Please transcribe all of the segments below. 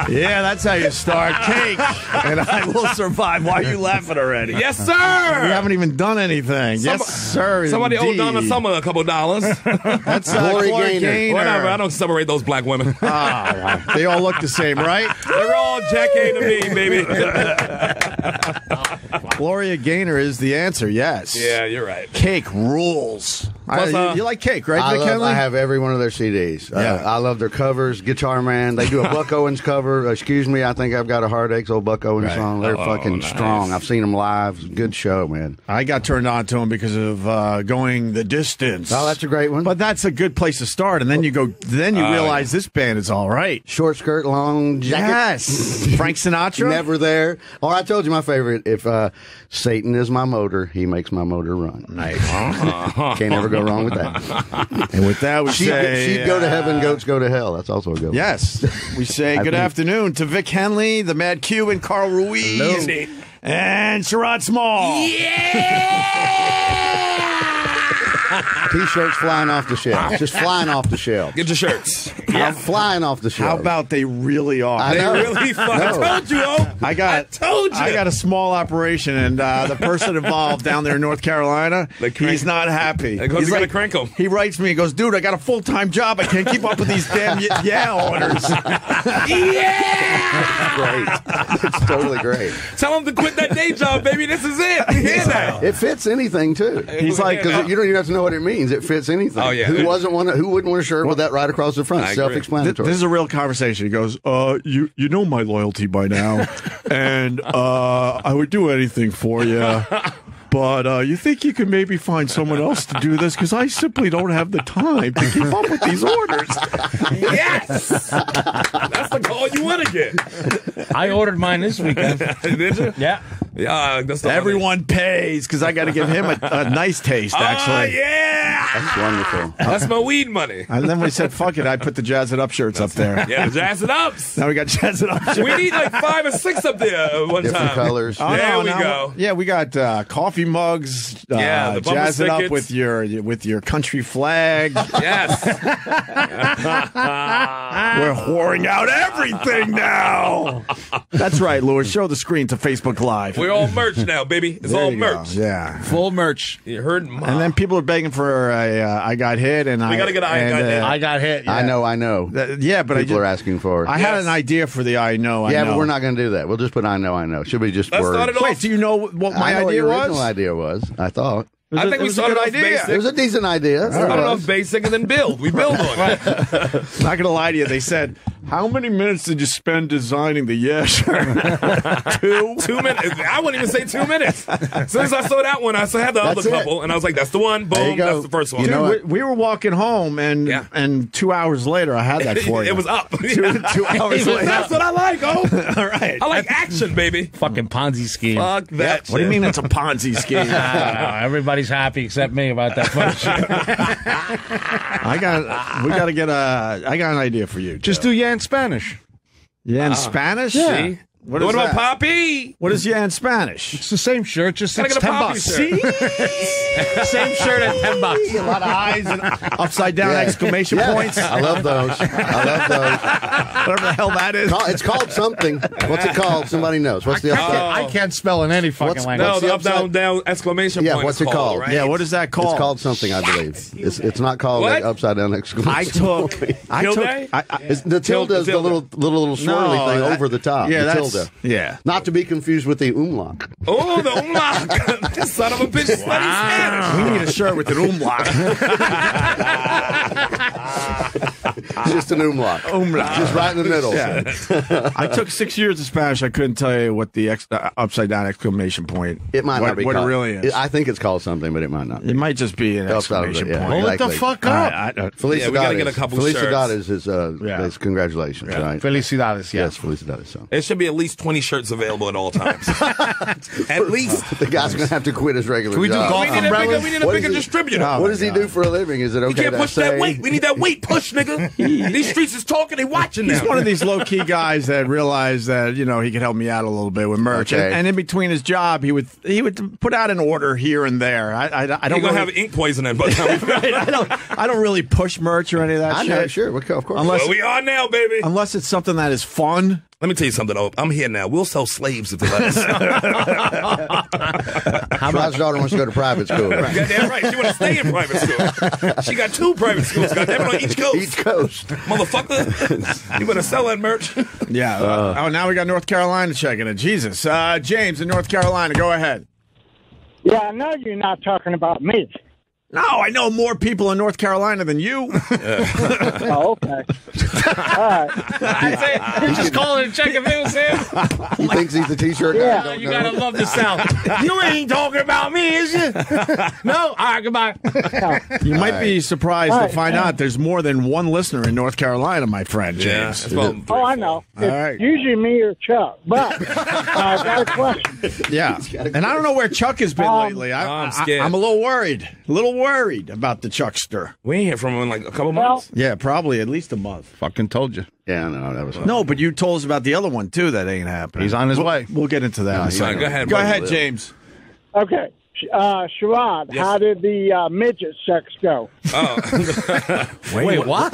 Yeah, that's how you start. Cake, and I will survive. Why are you laughing already? Yes, sir. We haven't even done anything. Yes, sir. Somebody indeed. owed Donna Summer a couple dollars. That's Gloria Gaynor. Whatever. I don't separate those black women. They all look the same, right? They're all Jack A to me, baby. Gloria Gaynor is the answer. Yes. Yeah, you're right. Cake rules. Plus, you like Cake, right, Vic I Henley? have every one of their CDs. Yeah. I love their covers. Guitar Man. They do a Buck Owens cover. Excuse me, I think I've got a heartache. Old Buck Owens song. They're fucking nice. strong. I've seen them live. Good show, man. I got turned on to him because of Going the Distance. Oh, that's a great one. But that's a good place to start, and then you go. Then you realize this band is all right. Short skirt, long jacket. Yes, Frank Sinatra. Never there. Or I told you my favorite. If Satan is my motor, he makes my motor run. Nice. Can't ever go wrong with that. And with that, we say Sheep go to heaven, goats go to hell. That's also a good one. yes. We say good afternoon to Vic Henley, the Mad Cuban, Carl Ruiz, Hello. and Sherrod Small. T-shirts flying off the shelf. Just flying off the shelf. Get your shirts. I'm flying off the shelf. How about they really are? I They know. really fucking No. told you, oh. I told you. I got a small operation, and the person involved down there in North Carolina, he's not happy. Because He's you're going to crank him. He writes me, he goes, dude, I got a full-time job. I can't keep up with these damn orders. Great. It's totally great. Tell him to quit that day job, baby. This is it. We here now. It fits anything too. He's like, Because you don't even have to know what it means. It fits anything. Oh, yeah. Who wouldn't want a shirt with that right across the front? I agree. Self-explanatory. this is a real conversation. He goes, you know my loyalty by now, and I would do anything for you. But you think you could maybe find someone else to do this? Because I simply don't have the time to keep up with these orders. Yes. That's the call you want to get. I ordered mine this weekend. Did you? Yeah. Yeah. That's the Everyone pays because I got to give him a nice taste, Oh, actually. yeah. That's wonderful. That's my weed money. And then we said, fuck it, I put the Jazz It Up shirts up there. Yeah, the Jazz It Ups. Now we got Jazz It Up shirts. We need like 5 or 6 up there one Different time. colors. Oh, There we now- go. Yeah, we got coffee mugs. Yeah, the bumper Jazz It Up stickers. with your country flag. Yes. We're whoring out everything now. That's right, Louis. Show the screen to Facebook Live. We're all merch now, baby. It's There all you go. merch. Yeah. Full merch. You heard Ma. And then people are begging for a I got hit, and We gotta get a I got hit. I got hit. Yeah. I know. Yeah, but People are asking for. I had an idea for the I know. yeah, I know. but we're not going to do that. We'll just put I know. Should be just Let's words. start it off. Wait, do you know what my I know idea what your was? original idea was. I thought. I think it we was a started good off idea. It was basic. a decent idea. Started off basic and then build. We build on it. Not gonna lie to you. They said, "How many minutes did you spend designing the Yeah shirt?" 2. 2 minutes. I wouldn't even say 2 minutes. As soon as I saw that one, I still had the That's other it. couple, and I was like, "That's the one." There you Boom. go. That's the first one. You know Dude, we were walking home, and Yeah. and 2 hours later, I had that for you. It was up. 2 hours later. That's what I like. Oh, All right. I like action, baby. Fucking Ponzi scheme. Fuck that. What do you mean it's a Ponzi scheme? I don't know. Everybody's happy except me about that fucking shit. I got an idea for you. Just do yeah in Spanish. Yeah, in Spanish. See? What is about that? Poppy? What is yeah in Spanish? It's the same shirt, just Gotta it's get a $10. Poppy shirt. Same shirt at $10. A lot of eyes and upside down exclamation points. I love those. Whatever the hell that is. It's called something. What's it called? Somebody knows. What's the upside? I can't spell in any fucking What's- language. No, the the up, upside? down, exclamation Yeah, point. what's is it called? Right? Yeah, what is that called? It's called something, I believe. It's not called What? an upside down exclamation. I took. Tilde? The tilde is the Tilde. little swirly No, thing that- over the top. Yeah, the that's tilde. yeah. Not to be confused with the umlaut. Oh, the umlaut. Son of a bitch studies Spanish. We need a shirt with an umlaut. Just an umlaut. Just right in the middle. Yeah. I took 6 years of Spanish. I couldn't tell you what the upside down exclamation point. It might not be what called. it really is. I think it's called something, but it might not. It might just be an exclamation yeah. point. Well, what the Exactly. fuck up? Felicidades. Yeah, we gotta get a couple Felicidades shirts. is congratulations, right? Felicidades, yeah. Yes, Felicidades. So. There should be at least 20 shirts available at all times. At least. The guy's going to have to quit his regular we do job. golf We need a umbrellas? bigger What is distributor. What does he do for a living? Is it okay You can't to push say? that weight. We need that weight push, nigga. These streets is talking. They watching now. He's one of these low-key guys that realized that, you know, he could help me out a little bit with merch. Okay. And in between his job, he would put out an order here and there. I don't You're gonna really, have ink poisoning, but right, I don't really push merch or any of that I shit. know, sure, of course. Unless, well, we are now, baby. unless it's something that is fun. Let me tell you something, Ope. I'm here now. We'll sell slaves if they let us. Rod's daughter wants to go to private school. Goddamn right. She want to stay in private school. She got 2 private schools. Goddamn it, on each coast. East Coast. Motherfucker. You better sell that merch. Yeah. Oh, now we got North Carolina checking it. Jesus. James in North Carolina, go ahead. Yeah, I know you're not talking about me. No, I know more people in North Carolina than you. Oh, okay. All right. He's just calling and checking in with him. He thinks he's the T-shirt guy. Yeah. Don't You know. gotta love the South. You ain't talking about me, is you? No? All right, goodbye. You might be surprised All to right. find out there's more than one listener in North Carolina, my friend, Yeah. James. It's about Oh, I know. It's right. usually me or Chuck. But I got a question. Yeah. And I don't know where Chuck has been lately. I'm scared. I'm a little worried. A little worried about the Chuckster. We ain't hear from him in like a couple Well, months. Yeah, probably at least a month. Fucking told you. Yeah, no, that was No, but you told us about the other one, too, that ain't happening. He's on his way. We'll get into that in a he's second. Go ahead, Go buddy. ahead, James. Okay. Sherrod, how did the midget sex go? Wait, what?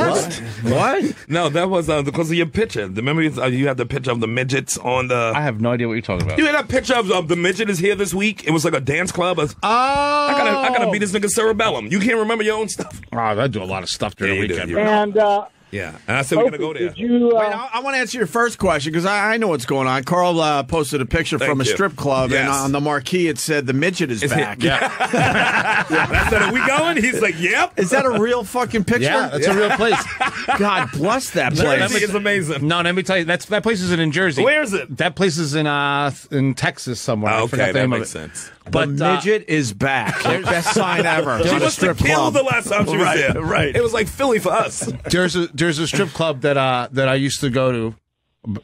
What? No, that was because of your picture. Remember, you had the picture of the midgets on the. I have no idea what you're talking about. You had that picture of the midget is here this week. It was like a dance club. I gotta beat this nigga cerebellum. You can't remember your own stuff. Oh, I do a lot of stuff during Yeah, the you do. weekend. You're And Yeah, and I said we're gonna go there. did you? Wait, I want to answer your first question because I know what's going on. Carl posted a picture Thank from a you. strip club, and Yes. on the marquee it said the midget is It's back. hit. I said, "Are we going?" He's like, "Yep." Is that a real fucking picture? Yeah, that's a real place. God bless that That place. thing is amazing. No, let me tell you, that place isn't in Jersey. Where is it? That place is in Texas somewhere. I forgot Okay, the that name of makes it. sense. But the midget is back. Best sign ever. She on a was strip killed club. the last time she was Right, there. right. It was like Philly for us. there's a strip club that I used to go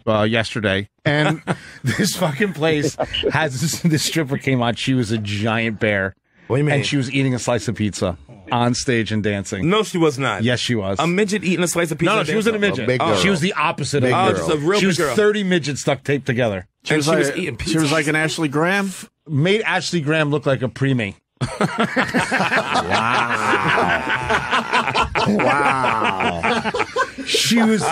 to yesterday, and this fucking place has this stripper came on. She was a giant bear. What do you mean? And she was eating a slice of pizza on stage and dancing. No, she was not. Yes, she was. A midget eating a slice of pizza. No, she wasn't a midget. big girl. She was the opposite Big of girl. a Just a real She big was girl. 30 midgets stuck taped together. And she was like, eating pizza. She was like an Ashley Graham. Made Ashley Graham look like a preemie. Wow. She was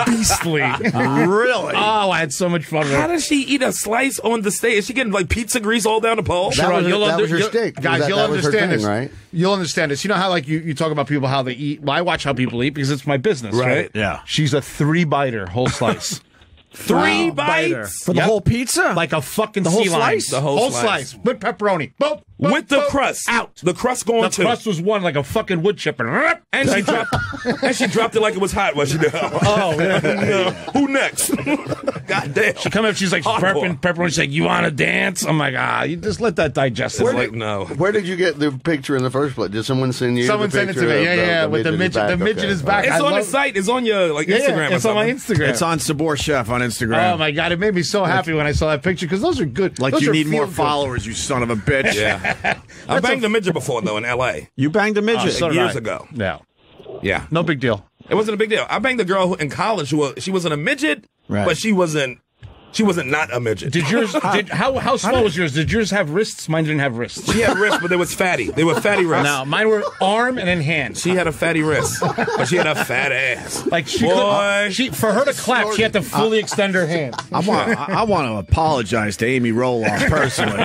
beastly. Really? Oh, I had so much fun with How her. does she eat a slice on the stage? Is she getting like pizza grease all down the pole? That was her- You'll that was her you'll- stick. Guys, That- you'll that was her understand thing, this. right? You'll understand this. You know how like you talk about people how they eat? Well, I watch how people eat because it's my business, Right. right? Yeah. She's a 3-biter whole slice. 3 Biter. bites For the Yep. whole pizza? Like a fucking The whole sea lion. slice? The whole slice. with pepperoni. Boop, boop, with the boop. crust out. The crust going The too. crust was one like a fucking wood chipper. And she dropped it like it was hot. Was she? Oh, yeah. Who next? God damn. She come up, she's like Hardcore. burping pepperoni. She's like, "You want to dance?" I'm like, you just let that digest. It's It's like no. Where did you get the picture in the first place? Did someone send you? Someone the sent it to picture me. of Yeah, with the midget. back? The midget Okay. is back. It's I on the love- site. It's on your like Yeah, Instagram. or it's on my something. Instagram. It's on Sabor Chef on Instagram. Oh my god, it made me so happy when I saw that picture because those are good. Like Those you are need more feel-good. followers, you son of a bitch. Yeah. I banged a midget before though in L.A. You banged a midget. So did years I. ago. Yeah, Yeah. no big deal. It wasn't a big deal. I banged a girl in college who she wasn't a midget, Right. but she wasn't not a midget. Did yours? How small was yours? Did yours have wrists? Mine didn't have wrists. She had wrists, but they was fatty. They were fatty wrists. No, mine were arm and then hand. She had a fatty wrist, but she had a fat ass. Like she, Boy. for her to clap, she had to fully extend her hand. I want to apologize to Amy Roloff personally.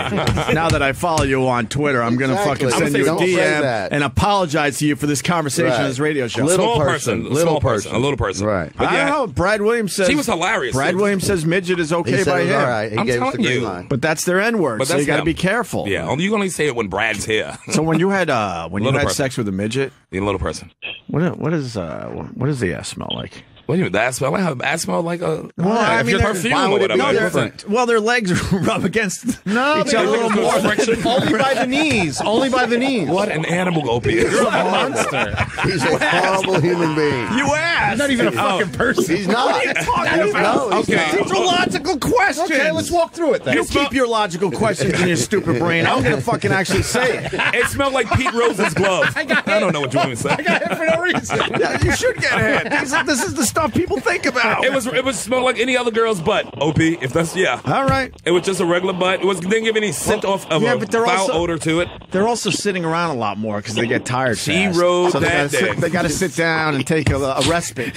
Now that I follow you on Twitter, I'm going to Exactly. fucking send you a Don't say DM that. and apologize to you for this conversation Right. on this radio show. Little Small person. person. Little Small person. person. A little person. Right. But I yeah, don't know. Brad Williams says she was hilarious. Brad Williams says midget is He okay said by it was him. all right. He I'm gave us the telling green you. line. But that's their N word, But so that's you got to him. be careful. Yeah, only you can only say it when Brad's here. So when you had Little person. sex with a midget, The little person. what does the ass smell like? What do you mean? That smell? That smell like a perfume or whatever. No, different. Well, their legs rub against each other a little more. Only by the knees. Only by the knees. What an animal, Opie. You're a monster. He's a horrible human being. You asked. He's not even a fucking person. He's not. What are you talking about? No, he's Okay. not. These are logical questions. Okay, let's walk through it then. You keep your logical questions in your stupid brain. I'm going to fucking actually say it. It smelled like Pete Rose's glove. I don't know what you want me to say. I got hit for no reason. Yeah, you should get hit. This is the stuff people think about. It was smelled like any other girl's butt, Opie. If that's All right. It was just a regular butt. Didn't give any scent off of a foul odor to it. They're also sitting around a lot more because they get tired. She fast. rode so that day. they got to sit down and take a respite.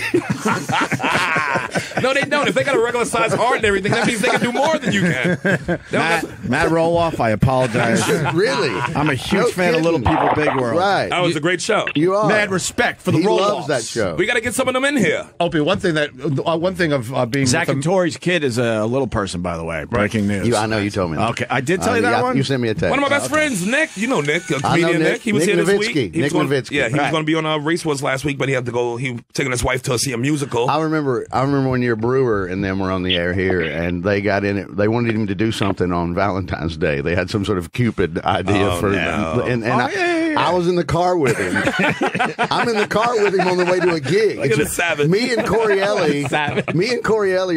No, they don't. If they got a regular size heart and everything, that means they can do more than you can. Matt Roloff, I apologize. Really? I'm a huge fan of Little People, Big World. Right. That was a great show. You are. Mad respect for the He Roloffs. loves that show. We got to get some of them in here. Opie, one thing of being Zach with and Tori's kid is a little person, by the way. Breaking news. I know you told me that. Okay, I did tell you that yeah, one? You sent me a text. One of my best friends, Nick. You know Nick, a I know comedian Nick. He was Nick here this Nowitzki. week. Nick Nowitzki. Yeah, he was Right. going to be on Race Wars last week, but he had to go. He was taking his wife to see a musical. I remember when your Brewer and them were on the air here, and they got in it. They wanted him to do something on Valentine's Day. They had some sort of Cupid idea I was in the car with him. I'm in the car with him on the way to a gig. Look at the savage. Me and Corielli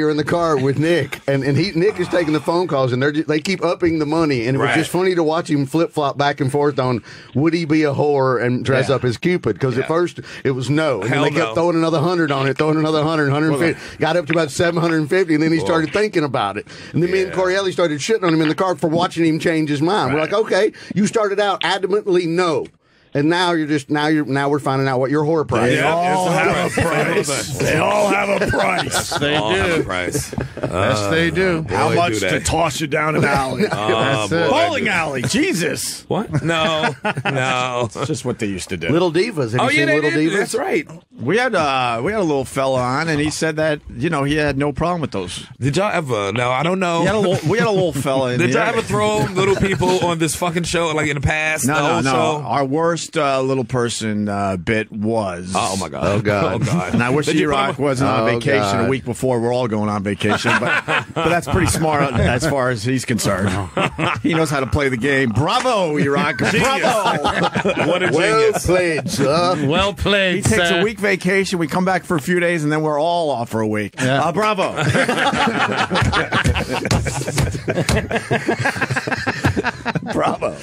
are in the car with Nick, and Nick is taking the phone calls, and they keep upping the money, and it was Right. just funny to watch him flip flop back and forth on would he be a whore and dress up as Cupid? Because at first it was no, and Hell then they kept no. throwing another 100 on it, throwing another 100, 150, got up to about 750, and then he started thinking about it, and then me and Corielli started shitting on him in the car for watching him change his mind. We're like, okay, you started out adamantly no. And now we're finding out what your whore price is. They all have a price. They all have a price. They do. Price. Yes, they do. How Boy, much do to they. toss you down an alley? That's it. Bowling alley. Jesus. What? No. It's just what they used to do. Little Divas. Have Oh, you yeah, seen they Little did. Divas? That's right. We had a little fella on, and he said that he had no problem with those. Did y'all ever? No, I don't know. We had a little fella in Did y'all here. ever throw little people on this fucking show like in the past? No. Show? Our worst little person bit was. Oh my god. Oh, God. Oh god. And I wish Did you put E-Rock him- wasn't on Oh, vacation God. a week before. We're all going on vacation, but that's pretty smart as far as he's concerned. He knows how to play the game. Bravo, E-Rock. Bravo. What a Well genius. played, son. Well played, He takes sir. a week vacation. We come back for a few days, and then we're all off for a week. Yeah. Bravo. Bravo.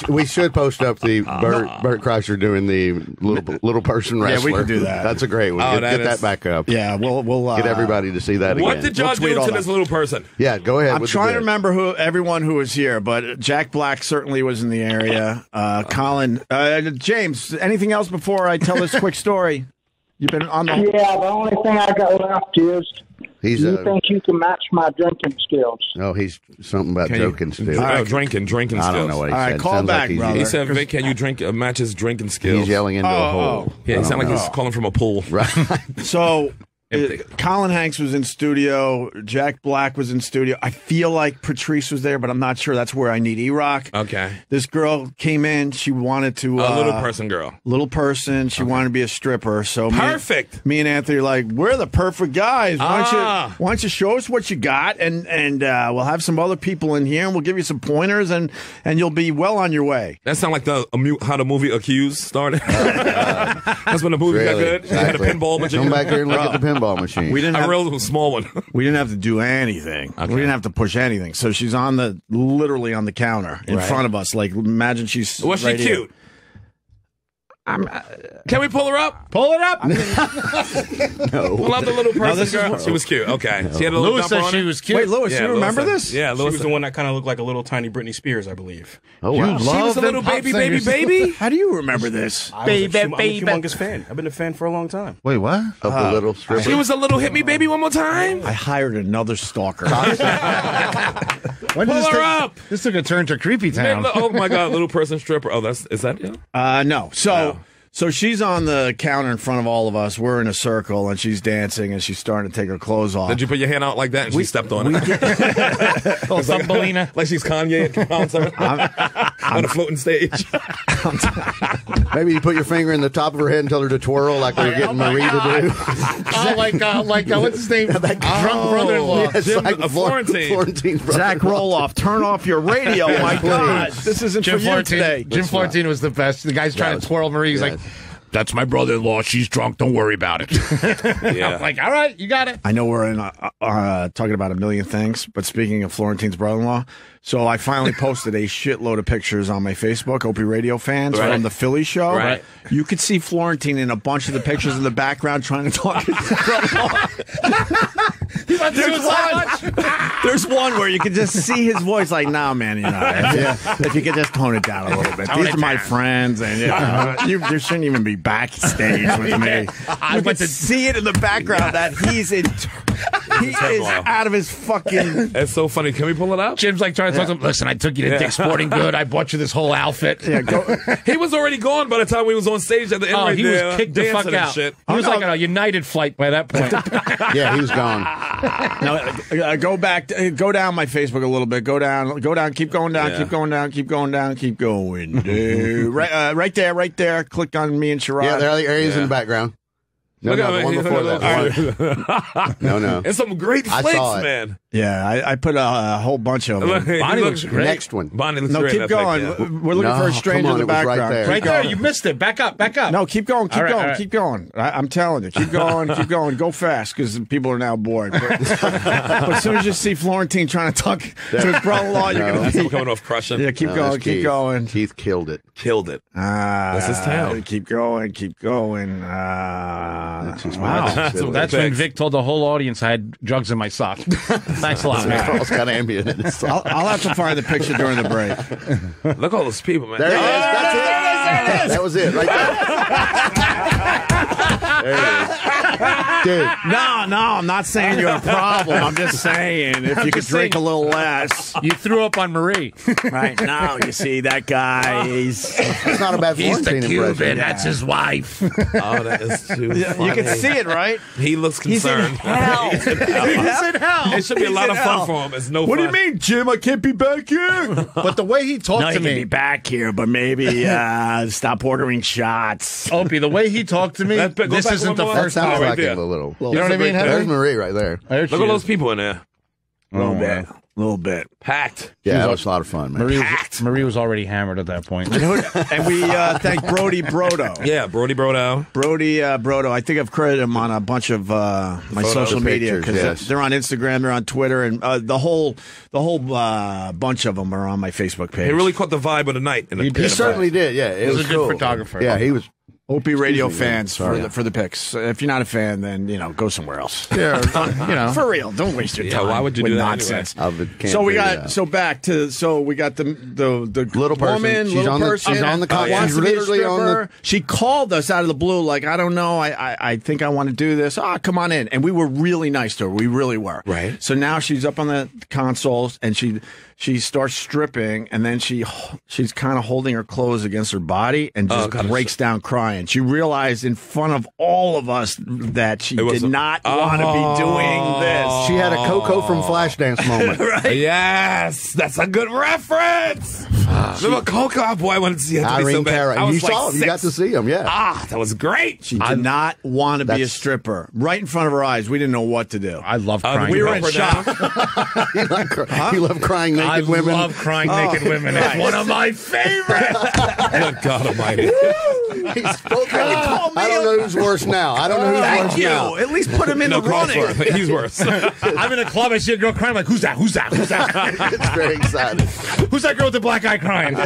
We should post up the Bert Kreischer doing the little person Yeah, wrestler. we can do that. That's a great one. Oh, Get that that is- back up. Yeah, we'll Get everybody to see that What again. did y'all We'll tweet do all to that. this little person? Yeah, go ahead. I'm with the trying to bit. remember everyone who was here, but Jack Black certainly was in the area. Colin, James, anything else before I tell this quick story? You've been on the. Yeah, the only thing I got left is, He's do you think you can match my drinking skills? he's something about Can you- joking still. Oh, drinking skills. I don't know what he All said. right, call Sounds back, like he's, brother. He said, Vic, can you drink match his drinking skills? he's yelling into a hole. Yeah, he sounded like he's calling from a pool. Right. So, Colin Hanks was in studio. Jack Black was in studio. I feel like Patrice was there, but I'm not sure. That's where I need E-Rock. Okay. This girl came in. She wanted to. A little person girl. Little person. She wanted to be a stripper. So Perfect. Me and Anthony are like, we're the perfect guys. Ah. Why don't you show us what you got, and we'll have some other people in here, and we'll give you some pointers, and you'll be well on your way. That sounds like how the movie Accused started. That's when the movie got Really? good. They had a Exactly. pinball machine. Come back here and look at the pinball machine. We didn't A have, real small one. we didn't have to do anything. We didn't have to push anything. So she's literally on the counter in front of us. Like, imagine she's. Was she right here. cute? Can we pull her up? Pull it up. Pull up the little person this is girl. what- She was cute. Okay. She had a little Lewis jumper said on she her. was cute. Wait, Lewis, Yeah, you remember Lewis this? Yeah, She Lewis. was the one that kind of looked like a little tiny Britney Spears, I believe. Oh, wow. She was a little them pop baby, singers. baby. How do you remember this? I'm a humongous fan. I've been a fan for a long time. Wait, what? Of the little stripper. She was a little hit me baby one more time. I hired another stalker. When did Pull this her take- up. This took a turn to creepy town. Oh my god, little person stripper. Oh, is that you? No. So So she's on the counter in front of all of us. We're in a circle, and she's dancing, and she's starting to take her clothes off. Did you put your hand out like that and she stepped on it? Oh, Thumbelina. Like she's Kanye at the concert on a floating stage. Maybe you put your finger in the top of her head and tell her to twirl like we're getting Marie to do. What's his name? Drunk brother-in-law. Yes, Jim, like Florentine. Florentine brother. Zach Roloff, turn off your radio. My God, this isn't Jim for you Florentine. today. Jim Florentine was the best. The guy's trying to twirl Marie. He's like, "That's my brother-in-law. She's drunk. Don't worry about it." Yeah. I'm like, all right, you got it. I know we're in talking about a million things, but speaking of Florentine's brother-in-law, so I finally posted a shitload of pictures on my Facebook, Opie Radio fans, from the Philly show. Right. You could see Florentine in a bunch of the pictures in the background trying to talk to his brother-in-law. There's one where you can just see his voice like, nah, man, if you could just tone it down a little bit. These are my friends, and there shouldn't even be backstage with me. I went to see it in the background that he is out of his fucking... That's so funny. Can we pull it out? Jim's like trying to talk to him. Listen, I took you to Dick's Sporting Good. I bought you this whole outfit. Yeah, go. He was already gone by the time we was on stage at the end. He was kicked the fuck out. Shit. He was like on a United flight by that point. Yeah, he was gone. No, go back. Go down my Facebook a little bit. Go down. Keep going down. Yeah. Keep going down. Keep going down. Keep going. Right there. Click on me and Sherrod. Yeah, there are the areas in the background. No, the one before that. No. It's some great I flicks, saw it. man. Yeah, I put a whole bunch of them. Bonnie looks great. Next one. Bonnie looks No, great. keep in that going. pic, yeah. We're looking for a stranger in the it was right background. there. Right there. You missed it. Back up. No, keep going. Keep All right, going. all right. Keep going. I'm telling you, keep going. Keep going. Go fast because people are now bored. But as soon as you see Florentine trying to talk to his brother-in-law, you're going That's to him coming off crushing. Yeah, keep No, going. that's Keep Keith. going. Keith killed it. Killed it. That's his town. Keep going. Keep going. That's his Wow. So that's when Vic told the whole audience I had drugs in my sock. Thanks a lot, man. Carl's got ambient in his sock. I'll have to find the picture during the break. Look at all those people, man. There it is. That's it. That was it. Right there. There it is. Dude. No, I'm not saying you're a problem. I'm just saying if you could drink a little less. You threw up on Marie. Right now, you see that guy. It's not a bad He's the Florentine Cuban. impression. That's his wife. Oh, that is too funny. You can see it, right? He looks concerned. He's in hell. It should be a lot of fun for him. It's no What do fun. you mean, Jim? I can't be back here. But the way he talked No, to you can me, be back here, but maybe stop ordering shots. Opie, the way he talked to me, Go this back isn't one the more. That first sounds time. like there. it a little. You know what I mean, There's Henry? Marie right there. There she Look at is. those people in there. A little bit. Packed. Yeah, that was a lot of fun, man. Marie was already hammered at that point. And we thank Brody Brodo. Yeah, Brody Brodow. Brody Brodo. I think I've credited him on a bunch of my social media pictures, because yes. they're on Instagram, they're on Twitter, and the whole bunch of them are on my Facebook page. He really caught the vibe of the night. He certainly did. Yeah, it He's was a good cool. photographer. Yeah, he was. Opie Radio Excuse me, man. fans Sorry. for the pics. If you're not a fan, then go somewhere else. Yeah, For real, don't waste your Yeah, time. why would you with do that nonsense? I can't So we figure got it out. we got the Little person. woman, She's little on the- person. she's on the con- wants she's to be a literally on the- stripper. She called us out of the blue, like, I don't know, I think I want to do this. Come on in, and we were really nice to her. We really were. Right. So now she's up on the consoles, and she starts stripping, and then she's kind of holding her clothes against her body and just breaks down crying. She realized in front of all of us that she did not want to be doing this. She had a Coco from Flashdance moment. Right? Yes, that's a good reference. Remember Coco? Boy, I wanted to see her to be so Irene bad. Cara. I was You like saw him. You got to see him, yeah. that was great. She did not want to be a That's- stripper. Right in front of her eyes. We didn't know what to do. I love crying. we were in Rope her down. shock. You love crying naked I women. love crying naked women. It's one of my favorites. Good God Almighty. He spoke out. I don't know who's worse now. I don't know who's worse Thank you. now. At least put him in No, the Carl's running. worse. He's worse. I'm in a club. I see a girl crying. I'm like, who's that? Who's that? Who's that? It's very exciting. Who's that girl with the black eye crying?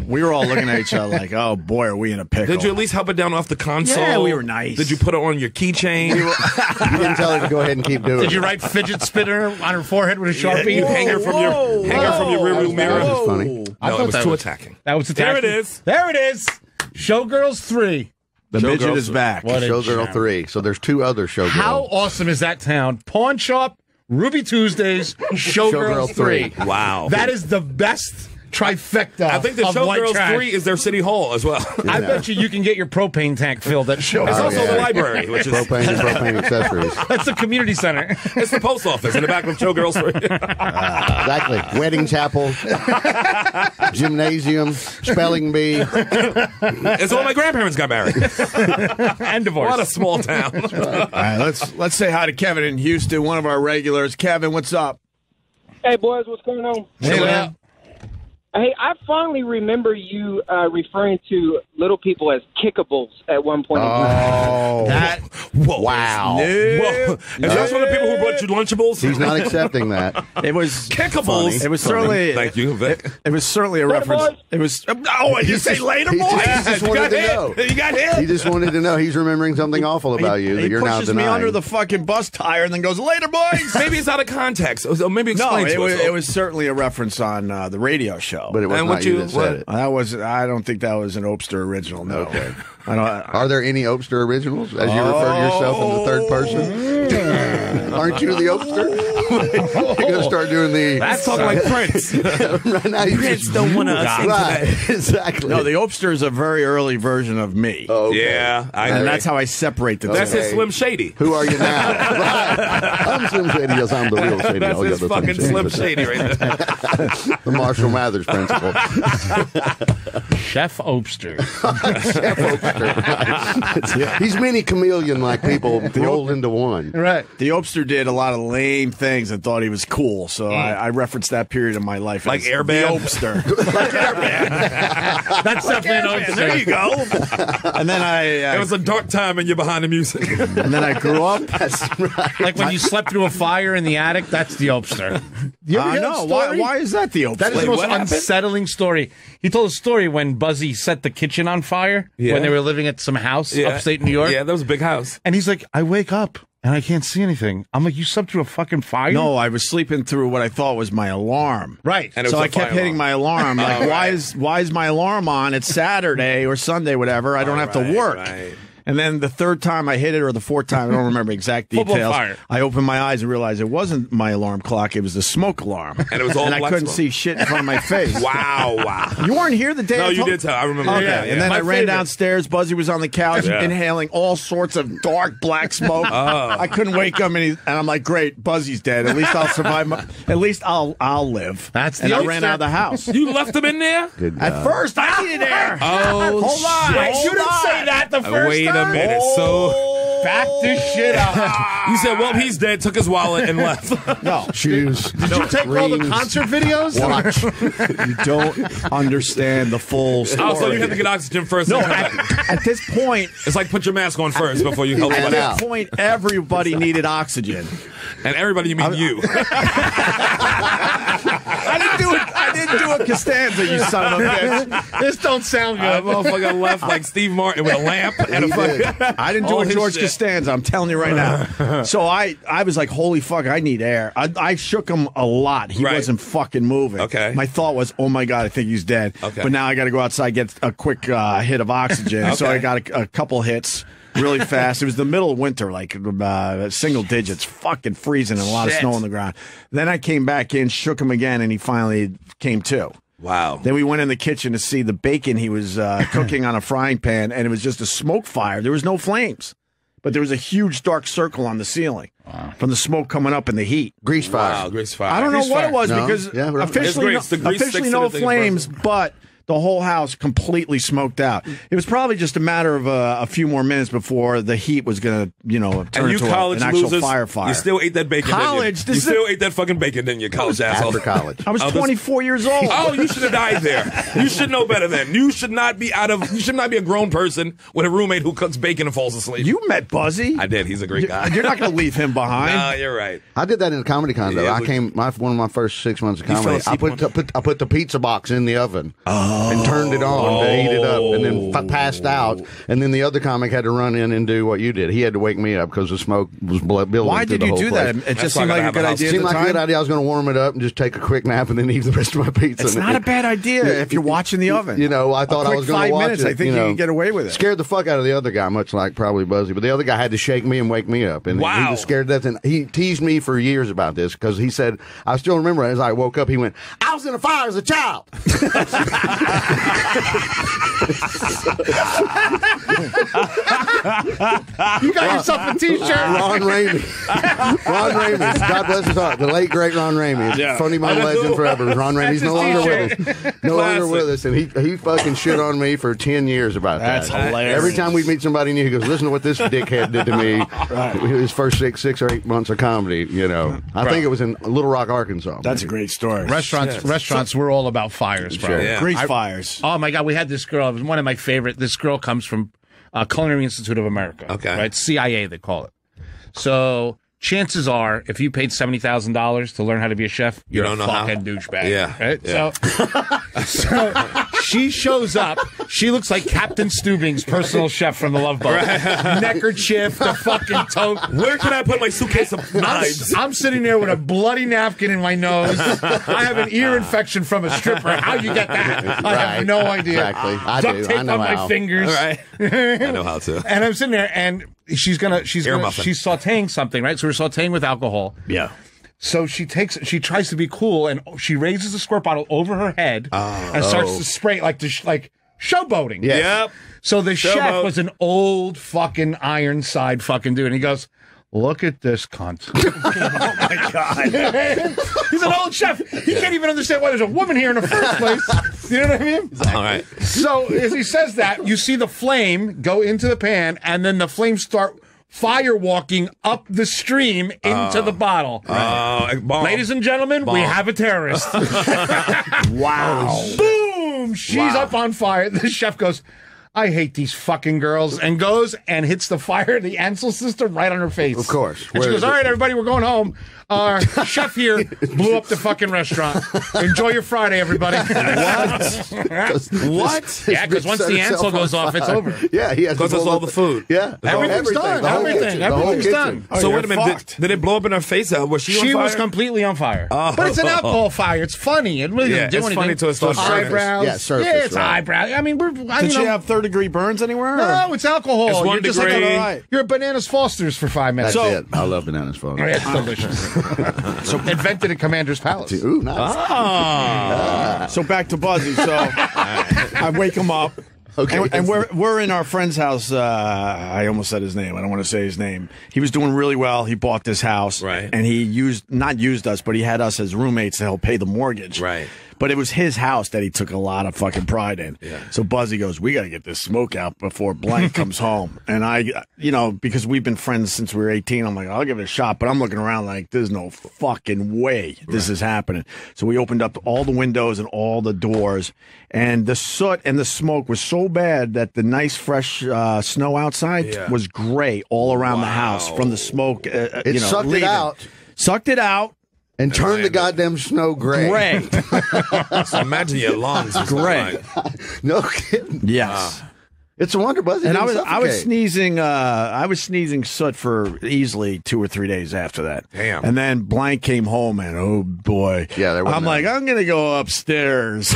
We were all looking at each other like, oh boy, are we in a pickle. Did you at least help her down off the console? Yeah, we were nice. Did you put her on your keychain? You didn't tell her to go ahead and keep doing Did it. you write fidget spinner on her forehead with a Sharpie? You hang her from your rearview mirror. That was funny. I No, thought it was that too was- attacking. That was There attacking. it is. There it is. Showgirls 3. The midget Showgirls. is back. What a Showgirl gem. 3. So there's two other Showgirls. How awesome is that town? Pawn Shop, Ruby Tuesdays, Showgirls Showgirl 3. 3. Wow. That is the best trifecta. I think the of white Showgirls trash. 3 is their city hall as well. I bet you can get your propane tank filled at Showgirls. It's also the library, which is Propane and propane accessories. That's the community center. it's the post office in the back of Showgirls 3. Exactly. Wedding chapel, gymnasium, spelling bee. It's where my grandparents got married. And divorced. What a small town. All right, let's say hi to Kevin in Houston, one of our regulars. Kevin, what's up? Hey, boys, what's going on? Hey, man. Hey, I finally remember you referring to little people as kickables at one point in time. Oh, That Whoa. wow. Whoa. Is that one of the people who brought you Lunchables? He's not accepting that. It was Kickables. It was certainly. Thank you, Vic. It was certainly a reference. boys. It was. Oh, you say later, He boys? just wanted to know. You got hit. He just wanted to know. He's remembering something awful about you that He you're now pushes me denying. under the fucking bus tire and then goes, later, boys. Maybe it's out of context. So maybe No, explain to us. it was certainly a reference on the radio show. But it was And not what you you- that said what- it. That was. I don't think that was an Opster original. No. Okay. I don't. Are there any Opster originals, as you refer to yourself in the third person? Aren't you the Opster? You're going to start doing the... That's talking like Prince. right now, you Prince just- don't want to sing Right, today. exactly. No, the Opster is a very early version of me, Okay. Yeah, I and agree. that's how I separate the That's two. his Slim Shady. Who are you now? Right. I'm Slim Shady. Yes, I'm the real Shady. That's Oh, yeah, his fucking Slim Shady right there. The Marshall Mathers principle. Chef Opster. He's many chameleon-like people rolled into one. Right. The Opster did a lot of lame things and thought he was cool, so I referenced that period of my life Like as Air the Band? Opster. That's definitely an Opster. There you go. And then It was a dark time and you're behind the music. and then I grew up. Like when you slept through a fire in the attic, that's the Opster. You ever I hear that know. story? Why is that the Opster? That is the most what happened? unsettling story. He told a story when Buzzy set the kitchen on fire Yeah. when they were living at some house upstate New York. Yeah, that was a big house. And he's like, I wake up and I can't see anything. I'm like, you slept through a fucking fire? No, I was sleeping through what I thought was my alarm. Right. And it was So a I kept fire hitting my alarm. Like, Oh, why right. is my alarm on? It's Saturday or Sunday, whatever. I don't have to work. Right. And then the third time I hit it, or the fourth time, I don't remember exact Football details. fire. I opened my eyes and realized it wasn't my alarm clock; it was the smoke alarm. And it was all and I black couldn't smoke. see shit in front of my face. Wow. You weren't here the day. No, I you told- did tell. I remember. Okay, Yeah, and then yeah. I ran favorite. downstairs. Buzzy was on the couch Yeah. inhaling all sorts of dark black smoke. I couldn't wake him, and I'm like, "Great, Buzzy's dead. At least I'll survive. At least I'll live." That's the and I Opster. ran out of the house. You left him in there? Good At God. first, I needed air. Oh, Hold on. Wait, you didn't Hold say on. that the first Wait a time? minute. So Back this shit up. you said, well, he's dead, took his wallet and left. No, Shoes. Did you take all the rings, concert videos? Watch. you don't understand the full story. Oh, so you had to get oxygen first. No, and come back. at this point, It's like put your mask on first before you help And somebody out. else. point, everybody needed oxygen. And everybody, you mean you. I didn't do a Costanza, you son of a bitch. This don't sound That good. motherfucker left like Steve Martin with a lamp and a He did. fucking. I didn't do All a his George shit. Costanza. I'm telling you right now. So I was like, holy fuck, I need air. I shook him a lot. He Right. wasn't fucking moving. Okay. My thought was, oh my God, I think he's dead. Okay. But now I got to go outside, get a quick hit of oxygen. So Okay. I got a couple hits really fast. It was the middle of winter, like single digits, fucking freezing and a lot of Shit. snow on the ground. Then I came back in, shook him again, and he finally came to. Wow. Then we went in the kitchen to see the bacon he was cooking on a frying pan, and it was just a smoke fire. There was no flames, but there was a huge dark circle on the ceiling from the smoke coming up and the heat. Grease fire. Wow, Grace Fire. I don't know what it was No? because Yeah, right. officially, It's grease. The grease officially sticks to no the thing flames, first. but the whole house completely smoked out. It was probably just a matter of a few more minutes before the heat was going to, turn And you into college an actual losers, fire. you still ate that bacon. College? Didn't you? This You is still ate that fucking bacon, didn't you, college asshole? After college. I was Oh, this- 24 years old. Oh, you should have died there. You should know better then. You should not be You should not be a grown person with a roommate who cooks bacon and falls asleep. You met Buzzy. I did. He's a great guy. You're not going to leave him behind. No, you're right. I did that in a comedy condo. Yeah, one of my first 6 months of You fell comedy. asleep I put the pizza box in the oven. Oh, and turned it on to heat it up, and then passed out. And then the other comic had to run in and do what you did. He had to wake me up because the smoke was building. Why did you do that? It just seemed like a good idea. It seemed like a good idea. I was going to warm it up and just take a quick nap and then eat the rest of my pizza. It's not a bad idea if you're watching the oven. You know, I thought I was going to watch 5 minutes. it. I think you can get away with it. Scared the fuck out of the other guy, much like probably Buzzy. But the other guy had to shake me and wake me up. And he was scared to death. And he teased me for years about this because he said, I still remember as I woke up, he went, I was in a fire as a child. You got yourself a T-shirt. Ron Ramey. Ron Ramey. God bless his heart. The late, great Ron Ramey. Funny my legend forever. Ron Ramey's no longer with us. No longer with us. And he fucking shit on me for 10 years about that. That's hilarious. Every time we'd meet somebody new, he goes, listen to what this dickhead did to me. His first six or 8 months of comedy, you know. I think it was in Little Rock, Arkansas. That's a great story. Restaurants, we're all about fires, bro. Sure. Yeah. Grease fires. Oh my God, we had this girl. It was one of my favorite. This girl comes from Culinary Institute of America. Okay. Right? CIA, they call it. So chances are, if you paid $70,000 to learn how to be a chef, you're don't a know how. fucking douchebag. Yeah. Right? Yeah. So she shows up. She looks like Captain Steubing's personal chef from the Love Boat. Neckerchief, the fucking toque. Where can I put my suitcase of knives? I'm sitting there with a bloody napkin in my nose. I have an ear infection from a stripper. How'd you get that? I have no idea. Exactly. I Duct do. tape I know on my how. fingers. All right. I know how to. And I'm sitting there, and she's sauteing something, right? So we're sauteing with alcohol. Yeah. So she tries to be cool, and she raises the squirt bottle over her head and starts to spray like showboating. Yeah. Yep. So the chef Showboat. was an old fucking Ironside fucking dude, and he goes, "Look at this cunt." Oh my God. He's an old chef. He can't even understand why there's a woman here in the first place. You know what I mean? All right. So as he says that, you see the flame go into the pan, and then the flames start fire walking up the stream into the bottle. Bomb. Ladies and gentlemen, we have a terrorist. Wow. Boom! She's up on fire. The chef goes, I hate these fucking girls, and goes and hits the fire, the Ansel sister, right on her face. Of course. And she goes, all right, everybody, we're going home. Chef here blew up the fucking restaurant. Enjoy your Friday, everybody. What? Yeah, because once the Ansel goes off, it's over. Yeah, he has Because to that's blow all up the food. Yeah. Everything's done. The whole kitchen. The whole Everything's kitchen. done. So you're wait a minute. fucked. Did it blow up in her face? Was she on She fire? was completely on fire. But it's an alcohol fire. It's funny. It really doesn't do it's anything. funny till it starts It's burning. eyebrows. Yeah, surface, Yeah, it's right. eyebrows. I mean, Did she have third-degree burns anywhere? No, it's alcohol. It's 1 You're just like degree. a, you're a Bananas Foster's for 5 minutes. That's So- it. I love bananas phone. It's delicious. So invented at Commander's Palace. Ooh, nice. So back to Buzzy. So I wake him up. Okay. And we're in our friend's house. I almost said his name. I don't want to say his name. He was doing really well. He bought this house. Right. And he not used us, but he had us as roommates to help pay the mortgage. Right. But it was his house that he took a lot of fucking pride in. Yeah. So Buzzy goes, we got to get this smoke out before blank comes home. And I, because we've been friends since we were 18, I'm like, I'll give it a shot. But I'm looking around like, there's no fucking way this is happening. So we opened up all the windows and all the doors. And the soot and the smoke was so bad that the nice fresh snow outside was gray all around the house from the smoke. It sucked it leaving. out. Sucked it out. And turned the goddamn snow gray. Gray. So imagine your lungs. was Gray. like- No kidding. Yes. It's a wonder, Buzzy. And I didn't was suffocate. sneezing soot for easily 2 or 3 days after that. Damn. And then Blank came home and oh boy. Yeah, there wasn't I'm like, I'm gonna go upstairs.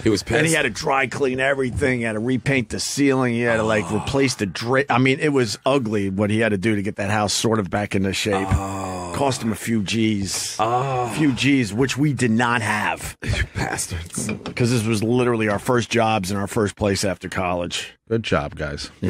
He was pissed. And he had to dry clean everything. He had to repaint the ceiling. He had to replace the drape. I mean, it was ugly what he had to do to get that house sort of back into shape. Cost him a few G's. A few G's, which we did not have. bastards. Because this was literally our first jobs and our first place after college. Good job, guys. You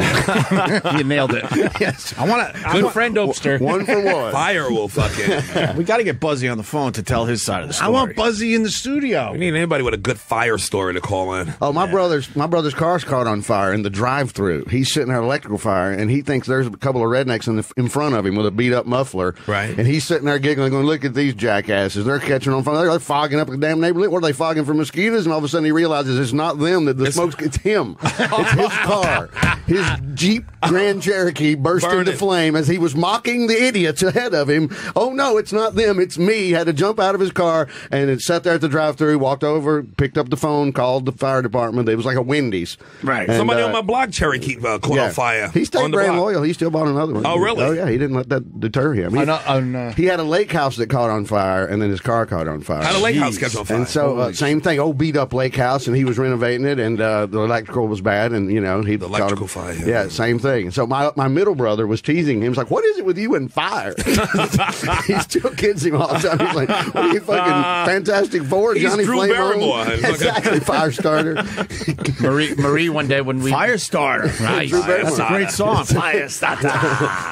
nailed it. Yes. I want to. Good friend, Opster. One for one. Fire will fucking. We got to get Buzzy on the phone to tell his side of the story. I want Buzzy in the studio. We need anybody with a good fire story to call in. Oh, my brother's car's caught on fire in the drive-through. He's sitting there electrical fire, and he thinks there's a couple of rednecks in front of him with a beat-up muffler. Right. And he's sitting there giggling, going, "Look at these jackasses! They're catching on fire. They're fogging up the damn neighborhood. What are they fogging for mosquitoes?" And all of a sudden, he realizes it's not them that the smoke's. It's him. It's his car. His Jeep Grand Cherokee burst into flame as he was mocking the idiots ahead of him. Oh, no, it's not them. It's me. He had to jump out of his car and it sat there at the drive-thru, walked over, picked up the phone, called the fire department. It was like a Wendy's. Right. And, Somebody on my block Cherokee caught on fire. He stayed on the brand block. loyal. He still bought another one. Oh, really? Oh, yeah. He didn't let that deter him. He had a lake house that caught on fire, and then his car caught on fire. How the lake house catch on fire? And so, same thing, old beat-up lake house, and he was renovating it, and the electrical was bad, and, you know, he The electrical fire. Yeah, same thing. So my middle brother was teasing him. He was like, what is it with you and fire? He still kids him all the time. He's like, what are you, fucking Fantastic Four, He's Johnny Drew Flame Barrymore. on? Exactly, fire starter. Marie, one day when we Firestarter. Right. That's a great song.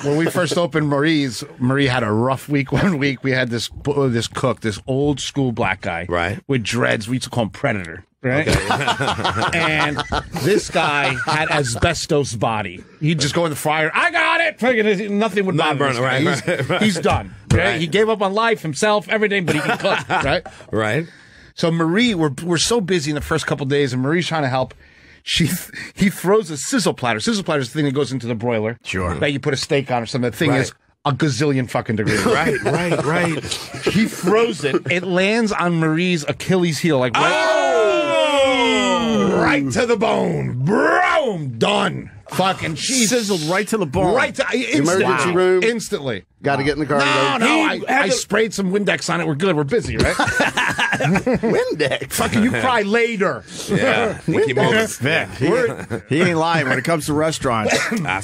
when we first opened Marie had a rough week. One week we had this cook, this old school black guy, Right. with dreads. We used to call him Predator. Right? And this guy had asbestos body. He'd just go in the fryer. I got it. Friggin' nothing would Not bother burn him. it, right. He's done. Right? Right. He gave up on life, himself, everything, but he can cook. Right? Right. So Marie, we're so busy in the first couple of days, and Marie's trying to help. He throws a sizzle platter. Sizzle platter is the thing that goes into the broiler. Sure. That you put a steak on or something. The thing Right. is a gazillion fucking degrees. Right. He throws it. It lands on Marie's Achilles heel, like right to the bone. Boom, done. Fucking she Sizzled right to the bone. Right to Emergency room. instantly. Got to get in the car and No, go. I sprayed some Windex on it. We're good. We're busy, right? Windex. Fucking you cry later. Yeah. Nicky Moments. Vic, he ain't lying when it comes to restaurants.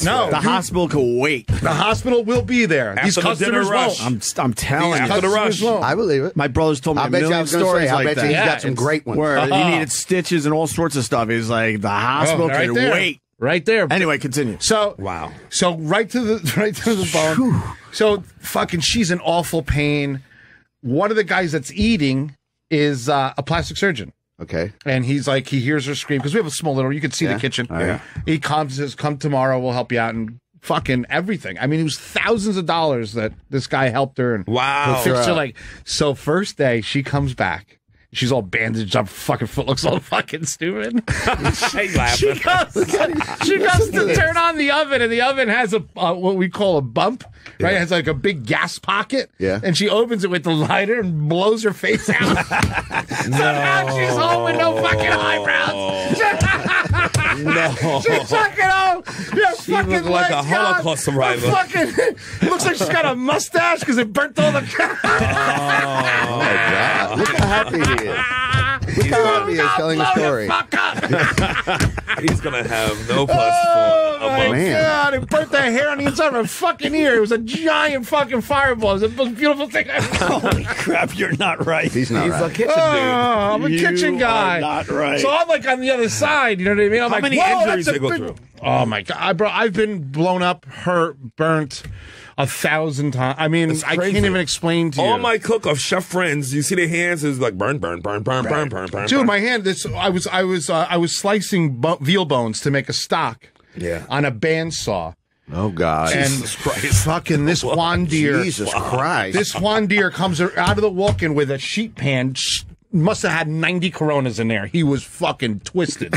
No. The hospital can wait. The hospital will be there. These After the dinner customers rush. won't. I'm telling you. After the rush. I believe it. My brother's told me I a bet you I million was going to stories say, I like bet that. you he's Yeah, got some it's- great ones. Where he needed stitches and all sorts of stuff. He's like, the hospital right can there. wait. Right there. Anyway, continue. So Wow. So right to the bone. So fucking she's in awful pain. One of the guys that's eating is a plastic surgeon. Okay. And he's like, he hears her scream because we have a small little, you can see the kitchen. Yeah. He comes, says, come tomorrow, we'll help you out, and fucking everything. I mean, it was thousands of dollars that this guy helped her and Wow. fixed her leg. So first day she comes back. She's all bandaged up, fucking foot looks all fucking stupid. Hey, laughing. She goes to turn on the oven, and the oven has a what we call a bump, right? It has like a big gas pocket. Yeah. And she opens it with the lighter and blows her face out. So now she's home with no fucking eyebrows. No. She's fucking home. Yeah, She looked like a Holocaust survivor. It looks like she's got a mustache because it burnt all the. Oh, my God. Look how happy he is. Look how happy he is telling a story. Fuck up. He's going to have no plus Oh for a my month. Man. God! It burnt the hair on the inside of her fucking ear. It was a giant fucking fireball. It was the most beautiful thing I've ever seen. Holy crap, you're not right. He's not He's a right. kitchen dude. I'm a You kitchen guy. are not right. So I'm like on the other side. You know what I mean? I'm How like, many whoa, injuries that's a they go big- through? Oh my God, bro! I've been blown up, hurt, burnt 1,000 times. I mean, I crazy. can't even explain to you. All my cook-off chef friends, you see their hands is like burn. Dude, my hand. I was slicing veal bones to make a stock. Yeah. On a bandsaw. Oh, God. And Jesus Christ. fucking this Juan deer. Jesus Christ. This Juan deer comes out of the walk-in with a sheet pan. Must have had 90 Coronas in there. He was fucking twisted.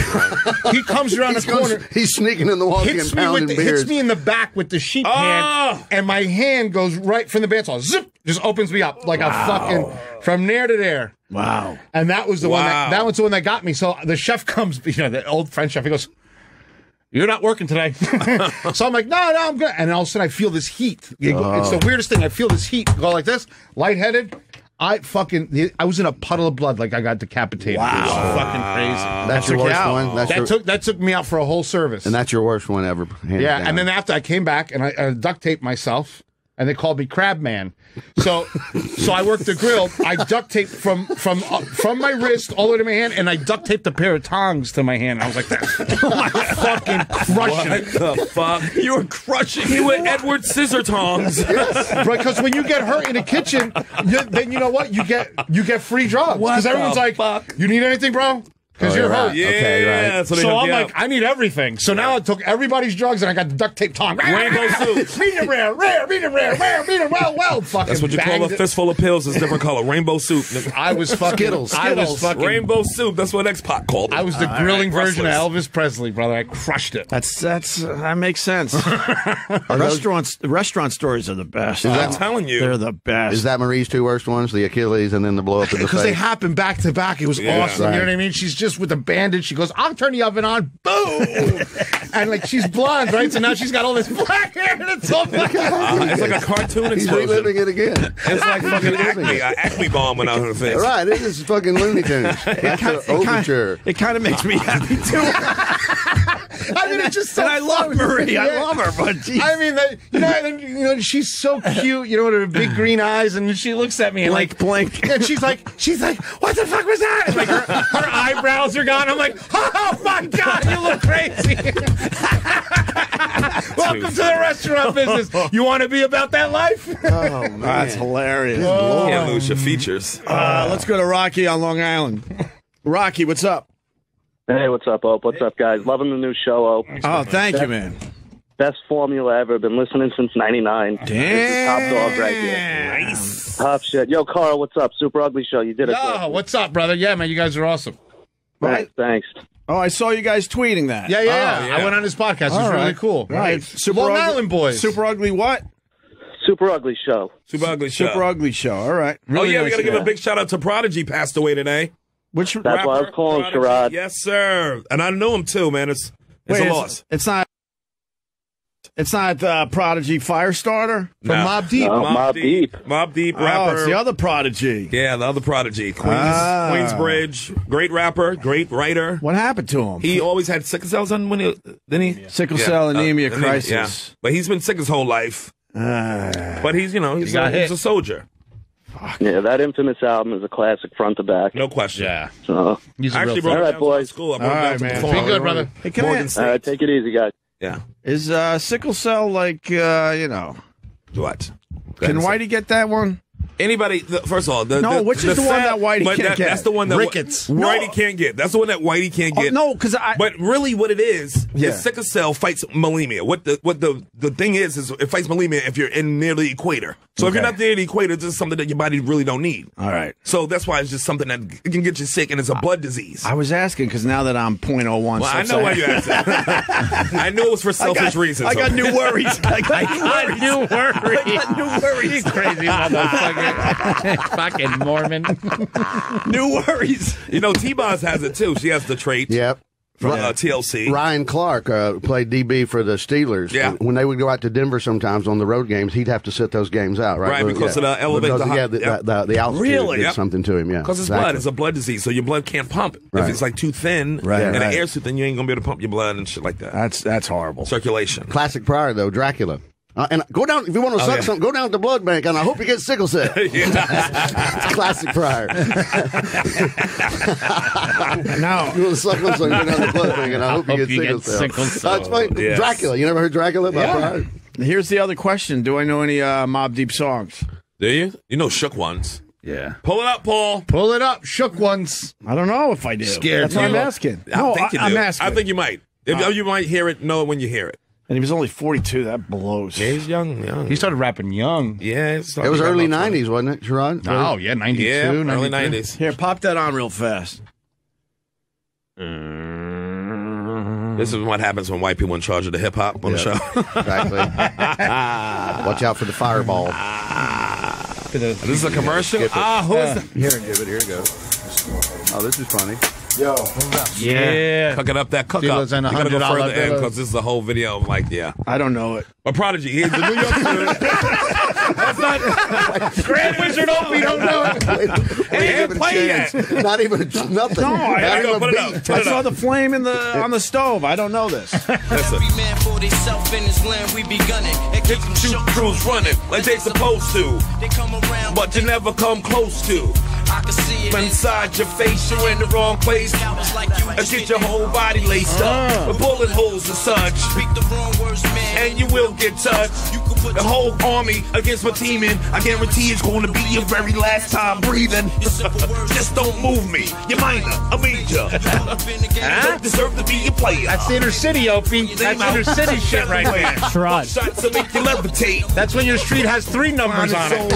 He comes around the corner. He's sneaking in the walk-in Hits pounding beers. me in the back with the sheet pan, and my hand goes right from the bandsaw. Zip! Just opens me up like a fucking from there to there. Wow. And that was the one. Wow. That was the one that got me. So the chef comes, the old French chef. He goes, "You're not working today." So I'm like, no, I'm good. And all of a sudden I feel this heat. It's the weirdest thing. I feel this heat go like this, lightheaded. I was in a puddle of blood like I got decapitated. Wow. It was fucking crazy. That's your worst one. That took me out for a whole service. And that's your worst one ever. hands Yeah, down. and then after I came back and I duct taped myself, and they called me Crab Man. So I worked the grill. I duct taped from my wrist all the way to my hand, and I duct taped a pair of tongs to my hand. I was like, that fucking crushing What it. the fuck? You were crushing. You were Edward Scissor Tongs. Right, because when you get hurt in the kitchen, then you know what? You get free drugs. What Because everyone's the like, fuck? you need anything, bro? Because you're right. hurt. Yeah, Okay, right. so, they So hook I'm you like, up. I need everything. So now I took everybody's drugs and I got the duct tape tongue. Rainbow soup. Medium rare, medium well. Fucking That's what you call a banged it. fistful of pills. It's different color. Rainbow soup. I was fucking Skittles. I was fucking. Rainbow soup. That's what X-Pac called it. I was the grilling version of Rustlers. Elvis Presley, brother. I crushed it. That makes sense. Restaurant stories are the best. I'm telling you. They're the best. Is that Marie's two worst ones? The Achilles and then the blow up in the Because they face? happened back to back. It was Yeah. awesome. You know what I mean? She's just with a bandage. She goes, I'll turn the oven on. Boom! And like she's blonde, right? So now she's got all this black hair and it's all black. It's like a cartoon He's explosion. reliving it again. It's like fucking Acme. Acme bomb went out in her face. All right, this is fucking Looney Tunes. That's the overture. It kind of makes me happy too. I mean, it's just so And I love fun. Marie. I Yeah. love her, but geez. I mean, she's so cute, with her big green eyes, and she looks at me and Blink. and she's like, what the fuck was that? And like her eyebrows are gone. I'm like, oh my god, you look crazy. Welcome to the restaurant business. You want to be about that life? Oh, man. That's hilarious. Can't lose your features. Let's go to Rocky on Long Island. Rocky, what's up? Hey, what's up, Ope? What's up, guys? Loving the new show, Ope. Oh, thank you, man. Best formula ever. Been listening since '99. Damn. This is top dog right here. Nice. Top shit. Yo, Carl, what's up? Super Ugly Show. You did it. Oh, what's up, brother? Yeah, man, you guys are awesome. Thanks. Oh, I saw you guys tweeting that. Yeah. yeah. I went on his podcast. It was All really right. cool. Right. Long Island boys. Super Ugly what? Super Ugly Show. Super ugly show. Super Ugly Show. All right. Oh yeah, we nice gotta give guy. a big shout out to Prodigy. Passed away today. Which That's why I was Rapper, calling, Prodigy. Sherrod. Yes, sir. And I knew him too, man. It's Wait, a loss. It's not Prodigy Firestarter? From Mobb Deep. No. Mobb Deep. Mobb Deep Oh, rapper. it's the other Prodigy. Yeah, the other Prodigy. Ah. Queensbridge. Great rapper. Great writer. What happened to him? He always had sickle cells on when didn't he? Sickle cell anemia crisis. Yeah. But he's been sick his whole life. But he's he's got hit. a soldier. Yeah, that infamous album is a classic front to back. No question. Yeah. So, He's a I actually real brought All him right, down boys. to school. I brought All him down right, to man. perform. Be good, brother. Hey, can Morgan I, State. all right, take it easy, guys. Yeah. is sickle cell like, What? can Whitey get that one? Anybody? First of all, No, which is the one that Whitey but can't get? That's the one that Rickets. Whitey can't get. That's the one that Whitey can't get. No, because But really, what it is Yeah. sickle cell fights bulimia. What the thing is it fights bulimia if you're in near the equator. So if you're not near the equator, this is something that your body really don't need. All right. So that's why it's just something that it can get you sick, and it's a blood disease. I was asking because now that I'm .01, Well, I know why you asked that. I knew it was for selfish reasons. I got new worries. I got New worry. new worries. Crazy motherfucker. Fucking Mormon. New worries. T-Boz has it too. She has the trait Yep. from TLC. Ryan Clark played DB for the Steelers. Yeah. When they would go out to Denver sometimes on the road games, he'd have to sit those games out, right? Right, because of the elevated- the altitude Really? did Yep. something to him, yeah. Because it's Exactly. blood. It's a blood disease, so your blood can't pump. Right. If it's like too thin Right, and right. the air's too thin, you ain't going to be able to pump your blood and shit like that. That's horrible. Circulation. Classic Pryor, though, Dracula. And go down, if you want to suck something, go down to the blood bank, and I hope you get sickle cell. It's classic Pryor. Now, You want to suck on something, go down to the blood bank, and I hope you get sickle cell. That's funny. Yes. Dracula. You never heard Dracula by Pryor? here's the other question. Do I know any Mobb Deep songs? Do you? You know Shook Ones. Yeah. Pull it up, Paul. Pull it up. Shook ones. I don't know if I do. Scared That's what I'm you. asking. I think you do. I'm asking. I think you might. If you might hear it, know it when you hear it. And he was only 42. That blows. Yeah, he's young. He started rapping young. Yeah, It was early 90s, wasn't it, Sherrod? Oh, yeah, 92, Yeah, early 93. 90s. Here, pop that on real fast. This is what happens when white people in charge of the hip hop on the show. Exactly. Watch out for the fireball. This is a commercial? Who is that? Here it goes. Oh, this is funny. Yeah. Cooking up that cook He up. was in You gotta go $100 further in bills. because this is a whole video of I don't know it. But Prodigy, he's the New York dude. That's not Grand Wizard Opie don't know it. ain't play yet. Not even nothing. No, Not I even go a put it beat. up. Put I it saw up. the flame on the stove. I don't know this. Listen. Every man for themself in his land, we be gunning. And keep them Two shook. crews running like they supposed to, They come around, but you never come close to. I can see it Inside your face, you're in the wrong place. I get your whole body laced up with bullet holes and such. Speak the wrong words, man. And you will get touched. The whole army against my team, and I guarantee it's going to be your very last time breathing. Just don't move me. You're minor, a major. You don't deserve to be a player. That's the inner city, Opie. That's inner city shit right there. Sherrod. Shots to make you levitate. That's when your street has 3 numbers on it.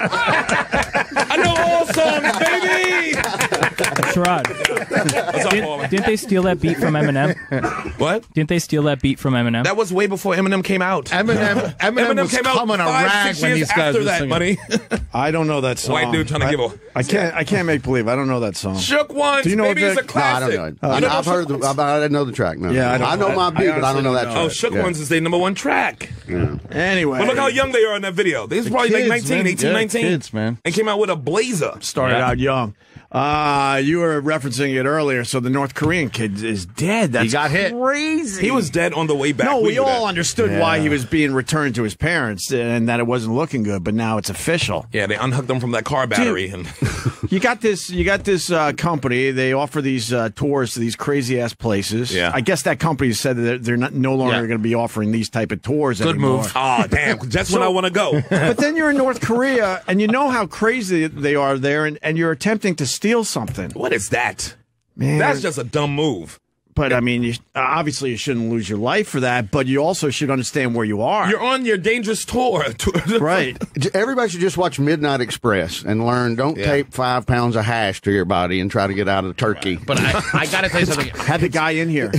I know all songs, baby. Sherrod. What's up, Paul? Didn't they steal that beat from Eminem? What? Didn't they steal that beat from Eminem? That was way before Eminem came out. Eminem was came out coming a 5, rag 6 when years these guys after were that, singing. buddy. I don't know that song. White dude trying to give a. I can't make believe. I don't know that song. Shook Ones, Do you know baby, it, it's a Vic? No, I classic. don't know it. I've heard I didn't know the track. No. Yeah, I know my beat, but I don't know that track. Oh, Shook Ones is their #1 track. Anyway, But look how young they are in that video. They was probably like 19, 18, 19. Kids, man. And came out with a blazer. started out young. You were referencing it earlier. So the North Korean kid is dead. That's He got hit. crazy. He was dead on the way back. No, we knew all that. understood why he was being returned to his parents and that it wasn't looking good. But now it's official. Yeah, they unhooked him from that car battery. And You got this company. They offer these tours to these crazy ass places. Yeah. I guess that company said that they're no longer Yeah. going to be offering these type of tours Good anymore. move. oh, damn. That's when I want to go. But then you're in North Korea and you know how crazy they are there, and you're attempting to steal something. What is that? Man, That's just a dumb move. But I mean, obviously you shouldn't lose your life for that. But you also should understand where you are. You're on your dangerous tour. Right. Everybody should just watch Midnight Express and learn. Don't tape 5 pounds of hash to your body and try to get out of Turkey. But I got to tell you something. Had the guy in here.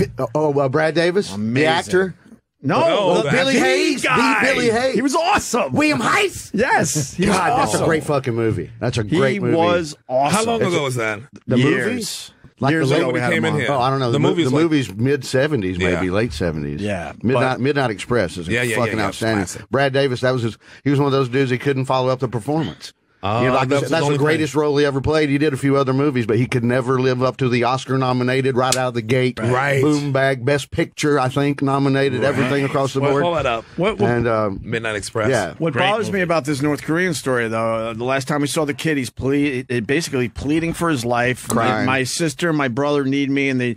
Brad Davis, Amazing. the actor. No, Billy the Hayes. guy. Billy Hayes. He was awesome. William Hayes. Yes. He was God, that's awesome. a great fucking movie. That's a great movie. He was awesome. How long ago was that? The Years. movies? Like Years the ago late- we had came him in on. here. Oh, I don't know. The movie's like- movie's mid 70s, maybe Yeah. late 70s. Yeah, Midnight Express is fucking outstanding. classic. Brad Davis, he was one of those dudes that couldn't follow up the performance. that was his That's only the greatest role he ever played. He did a few other movies, but he could never live up to the Oscar nominated right out of the gate. Right. Boom bag, Best Picture, I think, nominated, everything across the board. Pull that up. And Midnight Express. yeah. What Great bothers me movie. about this North Korean story, though, the last time we saw the kid, he's basically pleading for his life. Crying. My sister, my brother need me, and they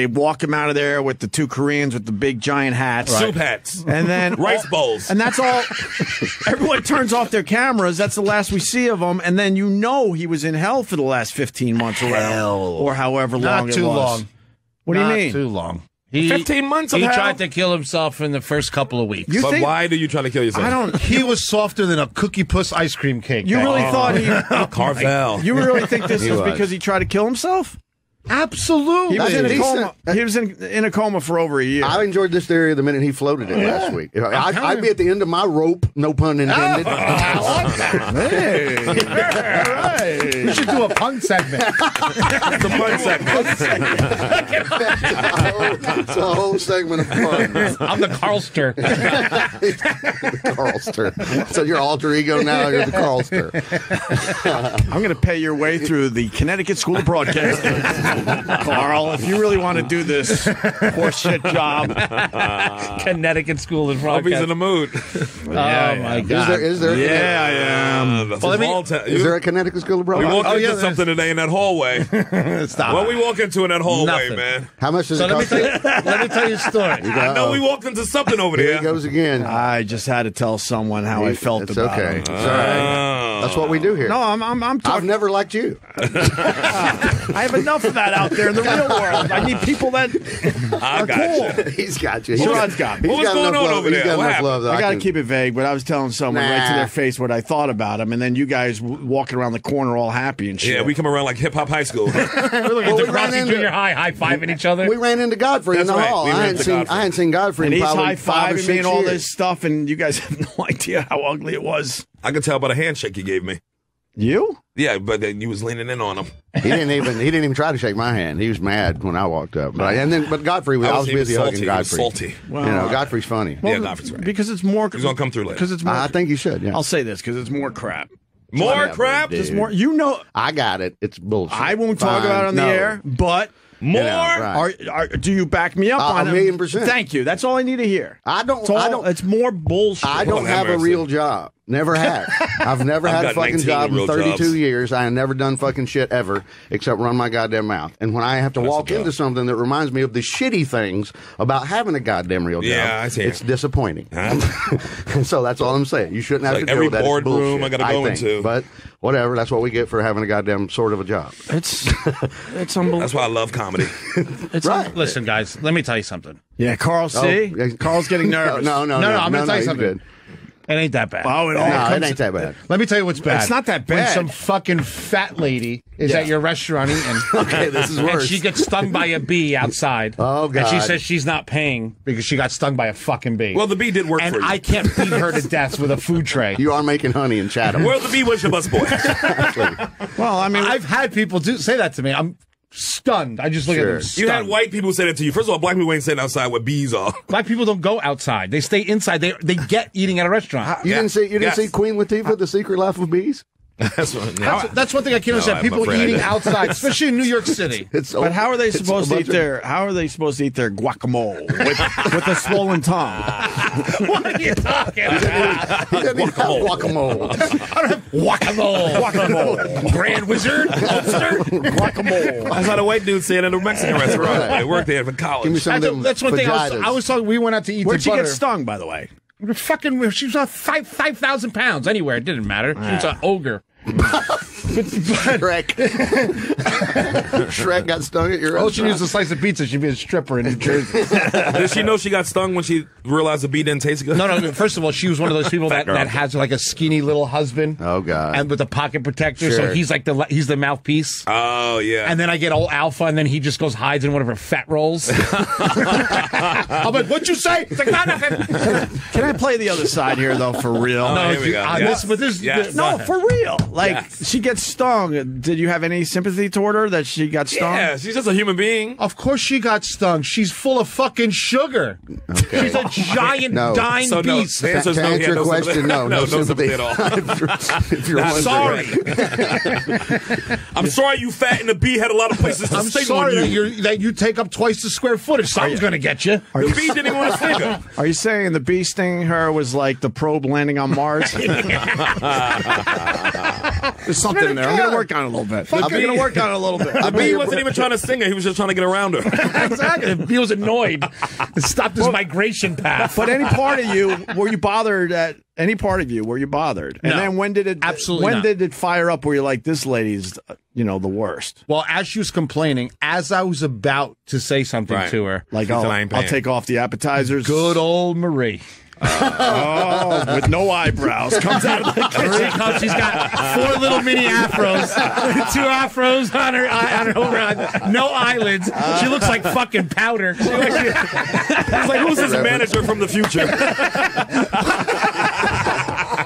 walk him out of there with the 2 Koreans with the big giant hats, Soup hats. and then Rice bowls. and that's all. Everyone turns off their cameras. That's the last we see of him, and then he was in hell for the last 15 months or however long Not it too was. long. What do you Not mean? too long. 15 months of He hell? tried to kill himself in the first couple of weeks. You But think? why do you try to kill yourself? I don't. He was softer than a Cookie Puss ice cream cake. You really thought he? Carvel. You really think this He is was. because he tried to kill himself? Absolutely. He was in a decent. coma. He was in a coma for over a year. I enjoyed this theory the minute he floated it last week. I'd be at the end of my rope, no pun intended. Hey, all right. We should do a pun segment. The fun segment. It's a whole segment of fun. I'm the Carlster. Carlster. So your alter ego now, you're the Carlster. I'm going to pay your way through the Connecticut School of Broadcasting, Carl. If you really want to do this horseshit job, Connecticut School of Opie's in Broadcasting. the mood. Oh, my God. Is there yeah, I am. is there a Connecticut School of We Broadcasting? walked into there's- something today in that hallway. Stop. What we walk into in that hallway, Nothing. man? How much does So it let me cost? tell you a story. I know we walked into something over Here there. he goes again. I just had to tell someone how I felt It's about okay. him. It's all right. That's what we do here. No, I'm I've talking. never liked you. I have enough of that out there in the real world. I need people that I are got cool. you. He's got you. Sherrod's got me. He's What was got going enough on love. over He's there? got What enough happened? love that I got to can- keep it vague, but I was telling someone right to Nah. their face what I thought about him, and then you guys walking around the corner all happy and shit. Yeah, we come around like hip hop high school. We're looking Well, at we the ran Degrassi into- Junior High, high-fiving each other. We ran into Godfrey in That's the right. hall. We I ran hadn't into seen Godfrey. I hadn't seen Godfrey and in he's probably high 5 or 6 fiving me and all years. this stuff, and you guys have no idea how ugly it was. I could tell by the handshake you gave me. You? Yeah, but then you was leaning in on him. He didn't even try to shake my hand. He was mad when I walked up. But Godfrey was I was he was busy salty. hugging He was Godfrey. salty. Godfrey's funny. Yeah, Godfrey's right. Because it's more. He's gonna come through later. Because it's more. I think you should. Yeah, I'll say this because it's more crap. More Whatever, crap? dude. It's more. You know, I got it. It's bullshit. I won't talk Fine. about it on the No. air, but. More? right. Do you back me up on it? 1,000,000%. Thank you. That's all I need to hear. I don't. It's more bullshit. I don't have have a mercy. real job. Never had. I've never had a got fucking 19 job in real 32 jobs. years. I have never done fucking shit ever except run my goddamn mouth. And when I have to walk into something that reminds me of the shitty things about having a goddamn real job, Yeah, I see. it's disappointing. So that's all I'm saying. You shouldn't have Like to deal every with that. It's boardroom bullshit, I gotta go think. into. But whatever. That's what we get for having a goddamn sort of a job. It's unbelievable. That's why I love comedy. Right. Listen, guys, let me tell you something. Yeah, Carl. See, Oh, Carl's getting nervous. No, I'm going to tell you you're something. good. It ain't that bad. Oh, it all No, comes. it ain't that bad. Let me tell you what's bad. It's not that When bad. some fucking fat lady is at your restaurant eating, Okay, this is and worse. she gets stung by a bee outside. Oh, And she God. says she's not paying because she got stung by a fucking bee. Well, the bee did work and for you. I can't beat her to death with a food tray. You are making honey in Chatham. Well, the bee was your busboy. Well, I mean, I've had people say that to me. I'm stunned. I just look at them Sure. stunned. You had white people say that to you. First of all, black people ain't sitting outside with bees are. Black people don't go outside. They stay inside. They get eating at a restaurant. You didn't Yes. see Queen Latifah, The Secret Life of Bees? That's what, That's one thing I can't understand. I'm People afraid I eating didn't. outside, especially in New York City. but how are they it's supposed a to eat bunch of- their? How are they supposed to eat their guacamole with a swollen tongue? What are you talking about? He doesn't even have guacamole. I don't have guacamole. Guacamole, Grand Wizard. Lobster. guacamole. That's how the white dude said at a Mexican restaurant. Right. They worked there for Give me college. some of them That's one thing. vaginas. I was talking. We went out to eat. Where'd the she butter. get stung, by the way? Fucking. She was on 5,000 pounds. Anywhere, it didn't matter. She was an ogre. Shrek. Shrek got stung at your Oh, she restaurant. used a slice of pizza. She'd be a stripper in New Jersey. Did she know she got stung when she realized the bee didn't taste good? No. First of all, she was one of those people that has like a skinny little husband. Oh, God. And with a pocket protector, so Sure. he's like he's the mouthpiece. Oh, yeah. And then I get old alpha, and then he just goes hides in one of her fat rolls. I'm like, "What'd you say?" It's like, "No, nothing." Can I play the other side here, though, for real? Oh, here we go. Yes. This, No, for real. Like, Yes. she gets stung. Did you have any sympathy toward her that she got stung? Yeah, she's just a human being. Of course she got stung. She's full of fucking sugar. Okay. She's a giant No. dying So no, beast. the answer is To no. He answer had your no question, sympathy. no sympathy sympathy at all. if you're wondering. Sorry. I'm sorry you fat and the bee had a lot of places to I'm sting sorry on that, you. that you take up twice the square footage. Something's going to get you. The bee didn't even want to sting her. Are you saying the bee stinging her was like the probe landing on Mars? There's something there. I'm going to work on it a little bit. I'm going to work on it a little bit. The bee wasn't even trying to sting her. He was just trying to get around her. Exactly. He was annoyed. It stopped his migration path. But any part of you, were you bothered at any part of you? Were you bothered? And No, then when did it? absolutely When not. did it fire up? Where you're like, this lady's, the worst. Well, as she was complaining, as I was about to say something Right. to her, Like, She said, I'll, "I ain't I'll paying." take off the appetizers. good old Marie. Oh, with no eyebrows, comes out of the kitchen. Marie comes, she's got 4 little mini afros, 2 afros on her overhead, no eyelids. She looks like fucking powder. It's like, who's this manager from the future?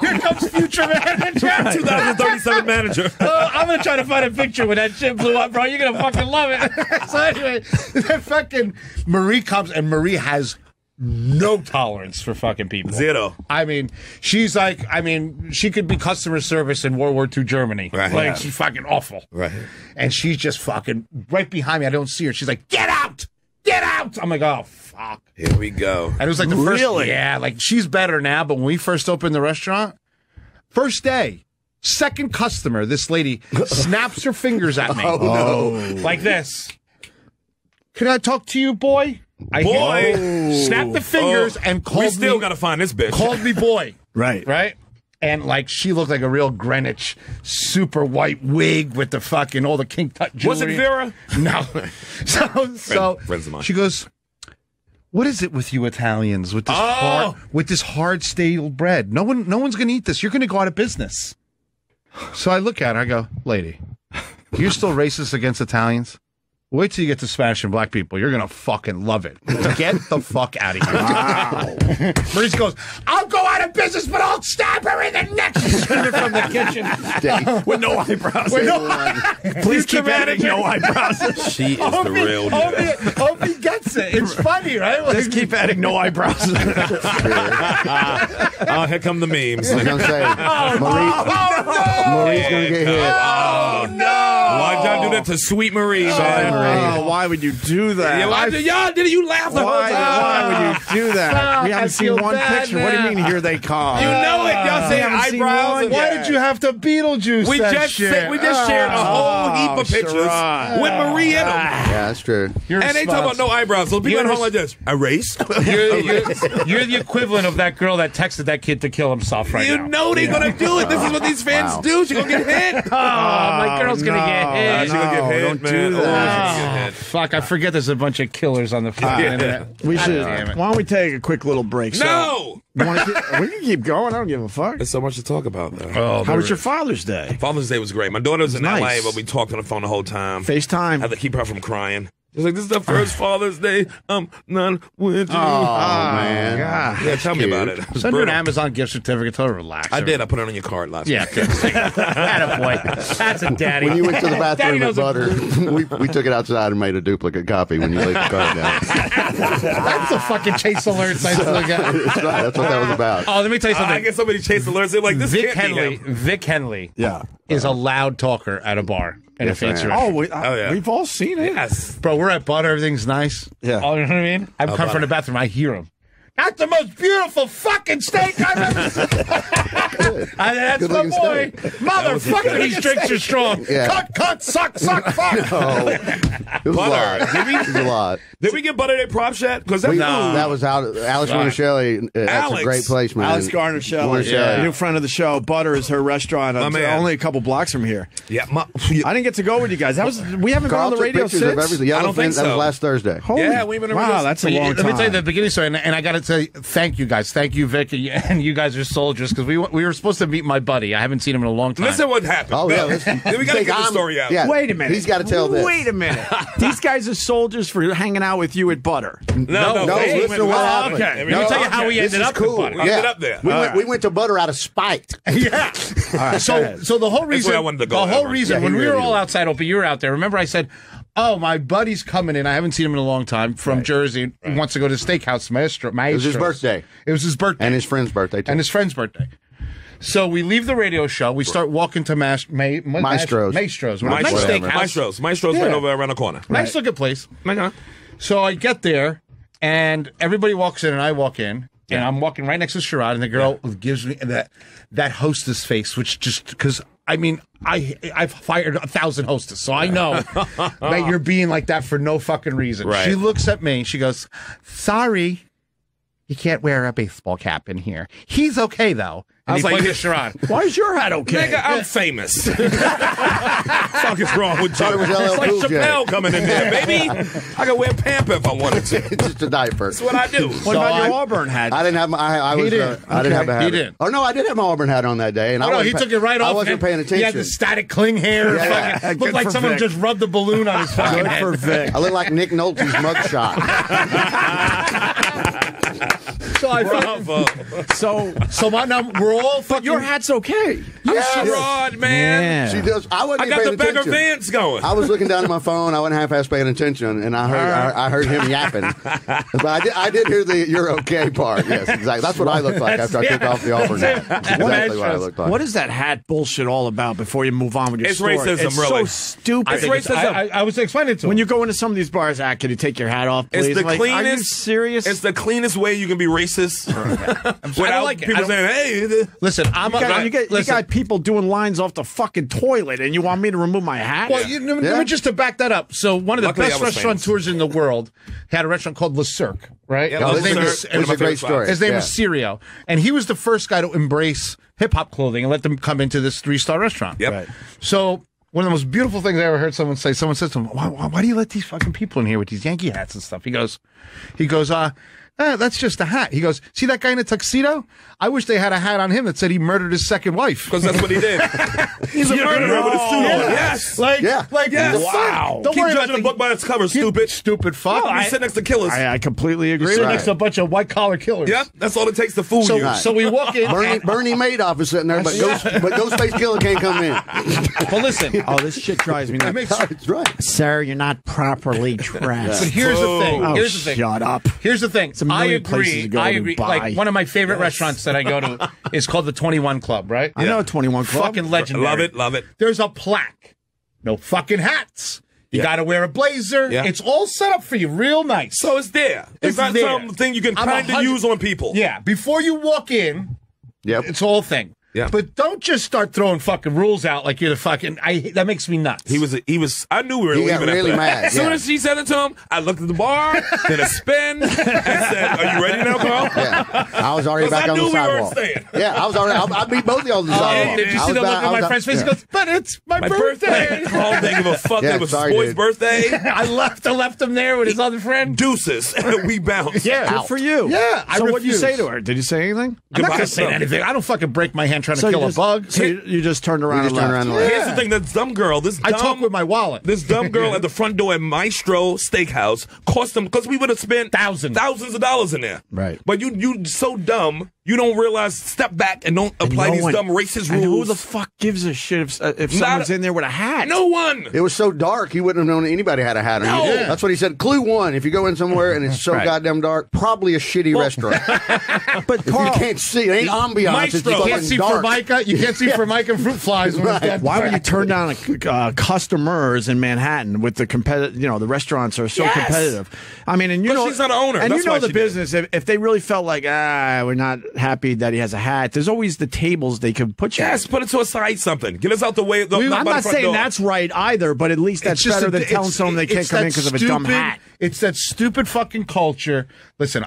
Here comes future manager. 2037 manager. I'm gonna try to find a picture when that shit blew up, bro. You're gonna fucking love it. So anyway, that fucking Marie comes, and Marie has no tolerance for fucking people. Zero. I mean, she's like, she could be customer service in World War II Germany. Right. Like, Yeah. she's fucking awful. Right. And she's just fucking right behind me. I don't see her. She's like, get out! Get out! I'm like, oh, fuck. Here we go. And it was like the first. Really? Yeah, like she's better now, but when we first opened the restaurant, first day, second customer, this lady snaps her fingers at me. Like this. Can I talk to you, boy? Snapped the fingers and called We still me. got to find this bitch. Called me boy. Right. Right? And like she looked like a real Greenwich super white wig with the fucking all the King Tut jewelry. Was it Vera? No. So friends of mine. she goes, "What is it with you Italians with this hard stale bread? No one's gonna eat this. You're gonna go out of business." So I look at her, I go, "Lady, you're still racist against Italians? Wait till you get to Spanish and black people. You're gonna fucking love it. Get the fuck out of here." Wow. Maurice goes, "I'll go out of business, but I'll stab her in the neck." She's screaming from the kitchen. With no eyebrows. Please keep adding no eyebrows. She is the real deal. Opie gets it. It's funny, right? Just keep adding no eyebrows. Oh, here come the memes. I was gonna say, Marie's gonna get hit. Oh, no. Why'd y'all do that to Sweet Marie, man? Oh, why would you do that? Yeah, y'all did it. You laughed the whole time. Why would you do that? We haven't seen one picture. What do you mean here they they come. You know it. Y'all say haven't seen eyebrows. one? And Why did you have to Beetlejuice We that just shit? shared a whole heap of pictures Sherrod. with Marie in them. Yeah, that's true. And they talk about no eyebrows. So people at home like this. Erase? You're the equivalent of that girl that texted that kid to kill himself right You now. know they're going to do it. This is what these fans do. She's going to get hit. Oh, my girl's going to get hit. She's going to get hit, don't man. do that. She's gonna get hit. Fuck, I forget there's a bunch of killers on the fucking internet. We should. damn it. Why don't we take a quick little break? No! You wanna we can keep going. I don't give a fuck. There's so much to talk about, though. Oh, How was your Father's Day? Father's Day was great. My daughter was in Nice. LA, but we talked on the phone the whole time. FaceTime. I had to keep her from crying. She was like, this is the first Father's Day I'm not with you. Man. God. Yeah, tell me about it. It was Send her an brutal. Amazon gift certificate. Tell her to relax. I did. I put it on your card last Yeah, week. good. Attaboy. That's a daddy. When you went to the Daddy bathroom knows with butter, we took it outside and made a duplicate copy when you laid the card down. That's a fucking chase alert. That's right. That's what that was about. Oh, let me tell you I something. get so many chase alerts. They're like, this Vic can't Henley. be him. Vic Henley Yeah. is a loud talker at a bar in a Yes, fancy man. restaurant. Oh, yeah. we've all seen it. Yes. Bro, we're at Butter. Everything's nice. Yeah. Oh, you know what I mean? I'm coming from the bathroom. I hear him. That's the most beautiful fucking steak I've ever seen. That's my Good-looking boy. steak. Motherfucker, these drinks are strong. Yeah. Cut, suck, fuck. Oh, it was a lot. It was a lot. Did we get Butter Day props yet? Because that's That was out. Alex Monacelli. That's Alex. a great place, man. Alex Garner Shelley, Yeah. new friend of the show. Butter is her restaurant. My man. Only a couple blocks from here. Yeah. I didn't get to go with you guys. We haven't Carl been on the took radio pictures since. of everything. I don't think That was so. last Thursday. Holy, Yeah, we've been on radio wow, that's a But long let time. me tell you the beginning story, and I got to tell you, thank you guys. Thank you, Vic, and you guys are soldiers, because we were supposed to meet my buddy. I haven't seen him in a long time. Listen what happened. Oh, yeah. No. listen. Then we got to Think get the I'm- story out. Yeah. Wait a minute. He's got to tell this. Wait a minute. These guys are soldiers for hanging out with you at Butter. No, No, wait, listen to what happened. okay. Let me tell you how we This ended is up cool. with Butter. We ended up there. We went to Butter out of spite. Yeah. So the whole reason, where I wanted to go, the whole Edward. reason, Yeah, he when we were really all did. outside, Opie, you were out there. Remember, I said, "Oh, my buddy's coming in. I haven't seen him in a long time from Jersey. He wants to go to the steakhouse, Maestro." It was his birthday. It was his birthday And his friend's birthday, too. and his friend's birthday. So we leave the radio show. We start walking to Maestro's. Maestro's. Nice Whatever. Maestros. Maestros right over around the corner. Nice looking place. Okay. So I get there, and everybody walks in, and I walk in, and I'm walking right next to Sherrod, and the girl gives me that hostess face, which just because I mean I've fired 1,000 hostess, so I know that you're being like that for no fucking reason. Right. She looks at me, she goes, "Sorry, you can't wear a baseball cap in here. He's okay though." And I was he like, pointed at Sherrod. Why is your hat okay? Nigga, I'm famous. Fuck is wrong with you? Thought it was LL It's like Cool J. Chappelle coming in there, baby. I can wear pamper if I wanted to. It's just a diaper. That's what I do. What about your Auburn hat? I didn't have my. I was. did. I didn't have a hat. He did. Oh no, I did have my Auburn hat on that day, and Oh, I no, wasn't he took it right I off. wasn't and paying He attention. had the static cling hair. Yeah. Fucking, Good looked like for someone Vic. just rubbed the balloon on his fucking Good head. for Vic. I look like Nick Nolte's mugshot. So I fucking, Bravo. so now we're all fucking. Your hat's okay. Sherrod, man. She does. I wasn't I even got paying the Beggar attention. Vance going. I was looking down at my phone. I wasn't half-ass paying attention, and I heard him yapping. But I did hear the "you're okay" part. Yes, exactly. That's what I looked like after I took off the Auburn hat. That's exactly what I looked like. What is that hat bullshit all about before you move on with your It's story? racism, It's really. so stupid. I think it's racism. I was explaining to him. When you go into some of these bars, can you take your hat off, please? It's the Like, cleanest. Are you serious? It's the cleanest way you can be racist without like it. people I don't- saying, "Hey." Listen, I'm you got people doing lines off the fucking toilet, and you want me to remove my hat? Well, just to back that up. So one of the Luckily, best I was restaurateurs in the world had a restaurant called Le Cirque, right? Yeah, Oh, Le this Cirque. is One of my a great favorite story. His name Yeah. was Sirio, and he was the first guy to embrace hip hop clothing and let them come into this 3-star restaurant. Yep. Right. So one of the most beautiful things I ever heard someone say. Someone said to him, "Why do you let these fucking people in here with these Yankee hats and stuff?" He goes, that's just a hat. He goes, "See that guy in a tuxedo? I wish they had a hat on him that said he murdered his second wife." Because that's what he did. He's a murderer with a suit on. Yes. Like, Yeah. Yes. wow. Don't Keep worry about judging a the book by its cover, stupid. fuck. We sit next to killers. I completely agree. Sit with next to a bunch of white collar killers. Yep, that's all it takes to fool So, you. so we walk in. Bernie Madoff is sitting there, but Ghostface Killer can't come in. Well, listen. Oh, this shit drives me nuts. That's right. Sir, you're not properly dressed. But here's the thing. Oh, Here's the thing. shut up. Here's the thing. a million I places agree. to go I to agree. buy. Like one of my favorite restaurants that I go to is called the 21 Club, right? I know 21 Club. Fucking legendary. Love it. There's a plaque. No fucking hats. You got to wear a blazer. Yeah. It's all set up for you, real nice. So it's there. It's not there. something you can I'm kind of 100 use on people. Yeah. Before you walk in, Yep. It's a whole thing. Yeah. But don't just start throwing fucking rules out like you're the fucking. That makes me nuts. He was. I knew we were He got leaving. really after that. mad, As soon yeah. as she said it to him, I looked at the bar, did a spin, and said, "Are you ready now, Carl?" Yeah. I was already 'Cause back I on knew the we weren't sidewalk. staying. Yeah, I was already. I beat both of y'all on the sidewalk. Did you I see was the look back- on I my was- friend's face? yeah. He goes, but it's my birthday. Carl didn't give a fuck. Yeah, It was sorry, boy's dude. birthday. I left him there with his other friend. Deuces. We bounced. Yeah. Good for you. Yeah, I So what'd you refuse. say to her? Did you say anything? I'm not Goodbye. gonna say anything. I don't fucking break my hand trying to So kill you a just- bug. So you just turned around We just and turned left. around and left. Here's the thing: this dumb girl, I talk with my wallet. This dumb girl at the front door at Maestro Steakhouse cost them because we would have spent Thousands of dollars in there. Right. But you so dumb, you don't realize. Step back and don't apply no these one- dumb racist And rules. who the fuck gives a shit if Not someone's a- in there with a hat? No one. It was so dark, he wouldn't have known anybody had a hat on. No. That's what he said. Clue one: if you go in somewhere and it's so Right. goddamn dark, probably a shitty restaurant. But If you Carl, can't see, it ain't ambiance. It's Maestro. fucking You can't see dark. Formica. You can't see Formica and fruit flies. When it's dead. why would you turn down customers in Manhattan with the competitive? You know, the restaurants are so Yes. competitive. I mean, and you But know, she's not an owner. and That's you know why the she did. business. If they really felt like we're not happy that he has a hat, there's always the tables they could put you. Yes, at. put it to a side something. Get us out the way. I'm by the not front saying door. that's right either, but at least that's better than telling someone they can't come in because of a dumb hat. It's that stupid fucking culture. Listen,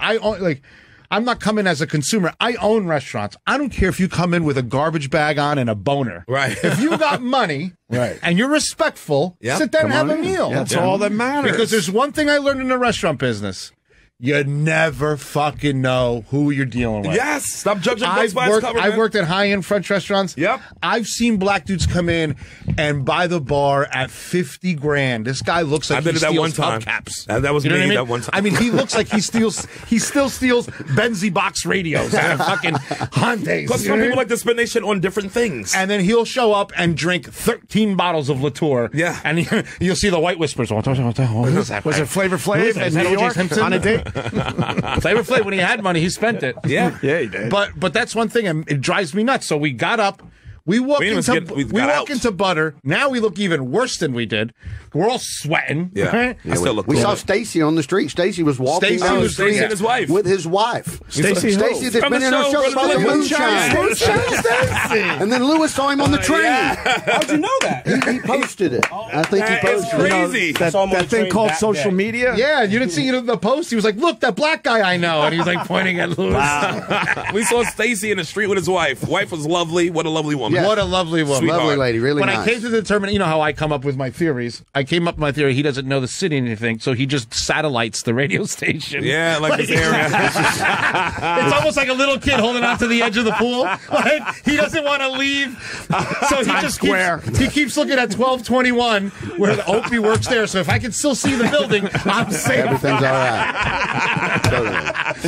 I'm not coming as a consumer. I own restaurants. I don't care if you come in with a garbage bag on and a boner. Right. If you got money Right. and you're respectful, Yep. sit there and Come have on a in. meal. That's all that matters. Because there's one thing I learned in the restaurant business. You never fucking know who you're dealing with. Yes. Stop judging books by its cover. I've man. worked at high-end French restaurants. Yep. I've seen black dudes come in and buy the bar at $50,000. This guy looks like I did he it that steals one time. hubcaps. That was You know me what I mean? that one time. I mean, he looks like he still steals Benzie box radios out of fucking Hyundais. Because You some know people what I like to spend their shit on different things. mean? And then he'll show up and drink 13 bottles of Latour. Yeah. And you'll see the white whispers. What is that? Was it Flavor Who is Flav that? Is in that New O.J. York Simpson? on a date? Flavor Flav, when he had money, he spent it. Yeah. Yeah, he did. But that's one thing, and it drives me nuts. So we got up. We walk We didn't even into get- we got out. into Butter. Now we look even worse than we did. We're all sweating. Yeah. Right? I still look We cool. saw Stacy on the street. Stacy was walking Stacey down the was- street Stacey and his wife. with his wife. Stacey who? Stacy that's From been the in our show, show Brother about the Moonshine. moonshine. And then Lewis saw him on the train. How'd you know that? He posted it. I think he That is posted it. crazy. That, saw him on that the thing train called that social day. media? Yeah, you didn't see the post. He was like, "Look, that black guy I know," and he was like pointing at Lewis. We saw Stacy in the street with his wife. Wife was lovely. What a lovely woman. Yeah. What a lovely woman. Sweetheart. Lovely lady, really When nice. I came to determine, you know how I come up with my theories. I came up with my theory. He doesn't know the city or anything, so he just satellites the radio station. Yeah, like this area. It's almost like a little kid holding on to the edge of the pool. Like, he doesn't want to leave, so he just Square. keeps looking at 1221 where the Opie works there. So if I can still see the building, I'm safe. Everything's all right. Totally.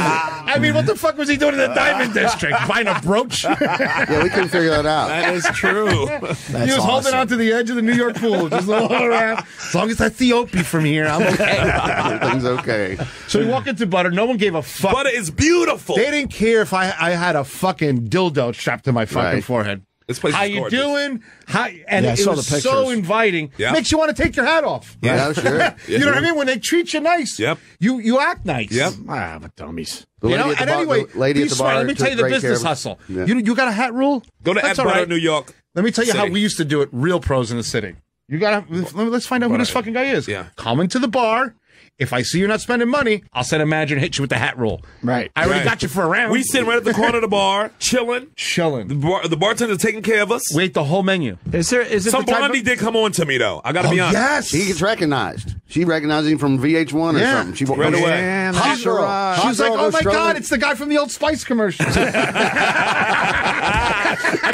I mean, what the fuck was he doing in the Diamond District? Buying a brooch? Yeah, we couldn't figure that out. That is true. He was holding on to the edge of the New York pool, just all around. As long as I see Opie from here, I'm okay. Everything's okay. So we walk into Butter. No one gave a fuck. Butter is beautiful. They didn't care if I had a fucking dildo strapped to my fucking Right. forehead. This place How is you gorgeous. doing? And Yeah, I it saw was the so pictures. inviting. Yeah. Makes you want to take your hat off. Yeah, sure. You know what I mean? When they treat you nice, Yep. you act nice. Yep. But dummies. The You lady know, at the and bar- anyway, the lady be at the smart. bar Let me tell you the took great care business of- hustle. Yeah. You got a hat rule? Go to That's Ed all Butter, right. New York. Let me tell you how City. we used to do it. Real pros in the city. Let's find out who this fucking guy is. Yeah. Come into the bar. If I see you're not spending money, I'll send a manager and hit you with the hat rule. Right. I already Right. got you for a round. We sit right at the corner of the bar, chilling. chilling. The bartender's taking care of us. We ate the whole menu. Is it Some the type blondie of, did come on to me, though. I got to be honest. Yes. He gets recognized. She recognized him from VH1 or Yeah. something. She Right away. Man, Hot that's girl. right. Hot She's like, girl oh goes my strolling. God, it's the guy from the Old Spice commercial. I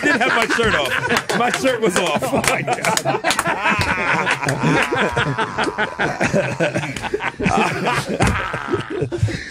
did have my shirt off. My shirt was off. Oh, my God.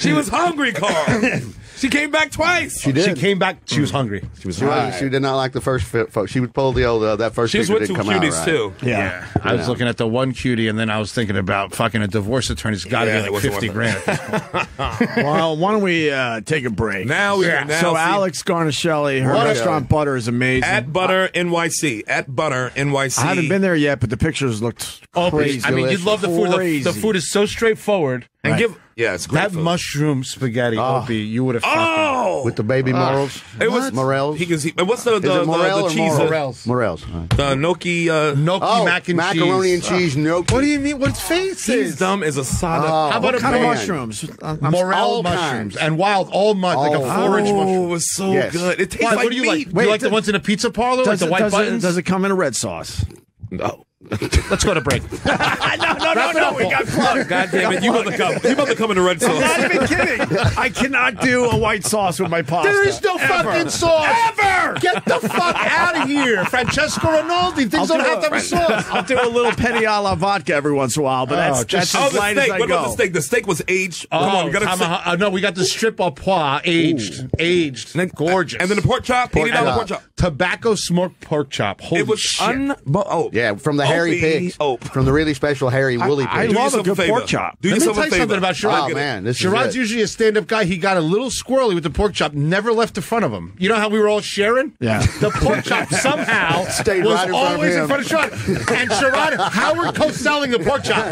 She was hungry, Carl. She came back twice. She did. She came back. She was hungry. She did not like the first folks. She would pull the old that first. She was picture with two didn't come out cuties, right. too. Yeah. I was looking at the one cutie, and then I was thinking about fucking a divorce attorney. It's got to Yeah, be it like wasn't 50 worth grand. Well, why don't we take a break? Now we Yeah. now So see- Alex Garnaschelli, her What a restaurant Butter is amazing. at Butter NYC. At Butter NYC. I haven't been there yet, but the pictures looked crazy. I mean, you'd love the food. The Crazy. food is so straightforward. And it's great that food. mushroom spaghetti, Opie, you would have fucking... With the baby morels? It was morels? What's the morel or cheese? morels? Morels. The gnocchi. Gnocchi mac and macaroni cheese. and cheese gnocchi. What do you mean? What's face He's dumb as a soda. How about What kind of pan? mushrooms? Morel all mushrooms kinds. and wild, all like a forage Oh, mushroom. it was so Yes. good. It tastes Why, like what do you meat. like? Do you like the ones in a pizza parlor, like the white buttons? Does it come in a red sauce? No. Let's go to break. No, we got plugged. God damn it. You about to come in the red sauce. I'm not even kidding. I cannot do a white sauce with my pasta. There is no fucking sauce. Ever. Get the fuck out of here. Francesco Rinaldi. Things don't have to have a sauce. I'll do a little penny a la vodka every once in a while, but that's as the light as steak. I What go. about the steak? The steak was aged. Come on, we gotta no, we got the strip au pois aged. Gorgeous. And then the pork chop. $80 pork chop. Tobacco smoked pork chop. Holy It was shit. Yeah, from the hairy pigs. From the really special hairy woolly pigs. I love a good pork chop. Do Let me yourself tell a you favor. something about Sherrod. Oh, man, this is Sherrod's it. usually a stand-up guy. He got a little squirrely with the pork chop, never left the front of him. You know how we were all sharing? Yeah. The pork chop somehow Stayed was right in front of always him. in front of Sherrod. And Sherrod, how we're co-selling the pork chop.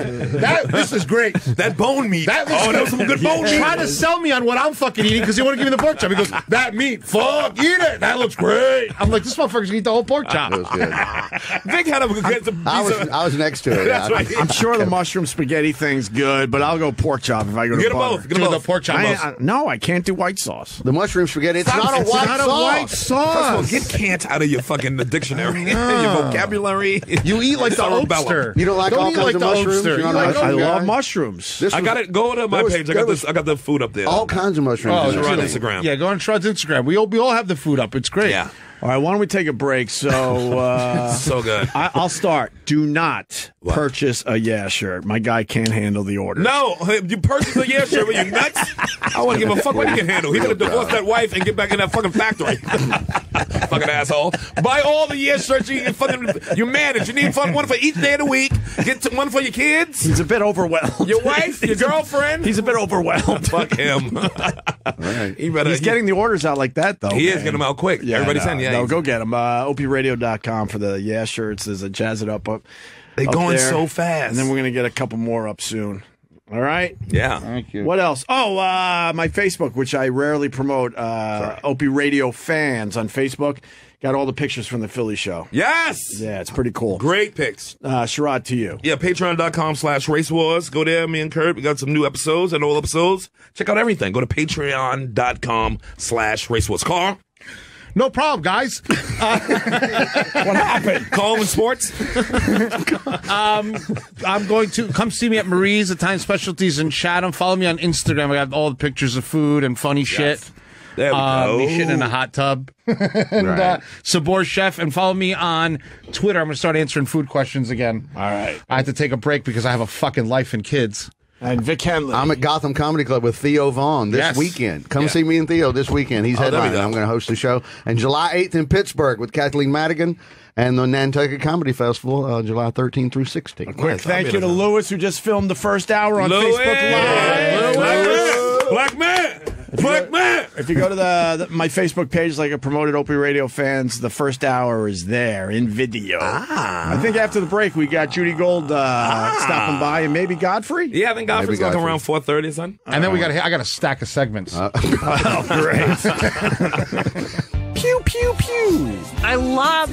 This is great. That bone meat. That was some good bone meat. Try to sell me on what I'm fucking eating because he want to give me the pork chop. He goes, that meat, fuck, eat it. That looks great. I'm like, this motherfucker's gonna eat the whole pork chop. That was good. Vic had a I was next to it. That's right. I'm sure the mushroom spaghetti thing's good, but I'll go pork chop if I go to Get them butter. both. Get them both. The pork chop. No, I can't do white sauce. The mushroom spaghetti. It's not a white sauce. First of all, get can't out of your fucking dictionary, your vocabulary. You eat like the Oakster. You don't like all eat kinds like of the mushrooms? Oakster. You're You not like a I mushroom guy? love mushrooms. This I was- got it. Go to my there was- page. there was I got the food up there. all kinds of mushrooms. Sherrod Instagram. Yeah, go on Sherrod's Instagram. We all have the food up. It's great. Yeah. All right, why don't we take a break? So, So good. I'll start. Do not purchase a Yeah shirt. My guy can't handle the order. No, you purchase a Yeah shirt, are you nuts? I want to give a fuck what he can handle. He could have divorced that wife and get back in that fucking factory. Fucking asshole. Buy all the Yeah shirts you manage. You need one for each day of the week. Get one for your kids, He's a bit overwhelmed. your wife, your girlfriend. He's a bit overwhelmed. Fuck him. Right. He's getting the orders out like that, though. He is man. getting them out quick. Yeah, Everybody's no, saying, yeah. No, go get them. OPRadio.com for the Yeah shirts. There's a Jazz It Up. They're up going there. so fast. And then we're going to get a couple more up soon. All right? Yeah. Thank you. What else? Oh, my Facebook, which I rarely promote. Opie Radio Fans on Facebook. Got all the pictures from the Philly show. Yes. Yeah, it's pretty cool. Great picks. Sherrod, to you. Yeah, patreon.com/racewars. Go there, me and Kurt. We got some new episodes and old episodes. Check out everything. Go to patreon.com/racewars. Carl? No problem, guys. What happened? Coleman Sports? I'm going to come see me at Marie's Italian Specialties in Chatham. Follow me on Instagram. I got all the pictures of food and funny shit. There we go. Me shitting in a hot tub. And Sabor Chef. And follow me on Twitter. I'm going to start answering food questions again. All right. I had to take a break because I have a fucking life and kids. And Vic Henley. I'm at Gotham Comedy Club with Theo Vaughn this weekend. Come see me and Theo this weekend. He's there we headlining. go. I'm going to host the show. And July 8th in Pittsburgh with Kathleen Madigan and the Nantucket Comedy Festival, July 13th through 16th. Quick thank you to Lewis, who just filmed the first hour on Facebook Live. Black man. Black man. If you go to my Facebook page, like I promoted Opie Radio Fans, the first hour is there in video. I think after the break, we got Judy Gold stopping by and maybe Godfrey. Yeah, I think Godfrey's going to come around 4:30, son. And then I got a stack of segments. Oh, great. Pew, pew, pew. I love...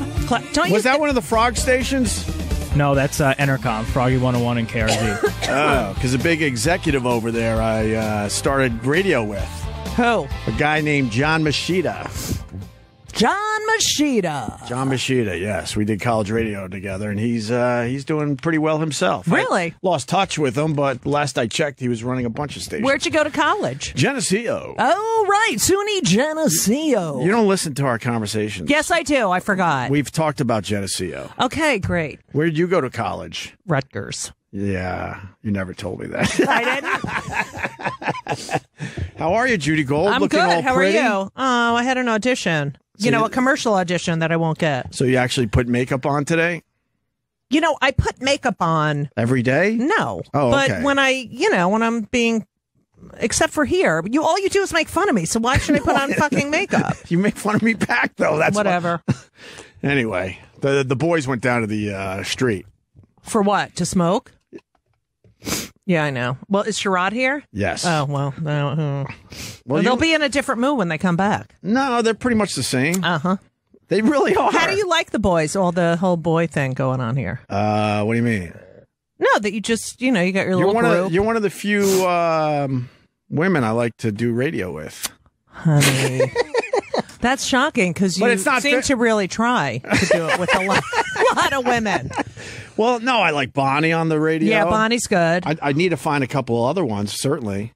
Was that one of the frog stations? No, that's Entercom, Froggy 101 and KRZ. Oh, because a big executive over there I started radio with. Who? A guy named John Machida. John Machida. John Machida, yes. We did college radio together, and he's doing pretty well himself. Really? I lost touch with him, but last I checked, he was running a bunch of stations. Where'd you go to college? Geneseo. Oh, right. SUNY Geneseo. You don't listen to our conversations. Yes, I do. I forgot. We've talked about Geneseo. Okay, great. Where did you go to college? Rutgers. Yeah, you never told me that. I didn't. How are you, Judy Gold? I'm Looking good. all How pretty? are you? Oh, I had an audition. So a commercial audition that I won't get. So you actually put makeup on today? I put makeup on. Every day? No. Oh, but okay. when when I'm being, except for here, all you do is make fun of me. So why should I put on fucking makeup? You make fun of me back, though. That's whatever. Anyway, the boys went down to the street. For what? To smoke? Yeah, I know. Well, is Sherrod here? Yes. Oh, well. No, Well, they'll be in a different mood when they come back. No, they're pretty much the same. Uh-huh. They really are. How do you like the boys? All the whole boy thing going on here. What do you mean? No, that you just, you got your little group. You're one of the few women I like to do radio with. Honey. That's shocking because you seem to really try to do it with a lot of women. Well, no, I like Bonnie on the radio. Yeah, Bonnie's good. I need to find a couple other ones, certainly.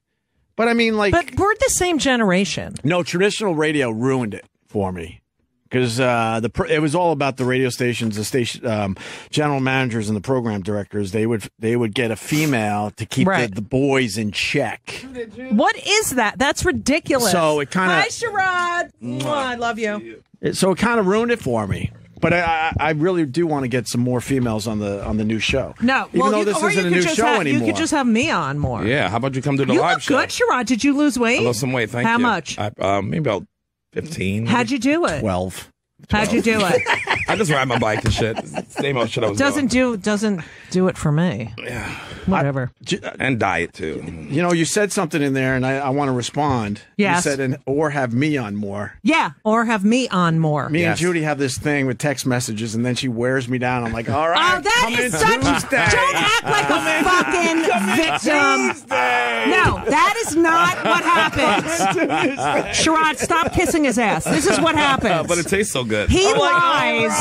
But I mean, like... But we're the same generation. No, traditional radio ruined it for me. Because it was all about the radio stations, the station general managers and the program directors. They would get a female to keep the boys in check. What is that? That's ridiculous. So it kind of... Hi, Sherrod. I love you. So it kind of ruined it for me. But I really do want to get some more females on the new show. No, even though this isn't a new show anymore. You could just have me on more. Yeah, how about you come to the live show? You look good, Sherrod. Did you lose weight? I lost some weight, thank you. How much? Maybe about 15. How'd you do it? 12. How'd you do it? I just ride my bike and shit. Same old shit I was doing. Doesn't do it for me. Yeah. Whatever. And diet, too. You said something in there, and I want to respond. Yes. You said, or have me on more. Yeah, or have me on more. Me and Judy have this thing with text messages, and then she wears me down. I'm like, all right. Oh, that is such... Don't act like a fucking victim. No, that is not what happens. Sherrod, stop kissing his ass. This is what happens. But it tastes so good. He lies.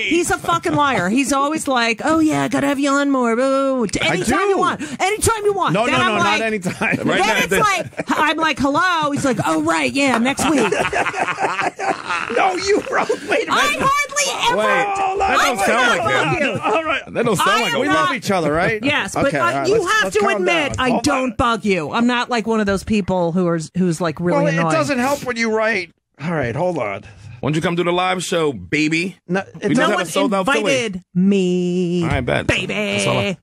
He's a fucking liar. He's always like, oh, yeah, I got to have you on more. Oh, anytime you want. Anytime you want. No, then I'm not anytime. Then it's like, I'm like, hello. He's like, oh, right, yeah, next week. No, you wrote. Wait a minute. I hardly ever. That don't sound like you. All right. That don't sound like we love each other, right? Yes, but okay, you have to admit, I don't bug you. I'm not like one of those people who's like really annoying. It doesn't help when you write. All right, hold on. Why don't you come to the live show, baby? No one invited me. I bet. Baby.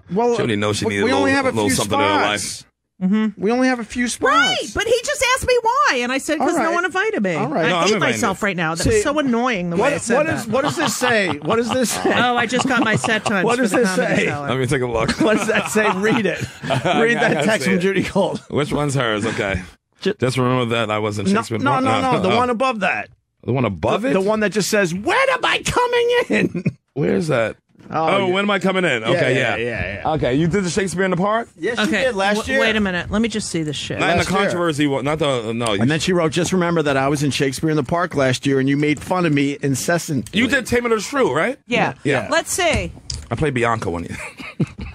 Well, Judy knows she needs we only have a little few something in her life. spots. Mm-hmm. We only have a few spots. Right, but he just asked me why, and I said because no one invited me. All right. I hate myself right now. That's so annoying the way I said that. What does this say? What does this say? Oh, I just got my set times. What does this say? Let me take a look. What does that say? Read it. Read that text from Judy Gold. Which one's hers? Okay. Just remember that I wasn't Shakespeare. No. The one above that. The one above it? The one that just says, when am I coming in? Where is that? When am I coming in? Okay, yeah. Okay, you did the Shakespeare in the Park? Yes, you did last year. Wait a minute. Let me just see this shit. Not in the controversy one. Not the, no. And then she wrote, just remember that I was in Shakespeare in the Park last year and you made fun of me incessantly. You did Taming of the Shrew, right? Yeah. Let's see. I played Bianca one year.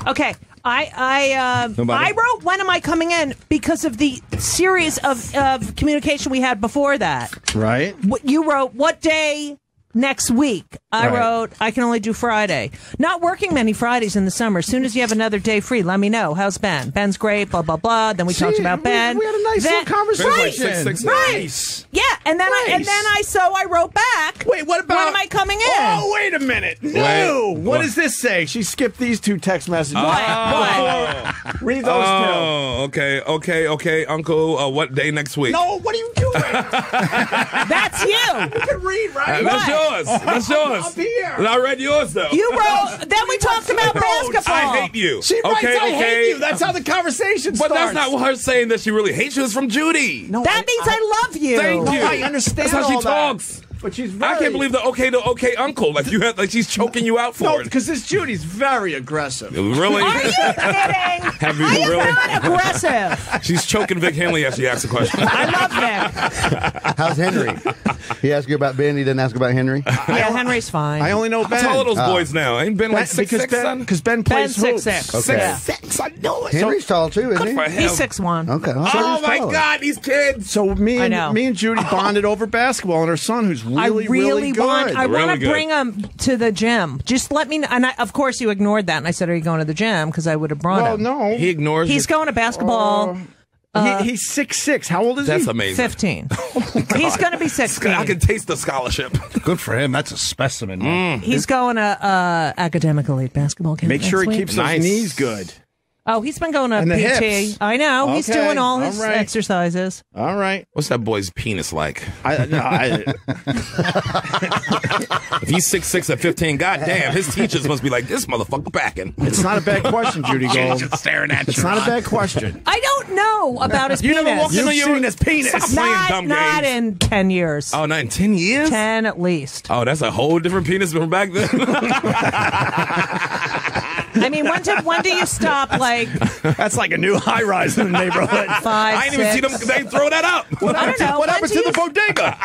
Okay. I wrote when am I coming in because of the series of communication we had before that. Right. You wrote what day next week. I wrote I can only do Friday. Not working many Fridays in the summer. As soon as you have another day free, let me know. How's Ben? Ben's great, blah, blah, blah. Then we talked about Ben. We had a nice little conversation. Nice. Yeah, and then I wrote back. Wait, what about when am I coming in? Oh, wait a minute. No. What does this say? She skipped these two text messages. What? Read those two. Oh, okay, Uncle. What day next week? No, what are you doing? That's you. You can read, right? That's yours. That's yours. Up here. And I read yours, though. You wrote. Then we talked about basketball. I hate you. She writes, I hate you. That's how the conversation starts. But that's not her saying that she really hates you. It's from Judy. No, that means I love you. Thank you. I understand That's how she all that. talks. But she's very... I can't believe the okay uncle. Like you had, like she's choking you out for No, it. because this Judy's very aggressive. Really? Are you kidding? Have you I am really? not aggressive. She's choking Vic Henley as she asks a question. I love Vic. How's Henry? He asked you about Ben. He didn't ask about Henry. Yeah, Henry's fine. I only know Ben. How tall are those boys now? Ain't Ben like 6'6", son? Because Ben plays Ben's hoops. 6'6". Okay. 6'6", I know it. Henry's tall too, isn't he? for him. He's 6'1". Okay. Oh my God, these kids! So me I know. and Judy bonded over basketball, and her son, who's really good. I want Really to good. bring him to the gym. Just let me know. And of course, you ignored that. And I said, "Are you going to the gym?" Because I would have brought him. no. He ignores. He's going to basketball. He's 6'6". How old is he? That's amazing. 15. He's going to be 16. I can taste the scholarship. Good for him. That's a specimen. Man. He's going to academic elite basketball camp. Make sure next he week. keeps those knees good. Oh, he's been going to And the PT. hips. I know. He's Okay, doing all his all right. exercises. All right. What's that boy's penis like? I If he's 6'6" at 15, goddamn, his teachers must be like, this motherfucker packing. It's not a bad question, Judy Gold. Just staring at It's you. not a bad question. I don't know about his penis. never walked into You've seen his penis. Stop playing dumb Not games. in 10 years. Oh, not in 10 years? 10 at least. Oh, that's a whole different penis from back then. I mean, when do you stop, like, That's like a new high rise in the neighborhood. 5, I didn't even see them. 6? They throw that up. I don't know. What When happened do to the you- bodega?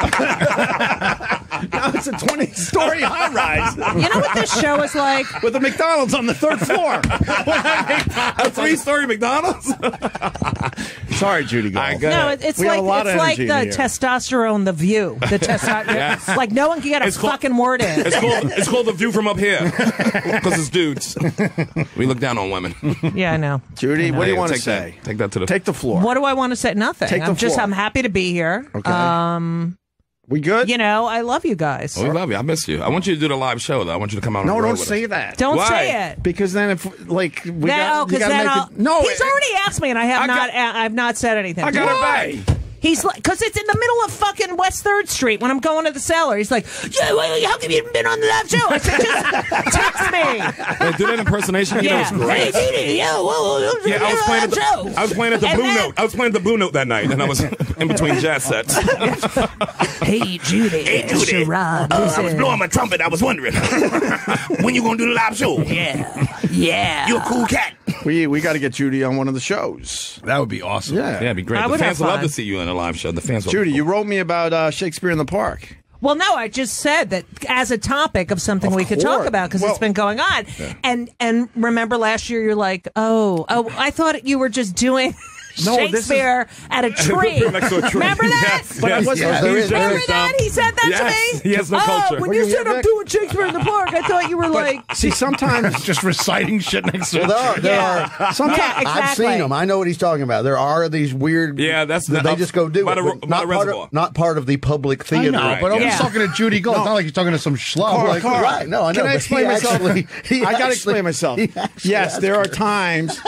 Now it's a 20-story high rise You know what this show is like? with a McDonald's on the third floor. A 3-story McDonald's? Sorry, Judy Gold. I got No, it. it's We have like a lot of it's like energy the in here. testosterone, The View. The testosterone. Yes. Like no one can get a It's called- fucking word in. It's called The View from Up Here. Because it's dudes. We look down on women. Yeah, I know. Judy, what do you want to Take say? that. Take that to the... Take the floor. What do I want to say? Nothing. Take the floor. I'm happy to be here. Okay. We good? You know, I love you guys. Oh, we love you. I miss you. I want you to do the live show, though. I want you to come out on No, the road don't with say us. that. Don't Why? say it. Because then if like we got, you because gotta then make I'll. it. No, he's already asked me, and I've not said anything. I got it back. He's like, because it's in the middle of fucking West 3rd Street when I'm going to the cellar. He's like, yeah, well, how come you haven't been on the live show? I said, just text me. Wait, do that impersonation. You know, it's great. Hey, Didi, yeah, well, Yeah, I was playing at show. the, I was playing at the And Blue then- Note. I was playing at the Blue Note that night, and I was in between jazz sets. Hey, Judy. Hey, Judy. Sherrod, I was listen. blowing my trumpet. I was wondering when you gonna do the live show. Yeah. You're a cool cat. we got to get Judy on one of the shows. That would be awesome. Yeah. Yeah, it'd be great. I The would fans have would love fun. to see you in a live show. The fans. Judy, you wrote me about Shakespeare in the Park. Well, no, I just said that as a topic of something we could talk course. about because Well- it's been going on. And remember last year you're like, oh, I thought you were just doing No, this is- Shakespeare at a tree. Next to a tree. Remember that? Yes, But yes, I wasn't- yes. there is- there Remember is that? He said that Yes, to me? he has no oh, culture. when Were you you said here, I'm Vic? doing Shakespeare in the Park, I thought you were like... See, sometimes Just reciting shit next to Well, there Yeah. are. sometimes Yeah, exactly. I've seen them. I know what he's talking about. There are these weird. Yeah, that's that the- they just go do by it, the- but by not the part reservoir. of not part of the public I theater. know, but Right, I'm yeah. talking to Judy Gold. It's not like you're talking to some schlub. Like, Carl, Right? No, I know. Can I but explain he myself? actually- he I got to actually- explain myself. he actually Yes, asked there are for it. times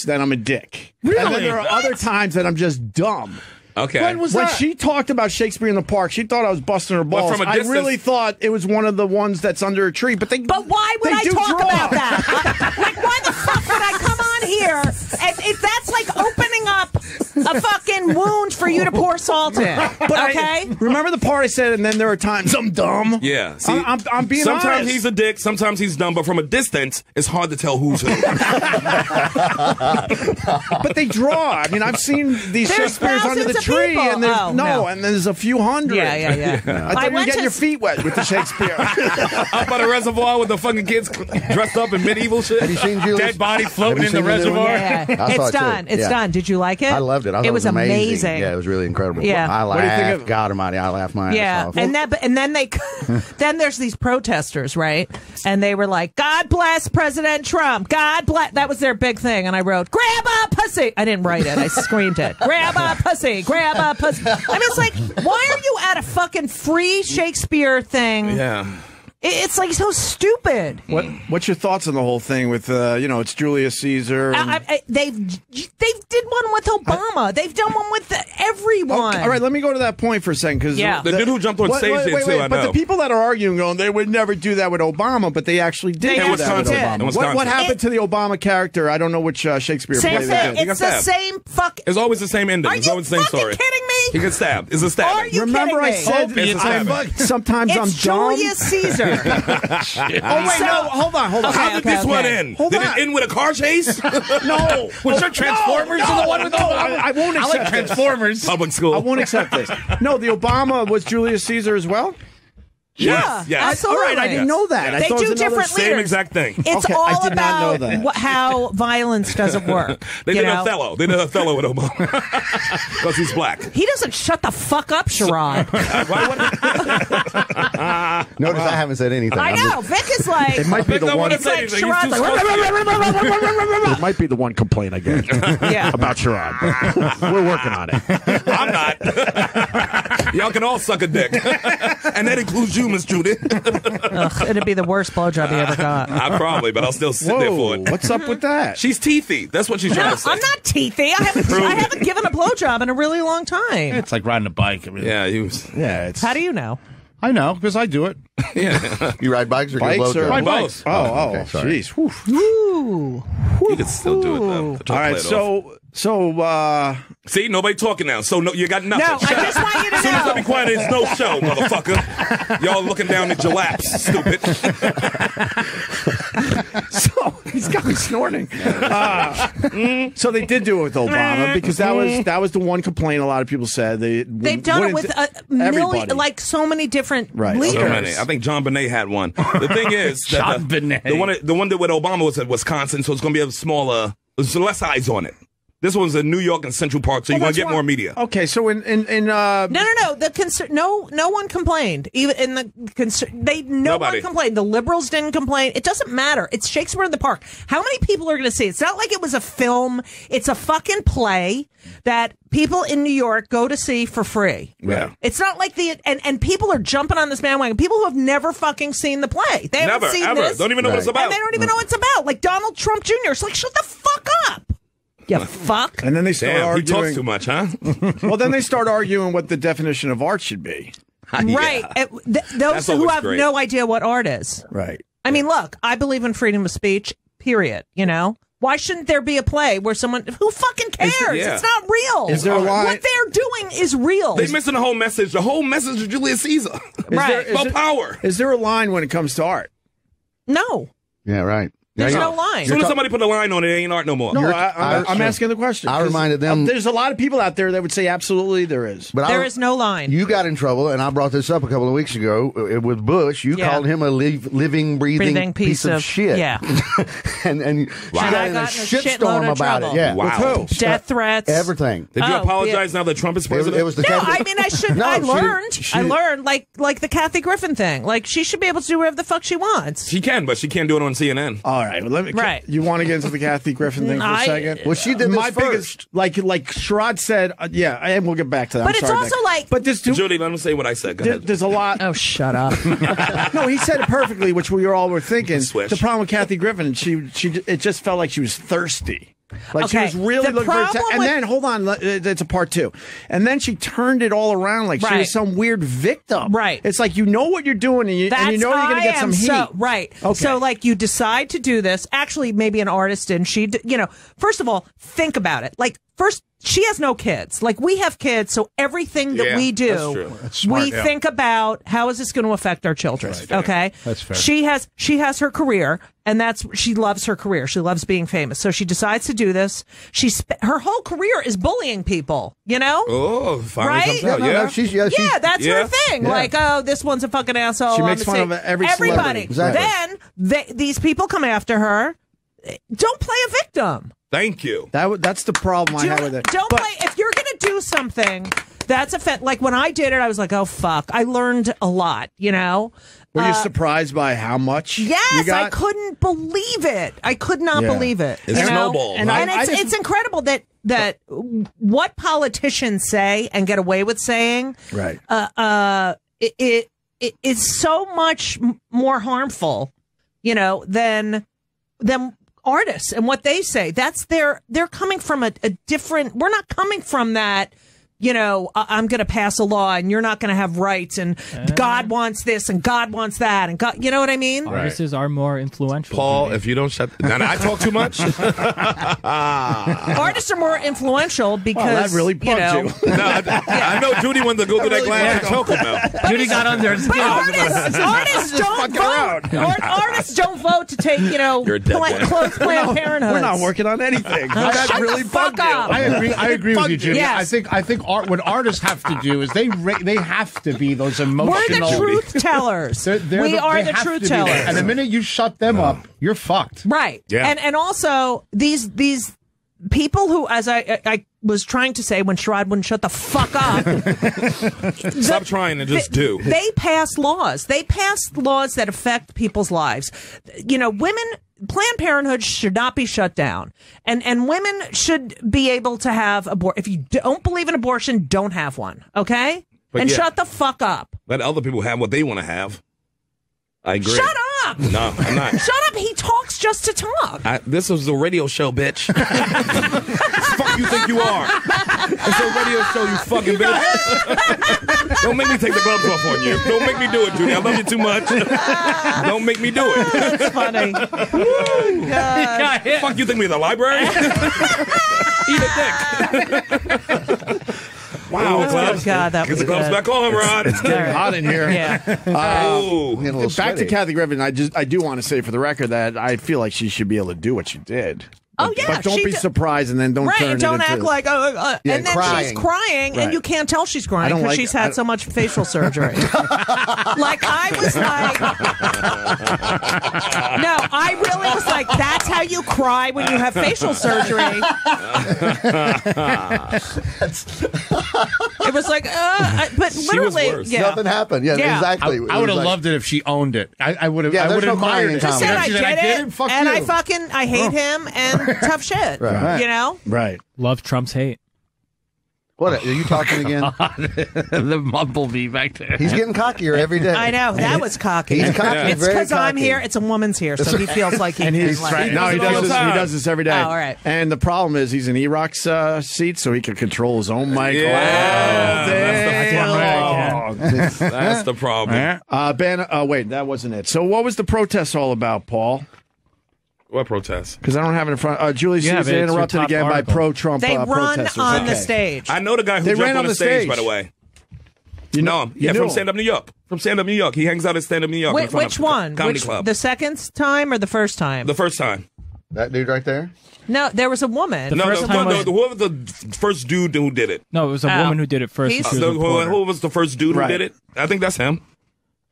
that I'm a dick. Really? And then there are other times that I'm just dumb. Okay. When she talked about Shakespeare in the Park, she thought I was busting her balls. from a I distance- really thought it was one of the ones that's under a tree. But why would they I do talk draw. about that? Like, why the fuck would I come on here? And if that's like opening up a fucking wound for you to pour salt in. Okay? Remember the part I said, and then there are times I'm dumb? Yeah. See, I'm being sometimes honest. he's a dick, sometimes he's dumb, but from a distance, it's hard to tell who's who. But they draw. I mean, I've seen these There's Shakespeare's under the thousands of tree, people. and there's Oh, no. and there's a few hundred. Yeah. I thought you were went getting to your feet wet with the Shakespeare. Up by the reservoir with the fucking kids dressed up in medieval shit. Have you seen Julius? Dead body floating Have in you the seen the new one? reservoir. Yeah. I saw It's it too. done. It's Yeah. done. Did you like it? I loved it. I thought it was amazing. Yeah, it was really incredible. Yeah. I What do you think laughed. of- God Almighty, I laughed my Yeah, ass off. and then they then there's these protesters, right? And they were like, "God bless President Trump. God bless." That was their big thing. And I wrote, "Grab a pussy." I didn't write it. I screamed it. Grab a pussy. Grab a pussy. I mean, it's like, why are you at a fucking free Shakespeare thing? Yeah. It's like so stupid. What's your thoughts on the whole thing with it's Julius Caesar? And, They did one with Obama. They've done one with everyone. all right, let me go to that point for a second because Yeah. The dude who jumped on stage did too, I But know. the people that are arguing, going, they would never do that with Obama, but they actually did. They do actually that with did. Obama. In Wisconsin. What happened to the Obama character? I don't know which Shakespeare Same play they thing. did. It's got the stabbed. same fuck. It's always the same ending. Are It's you always the same fucking story. kidding me? He gets stabbed. It's a stabbing. Are you Remember I kidding me? said Opie, it's a stabbing. sometimes I'm It's dumb. Julius Caesar. Oh wait, no, hold on. Okay, How did this one end? Hold Did on. it end with a car chase? No, Was there Transformers in the one with Obama? I won't I accept like this. Transformers. Public school. I won't accept this. No, the Obama was Julius Caesar as well. Yes, Yeah, yes. absolutely. All right, I didn't know that. I They thought it do was another different Same leaders. exact thing. It's Okay, all I did not know about that. how violence doesn't work. They you did know? Othello. They did Othello with Obama. Because he's black. He doesn't shut the fuck up, Sherrod. Notice I haven't said anything. I I'm just- know. Vic is like. It might be Vic the don't one. wanna It's say like anything. He's Sherrod's too like. It might be the one complaint I get Yeah. about Sherrod. We're working on it. I'm not. Y'all can all suck a dick. And that includes you, Miss Judy. It'd be the worst blowjob you ever got. I probably, but I'll still sit there for it. What's up with that? She's teethy. That's what she's trying to say. I'm not teethy. I haven't given a blowjob in a really long time. It's like riding a bike. I mean, It's. How do you know? I know because I do it. Yeah. You ride bikes or Bikes get or blowjobs? Both. Oh, sorry. jeez. Whew. Ooh. You can still do it, though. All right, so See, nobody talking now. So no, you got nothing. No, Shut I just up. want you to As soon as I know. be quiet, it's no show, motherfucker. Y'all looking down at your laps, stupid. So he's got me snorting. So they did do it with Obama because that was the one complaint a lot of people said. They've done it with a million, everybody. like so many different Right. leaders. So many. I think John Bonet had one. The thing is, that the one that with Obama was at Wisconsin, so it's going to be a smaller, there's less eyes on it. This one's in New York and Central Park, so you're going to get more media. Okay, so in No. No one complained. Even in the Nobody. one complained. The liberals didn't complain. It doesn't matter. It's Shakespeare in the Park. How many people are going to see it? It's not like it was a film. It's a fucking play that people in New York go to see for free. Yeah. It's not like and people are jumping on this bandwagon. People who have never fucking seen the play. They haven't Never, seen ever. this. Don't even know what it's about. And they don't even know what it's about. Like Donald Trump Jr. It's like, shut the fuck up. You fuck. And then they start Damn, he arguing. talks too much, huh? Well, then they start arguing what the definition of art should be. Right. Those who always have great. no idea what art is. Right. I mean, look, I believe in freedom of speech, period. You know? Why shouldn't there be a play where someone who fucking cares? yeah. It's not real. Is there a line? What they're doing is real. They're missing the whole message. The whole message of Julius Caesar. Right. About power. Is there a line when it comes to art? No. Yeah, right. There's Yeah, no line. As soon as somebody put a line on it, it ain't art no more. No, I'm sure. asking the question. I reminded them- There's a lot of people out there that would say absolutely there is. But There is no line. You got in trouble, and I brought this up a couple of weeks ago with Bush. You Yeah. called him a living, breathing piece of shit. Yeah. and you I got in a got in a shitload shitstorm of about trouble. it. Yeah. Wow. Death threats. Everything. Did you Oh, apologize now that Trump is president? It was the No, Catholic- I mean I should. No, I she didn't- learned. she- I learned like the Kathy Griffin thing. Like she should be able to do whatever the fuck she wants. She can, but she can't do it on CNN. All right, well, let me. Right. You want to get into the Kathy Griffin thing for a second? Well, she did this My first. biggest, like Sherrod said, yeah, and we'll get back to that. But I'm it's sorry, also Nick. like- but there's Judy, let me say what I said. Go ahead. there's a lot. Oh, shut up. No, he said it perfectly, which we all were thinking. Switch. The problem with Kathy Griffin, it just felt like she was thirsty. Like Okay, she was really the looking for problem and with- then hold on, it's a part two. And then she turned it all around like she Right. was some weird victim. Right. It's like you know what you're doing and you know you're going to get some heat. Right. Okay. So, like, you decide to do this. Actually, maybe an artist, and first of all, think about it. Like, first, she has no kids. Like, we have kids, so everything that Yeah, we that's do, true. That's smart, we yeah. think about how is this going to affect our children. Okay, That's fair. She has her career, and she loves her career. She loves being famous, so she decides to do this. Her whole career is bullying people. You know. Oh, finally Right? comes out. No, Yeah. she's That's Yeah. her thing. Yeah. Like, oh, this one's a fucking asshole. She on makes the fun stage. of every everybody. celebrity. Exactly. Then these people come after her. Don't play a victim. Thank you. That's the problem I had with it. Don't But- play. If you're going to do something, that's like when I did it, I was like, oh fuck, I learned a lot. You know. Were you surprised by how much? you Yes, got? I couldn't believe it. I could not Yeah. believe it. It you know? snowballed, and, huh? I it's, just- it's incredible that what politicians say and get away with saying, Right. it is so much more harmful, than artists and what they say. That's they're coming from a different. We're not coming from that. I'm going to pass a law and you're not going to have rights and God wants this and God wants that and God, you know what I mean? Artists are more influential. Paul, if you don't shut... Now, I talk too much? Artists are more influential because that really bugged you. No, I know Judy wanted to go through that glass of chocolate milk. Judy got under his But skin. artists don't vote. Artists don't vote to take, You're a dead man. close Planned Parenthood. We're not working on anything. That Shut really the fuck bugged you. up. I agree with you, Judy. Yes. I think what artists have to do is they have to be those emotional. We're the truth tellers. We are the truth tellers. And the minute you shut them up, you're fucked. Right. Yeah. And also these people who, as I was trying to say when Sherrod wouldn't shut the fuck up. Stop trying and just do. They pass laws. They pass laws that affect people's lives. Women, Planned Parenthood should not be shut down. And women should be able to have abortion. If you don't believe in abortion, don't have one. Okay? But and yeah, shut the fuck up. let other people have what they want to have. I agree. Shut up. No, I'm not. Shut up. He talks just to talk. This was a radio show, bitch. Fuck you think you are? It's a radio show, you fucking bitch. Don't make me take the gloves off on you. Don't make me do it, Judy. I love you too much. Don't make me do it. That's funny. God. Fuck you think we in the library? Eat a dick. Wow, Oh, God, that was Get the gloves good. back on, Rod. It's getting hot in here. Yeah. Oh. Getting a little Back to sweaty. Kathy Griffin. I do want to say for the record that I feel like she should be able to do what she did. Oh, yeah, But don't she be did- surprised and then don't Right, turn and don't it into... act like, Yeah, and then crying. she's crying, Right. and you can't tell she's I crying don't because like- she's had so much facial surgery. Like, I was like, no, I really was like, that's how you cry when you have facial surgery. It was like, but literally, worse. yeah. Nothing happened. Yeah, Yeah. exactly. I would have loved it if she owned it. I would have. Yeah, I there's would have no crying admired in it. Just comedy. said I She said, did it, Fuck and you. I hate him, and tough shit. Right. You know? Right. Love Trump's hate. What? Are you talking again? The bumblebee back there. He's getting cockier every day. I know that was cocky. He's cocky, It's very because I'm cocky. here. It's a woman's here, so he feels like he And can, he's like, no, he does it all does the this. He time. does this every day. Oh, all right. And the problem is, he's in E-Rock's seat, so he can control his own mic. Yeah, Oh, damn. That's the problem. Ben, wait, that wasn't it. So, what was the protest all about, Paul? What protest? Because I don't have it in front. Julie Yeah, was but it's your interrupted top again article. by pro-Trump They run protesters. on the Okay. stage. I know the guy who They jumped ran on the stage, by the way. You know know him. Yeah, you from knew Stand Up New York. From Stand Up New York. He hangs out at Stand Up New York. in front Which of one? Comedy Which, Club. the second time or the first time? The first time. That dude right there? No, there was a woman. No, first time was- whoever the first dude who did it. No, it was a Oh. woman who did it first. He's- She was a reporter. Who was the first dude who Right. did it? I think that's him.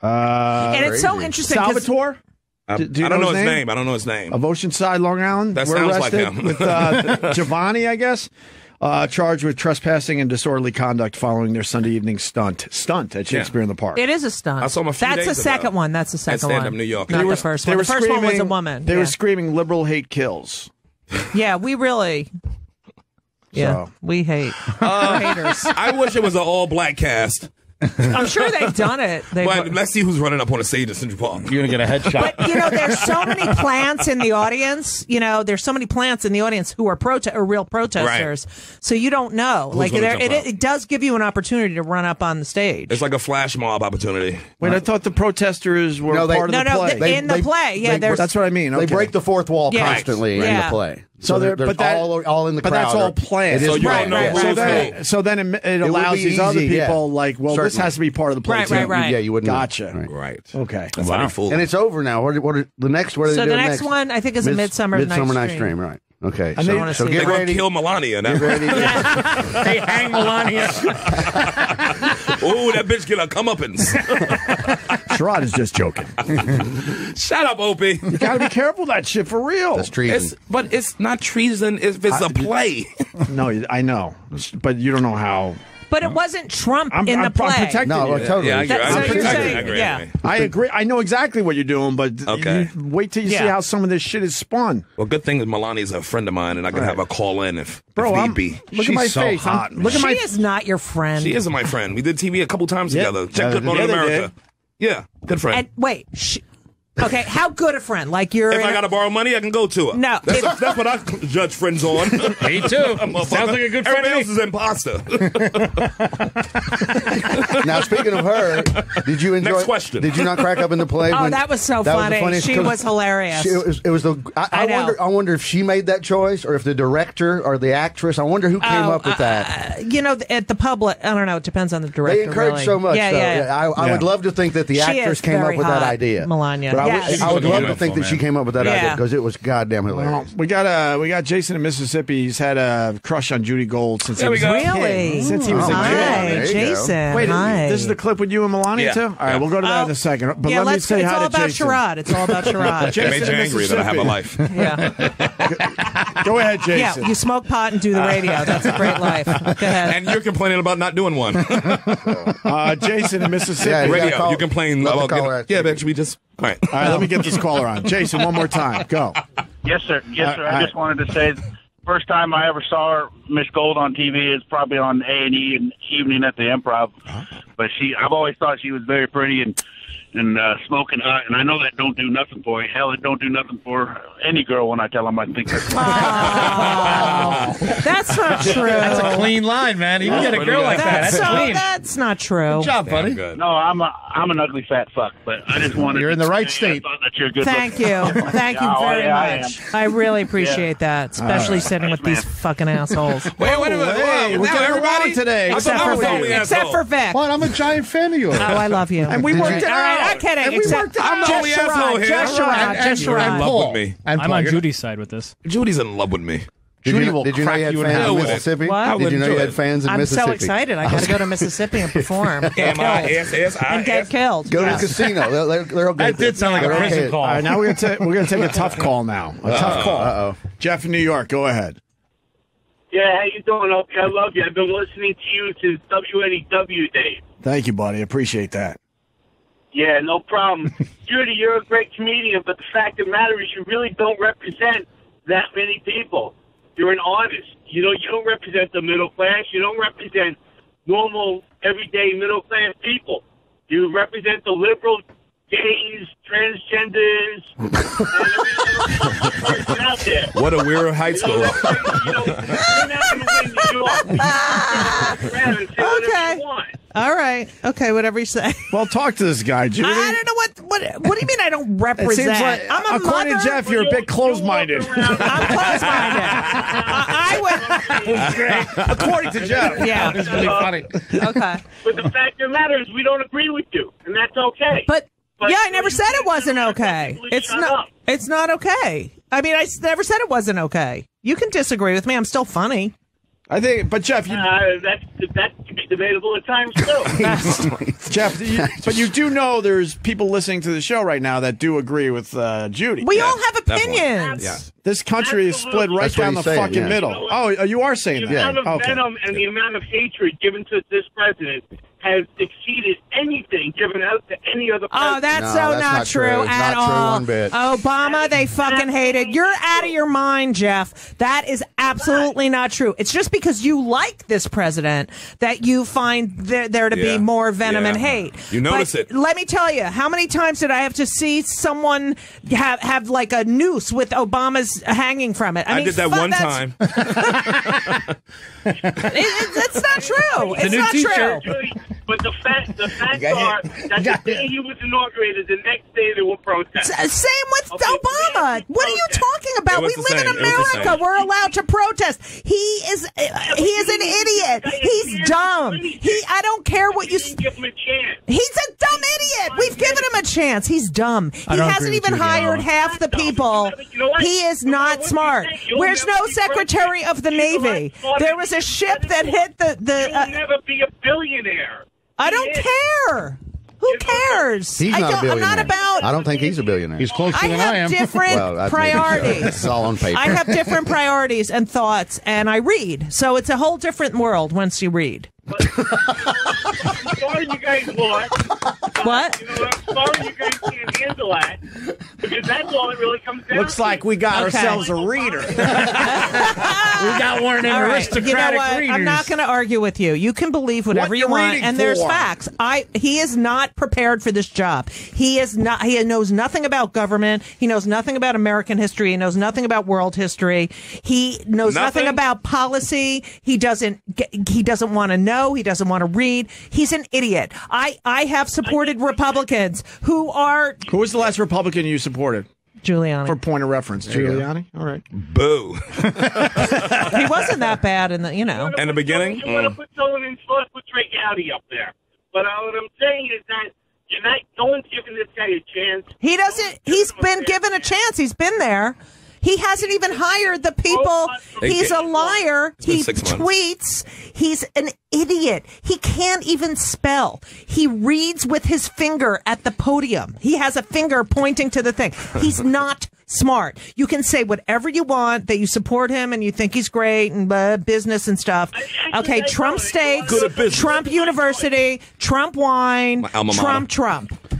and it's so crazy. interesting. 'cause- Salvatore? I Do you don't know his his name? name. I don't know his name. Of Oceanside, Long Island. That We're sounds like arrested him. with Giovanni, I guess. Charged with trespassing and disorderly conduct following their Sunday evening stunt at Shakespeare in the Park. It is a stunt. I saw him a few That's the days second ago. one. That's the second Stand one. Up New York. Not They the were- first They one. were The first one was a screaming- woman. They yeah. were screaming "liberal hate kills." Yeah, we really. Yeah, So. we hate. We're haters. I wish it was an all-black cast. I'm sure they've done it. But let's see who's running up on the stage in Central Park. You're gonna get a headshot. But there's so many plants in the audience. There's so many plants in the audience who are real protesters. So you don't know. Who's gonna jump out? It does give you an opportunity to run up on the stage. It's like a flash mob opportunity. Wait, I thought the protesters were No, part of the play. in the play. Yeah, there's. That's what I mean. Okay. They break the fourth wall Yeah. constantly in Yeah. the play. So they're they're but that, all in the but crowd. that's all planned. It is So you planned. don't know Right, who's so then it would allows be these other easy, people yeah. like, well, this Certainly. has to be part of the play Right, too. right, right. Yeah, you wouldn't. Gotcha. Right. Right. Okay. That's how they fool. And it's over now. What are the next? What are they So doing the next next? one, I think, is a Midsummer Night's Dream. Right. Okay. And they- So see get They're going to ready. kill Melania now. Get ready. They hang Melania. Ooh, that bitch get a comeuppance. Sherrod is just joking. Shut up, Opie. You got to be careful with that shit for real. That's treason. But it's not treason if it's a play. No, I know, but you don't know how. But it wasn't Trump I'm in the play. protecting No, you. totally. Yeah, I agree. That's- so you're saying- I agree. yeah. I agree. I know exactly what you're doing, but Okay. you wait till you see Yeah. how some of this shit is spun. Well, good thing is Melania's a friend of mine, and I can have her call in if Bro, need I'm, be. look at my She's so face. hot, Look at She my. is not your friend. She isn't my friend. We did TV a couple times Yeah. together. Check Good Yeah, Morning they America. Yeah, good friend. And wait, okay, how good a friend? Like you're. If in I a- got to borrow money, I can go to her. No, That's what I judge friends on. Me too. Sounds like a good friend Everybody to else me. is imposter. Now, speaking of her, did you enjoy? Next question. Did you not crack up in the play? Oh, when- that was so the funny. funniest- She was hilarious. It was the. I know. I wonder if she made that choice, or if the director or the actress. I wonder who came up with that. At the public, I don't know. It depends on the director. They encourage really. so much. Yeah, though. yeah. I would love to think that the She actress is came up very with that hot, idea. Melania. But Yes. I would love to Beautiful, think that she man. came up with that Yeah. idea because it was goddamn Well, hilarious. we got Jason in Mississippi. He's had a crush on Judy Gold since There he we was go. a kid. Really? Since he was a Hi, kid. There you go. Jason. Wait, Hi. this is the clip with you and Melania Yeah. too. All right, we'll go to that in a second. But yeah, let me let's. say It's hi all to about Jason. Sherrod. It's all about Sherrod. It made you angry that I have a life. Yeah, Go ahead, yeah. Jason. You smoke pot and do the radio. That's a great life. Go ahead. And you're complaining about not doing one. Jason in Mississippi. Yeah, Radio, call- you complain let the about caller getting, answer. yeah, bitch, we just all right. All right, let me get this caller on. Jason, one more time. Go. Yes, sir. Yes, sir. All I just wanted to say, first time I ever saw her, Miss Gold on TV is probably on A&E and Evening at the Improv. but I've always thought she was very pretty and smoking hot, and I know that don't do nothing for you. Hell, it don't do nothing for any girl when I tell them I think that's That's not true. That's a clean line, man. You can get a girl like that. That's clean. That's not true. Good job, buddy. No, I'm an ugly fat fuck, but I just wanted. You're in the right state. I thought that you're good. Thank you. Thank you very much. I really appreciate that, especially sitting with these fucking assholes. Wait a minute. Hey, we're getting along today. Except for Vic. Well, I'm a giant fan of yours. Oh, I love you. And we worked it All right, out. I'm kidding. And we worked it out. I'm the only asshole here. Just Sherrod. You're in love with me. I'm on Judy's side with this. Judy's in love with me. Did you know you had fans in Mississippi? What? Did you know you had fans in I'm Mississippi? so excited. I got to go to Mississippi and perform. And get killed. Go to the casino. They'll That did sound like a prison call. All right, now we're going to take a tough call now. A tough call. Uh-oh. Jeff in New York, go ahead. Yeah, how you doing, Opie? I love you. I've been listening to you since WNEW days. Thank you, buddy. Appreciate that. Yeah, no problem. Judy, you're a great comedian, but the fact of the matter is you really don't represent that many people. You're an artist. You don't represent the middle class. You don't represent normal, everyday middle class people. You represent the liberal, gays, transgenders, and every person out there. What a weird high school. You're not going to win New York. You can say whatever you want. All right. Okay, whatever you say. Well, talk to this guy, Judy. I don't know what do you mean I don't represent? It seems like, I'm a according mother. to Jeff, you're a bit closed-minded. I'm closed-minded. I would. According to Jeff. Yeah. It's really funny. Okay. But the fact of the matter is we don't agree with you, and that's okay. But yeah, I never said it wasn't okay. It's not. It's not okay. I mean, I never said it wasn't okay. You can disagree with me. I'm still funny. I think, but Jeff, that can be debatable at times too. Jeff, but you do know there's people listening to the show right now that do agree with Judy. We all have opinions. Yeah. This country is split right down the fucking middle. Oh, you are saying that? The amount of venom and the amount of hatred given to this president has exceeded anything given out to any other president. Oh, that's not true at all. Not true one bit. Obama, they fucking hated. You're out of your mind, Jeff. That is absolutely not true. It's just because you like this president that you find there to be more venom and hate. You notice it. Let me tell you, how many times did I have to see someone have like a noose with Obama's hanging from it? I did that one time. It's not true. It's not true. But the facts are that the day he was inaugurated, the next day there were protests. Same with Obama. What are you talking about? We live in America. We're allowed to protest. He is an idiot. He's dumb. I don't care what you. Give him a chance. He's a dumb idiot. We've given him a chance. He's dumb. He hasn't even hired half the people. He is not smart. Where's no Secretary of the Navy? There was a ship that hit the. You'll never be a billionaire. I don't care. Who cares? He's not a billionaire. I'm not about. I don't think he's a billionaire. He's closer I than I am. have different priorities. It's all on paper. I have different priorities and thoughts, and I read. So it's a whole different world once you read. Sorry you guys lost. What? I'm sorry you guys can't handle that. Because that's all it really comes down Looks to. like we got ourselves a reader. We got one of them All right. aristocratic You know what? readers. I'm not going to argue with you. You can believe whatever What you you want, reading and there's for? facts. He is not prepared for this job. He is not. He knows nothing about government. He knows nothing about American history. He knows nothing about world history. He knows nothing about policy. He doesn't want to know. He doesn't want to read. He's an idiot. I have supported Republicans who are. Who was the last Republican you supported? Giuliani. For point of reference, Giuliani. All right. Boo. He wasn't that bad in the, In the beginning? You want to put someone in front, put Trey Gowdy up there. But what I'm saying is that no one's giving this guy a chance. He doesn't. He's been given a chance. He's been there. He hasn't even hired the people. He's a liar. He tweets. He's an idiot. He can't even spell. He reads with his finger at the podium. He has a finger pointing to the thing. He's not smart. You can say whatever you want, that you support him and you think he's great and business and stuff. Okay, Trump Steaks, Trump University, Trump Wine, Trump.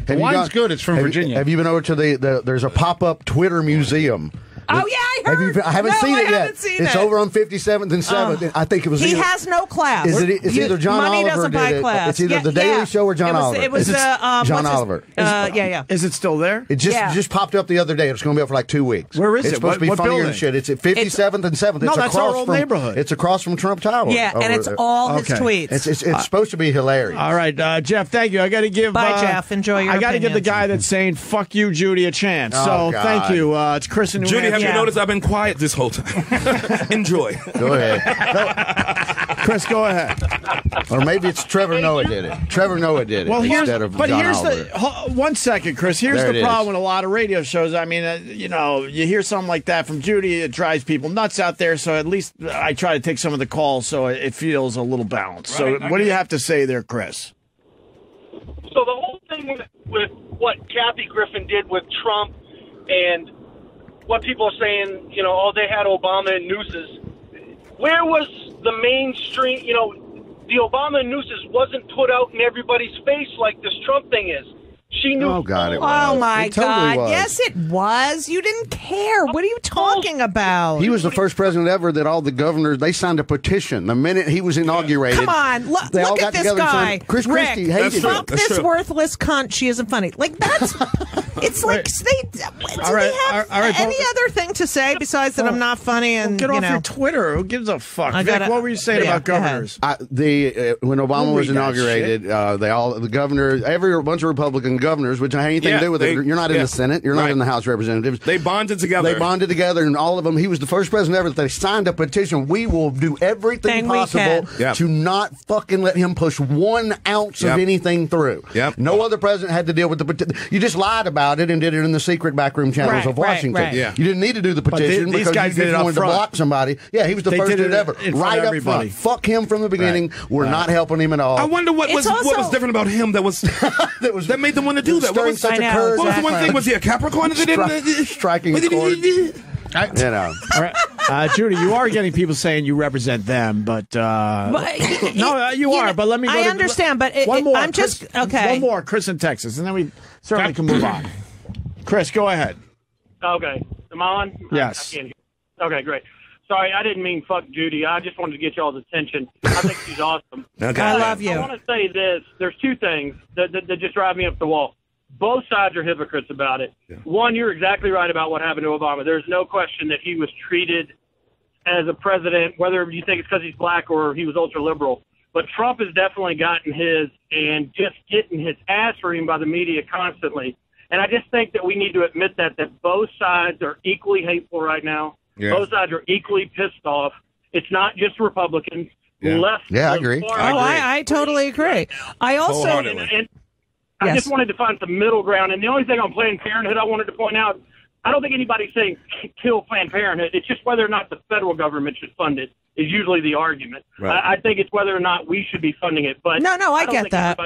Wine's good. It's from Virginia. Have you been over to there's a pop-up Twitter museum Oh, yeah, I heard. I haven't No, seen I it yet. haven't seen It's it. over on 57th and 7th. I think it was He either, has no class. it's either John Money Oliver doesn't did buy it. class. It's either The Daily Show or John Oliver. It was John what's his- Oliver. yeah. Is it still there? It just popped up the other day. It's going to be up for like 2 weeks. Where is it's it? supposed to be What funnier building? than shit. It's at 57th and 7th. No, It's that's our across old from, neighborhood. It's across from Trump Tower. Yeah, and it's all his Okay. tweets. It's supposed to be hilarious. All right, Jeff, thank you. I got to give. Bye, Jeff. Enjoy your I got to give the opinions. guy that's saying "fuck you, Judy" a chance. Oh, So God. thank you. It's Chris and New Judy, have Hampshire. you noticed I've been quiet this whole time? Enjoy. Go ahead. Chris, go ahead. Or maybe it's Trevor Noah did it. Trevor Noah did it instead of John Oliver. One second, Chris. Here's There the it problem is. with a lot of radio shows. I mean, you hear something like that from Judy, it drives people nuts out there. So at least I try to take some of the calls so it feels a little balanced. So what do you have to say there, Chris? So the whole thing with what Kathy Griffin did with Trump and what people are saying, oh, they had Obama and nooses. Where was the mainstream, the Obama and nooses wasn't put out in everybody's face like this Trump thing is. She knew. Oh, God, it was. Oh, my It totally God. was. Yes, it was. You didn't care. What are you talking about? He was the first president ever that all the governors, they signed a petition the minute he was inaugurated. Come on, look They all at got this together and guy. signed. Chris Rick, Christie hated fuck him. this worthless cunt. She isn't funny. Like, that's... It's like, do they have any other thing to say besides that I'm not funny and, Get off your Twitter. Who gives a fuck? Vic, what were you saying about governors? When Obama We'll was read that inaugurated, the governors, a bunch of Republican governors, which had anything to do with it. You're not in the Senate. You're not in the House of Representatives. They bonded together. They bonded together, and all of them. He was the first president ever that they signed a petition. We will do everything possible to not fucking let him push 1 ounce of anything through. No other president had to deal with the petition. You just lied about it and did it in the secret backroom channels of Washington. You didn't need to do the petition these because guys you did it just up wanted to front. block somebody. Yeah, he was the They first did dude it ever. in front Right of up everybody. front. Fuck him from the beginning. We're not helping him at all. I wonder what was different about him that made them want to do that. What was, such a curse. what was the one thing? Was he a Capricorn? That didn't striking a chord. All right. Judy, you are getting people saying you represent them, but you are. But let me. I understand, but one more. I'm just okay. One more, Chris in Texas, and then we certainly can move on. Chris, go ahead. Okay. Am I on? Yes. I can't hear. Okay, great. Sorry, I didn't mean fuck Judy. I just wanted to get y'all's attention. I think she's awesome. Okay. I love you. I want to say this. There's two things that just drive me up the wall. Both sides are hypocrites about it. Yeah. One, you're exactly right about what happened to Obama. There's no question that he was treated as a president, whether you think it's because he's black or he was ultra-liberal. But Trump has definitely gotten his and just getting his ass reamed by the media constantly. And I just think that we need to admit that both sides are equally hateful right now. Yeah. Both sides are equally pissed off. It's not just Republicans. Left. Yeah, I agree. I totally agree. I also... And I just wanted to find some middle ground. And the only thing on Planned Parenthood I wanted to point out, I don't think anybody's saying kill Planned Parenthood. It's just whether or not the federal government should fund it is usually the argument. Right. I think it's whether or not we should be funding it. But No, I don't get think that.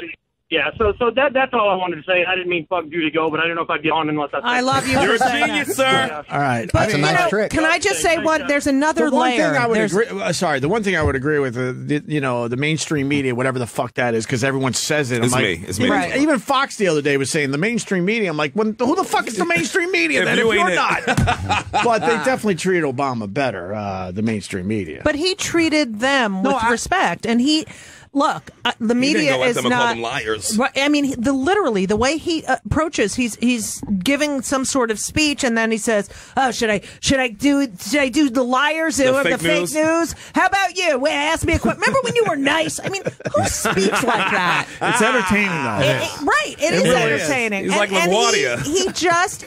Yeah, so that's all I wanted to say. I didn't mean fuck Judy go, but I don't know if I'd get on unless I love you. You're a for saying genius, that. sir. Yeah. All right. But That's a nice trick. Can I just say what? There's another The one layer. thing I would There's- agree. Sorry, the one thing I would agree with, the mainstream media, whatever the fuck that is, because everyone says it. I'm It's like, me. It's me. Right. Even Fox the other day was saying the mainstream media. I'm like, who the fuck is the mainstream media? If then you if you're ain't not, but they definitely treated Obama better. The mainstream media. But he treated them with respect, and he. Look, the media go at is them and call not. them liars. Right, I mean, literally the way he approaches, he's giving some sort of speech, and then he says, "Oh, should I do the liars or the fake news? How about you? Well, ask me a question. Remember when you were nice? I mean, who speaks like that? It's entertaining though. Right, it is really entertaining. is. He's like and LaGuardia.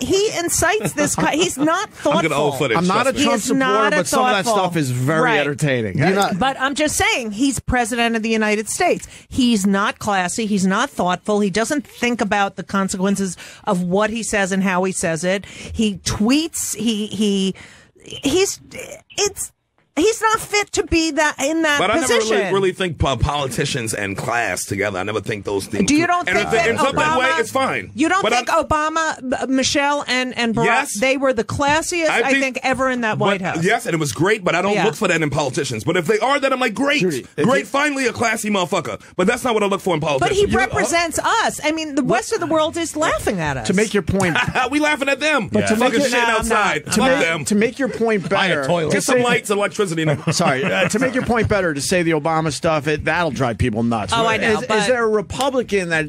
he incites this. He's not thoughtful. I'm going to old footage. I'm not a trust me. Trump He is not supporter, a but some of that thoughtful- stuff is very Right. entertaining. But I'm just saying, he's president of the United States. He's not classy. He's not thoughtful. He doesn't think about the consequences of what he says and how he says it. He tweets. He's not fit to be that in that But position. I never really think politicians and class together. I never think those things. Do you don't think that in some Obama? way, it's fine. You don't But think Obama, Michelle, and Barack? Yes. They were the classiest I think ever in that White House. Yes, and it was great. But I don't look for that in politicians. But if they are, then I'm like, great, great. Finally, a classy motherfucker. But that's not what I look for in politicians. But he represents us. I mean, the rest of the world is laughing at us. To make your point, we laughing at them. But to make fucking your, shit outside. to make your point better, Get some lights and electricity. Sorry, to make your point better, to say the Obama stuff, that'll drive people nuts. Oh, I know. Is there a Republican that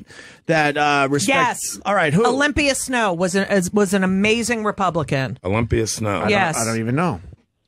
respects? Yes. All right. Who? Olympia Snow was an amazing Republican. Olympia Snow. Yes. I don't even know.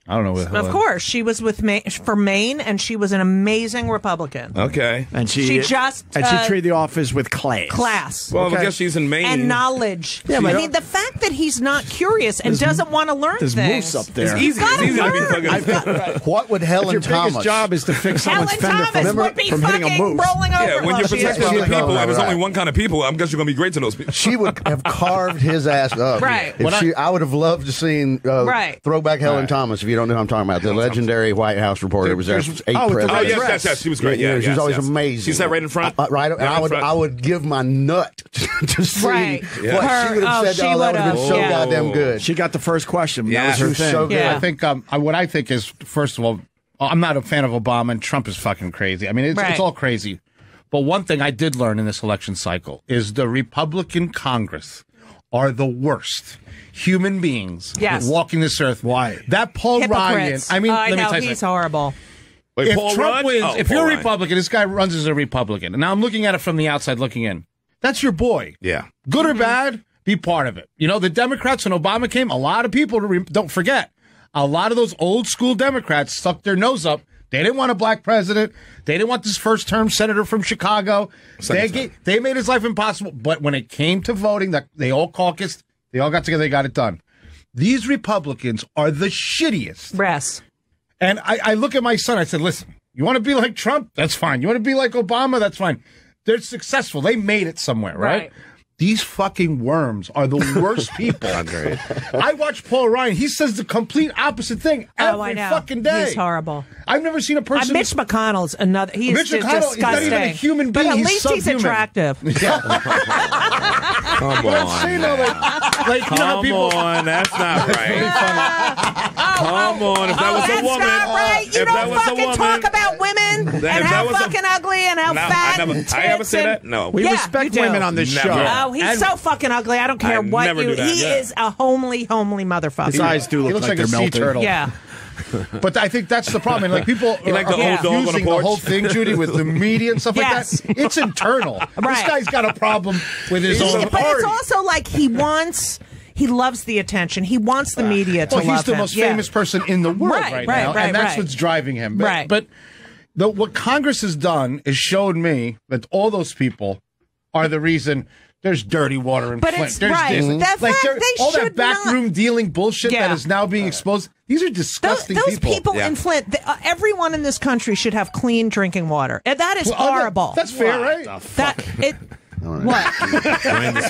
I don't know. Of course, she was with for Maine, and she was an amazing Republican. Okay. And she treated the office with class. Well, I guess she's in Maine. And knowledge. Yeah, I mean, the fact that he's not curious and doesn't want to learn There's things. moose up there. It's easy. It's easy to be fucking. What would Helen Your Thomas? biggest job is to fix someone's Helen fender Thomas would be from hitting a fucking moose. rolling over. Yeah, when you're she is protecting the rolling people, over. and there's Right. only one kind of people, I guess you're going to be great to those people. She would have carved his ass up. Right. I would have loved to seen Right. throwback Helen Thomas. If you don't know who I'm talking about, the legendary White House reporter was there. 8 presidents. Oh, yes. She was great. Yeah, she was always amazing. She sat right in front. Right, and I would give my nut to see Right. what she would have said. she That would have been so would've. goddamn good. She got the first question. Yeah, That was she her was thing. so good. Yeah. I think what I think is, first of all, I'm not a fan of Obama, and Trump is fucking crazy. I mean, it's all crazy. But one thing I did learn in this election cycle is the Republican Congress are the worst human beings walking this earth. Why? That Paul Ryan. Hypocrites. I mean, I let me know, tell you he's something. horrible. Wait, If Paul Trump Rudd? wins, Oh, if Paul you're a Ryan. Republican, this guy runs as a Republican. And now I'm looking at it from the outside looking in. That's your boy. Yeah. Good or bad, be part of it. You know, the Democrats, when Obama came, a lot of people, don't forget, a lot of those old school Democrats stuck their nose up. They didn't want a black president. They didn't want this first-term senator from Chicago. They made his life impossible. But when it came to voting, they all caucused. They all got together. They got it done. These Republicans are the shittiest. Yes. And I look at my son. I said, listen, you want to be like Trump? That's fine. You want to be like Obama? That's fine. They're successful. They made it somewhere, right? These fucking worms are the worst people. I watch Paul Ryan. He says the complete opposite thing every fucking day. He's horrible. I've never seen a person. Mitch McConnell's another. He's Mitch just McConnell disgusting. is not even a human being. But at He's least he's subhuman. attractive. Come But I'm saying, though, like you know how people. Come on, that's not right. Come on, if that was a woman. That's not right. You if that don't was a fucking woman, talk about women and how fucking ugly and how fat and tits. I ever say that? No. We respect women on this show. Oh, he's so fucking ugly. I don't care what never you. do that. He is a homely motherfucker. His eyes do He look looks like like a they're sea melted. turtle. Yeah. But I think that's the problem. And like people You like the old dog on the using porch? the whole thing, Judy, with the media and stuff Yes. like that. It's internal. This guy's got a problem with his own But party. it's also like he loves the attention. He wants the media to Well, love he's the him. most famous person in the world Right, right, right, now, right, and that's right. what's driving him. But, Right. But what Congress has done is showed me that all those people are the reason. There's dirty water in But Flint. it's There's right. this. The Like, fact they all that should backroom dealing bullshit Yeah. that is now being exposed. These are disgusting Those people Yeah. in Flint, everyone in this country should have clean drinking water. And that is Well, horrible. That's fair, right? What?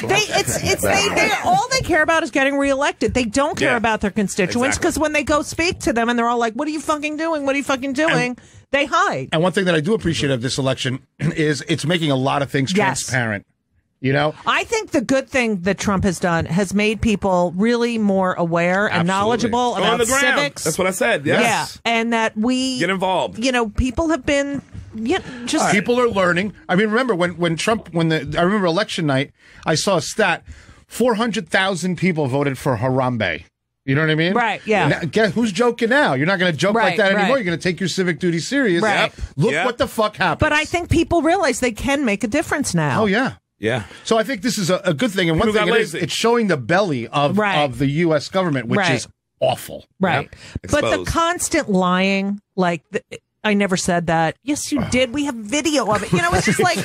They all they care about is getting reelected. They don't care about their constituents because when they go speak to them and they're all like, "What are you fucking doing? What are you fucking doing?" They hide. And one thing that I do appreciate of this election is it's making a lot of things transparent. You know? I think the good thing that Trump has done has made people really more aware and knowledgeable On about the ground. civics. That's what I said. Yes. Yeah, and that we Get involved. You know, people have been just people are learning. I mean, remember when Trump I remember election night, I saw a stat: 400,000 people voted for Harambe. You know what I mean? Right, yeah. Now, guess who's joking now? You're not going to joke like Right, that anymore. right. You're going to take your civic duty serious. Right. Look what the fuck happened. But I think people realize they can make a difference now. Oh, yeah. Yeah. So I think this is a good thing. And one People thing got it is, lazy. it's showing the belly of the U.S. government, which Right. is awful. Right. But the Exposed. constant lying, like, I never said that. Yes, you did. We have video of it. You know, it's just like,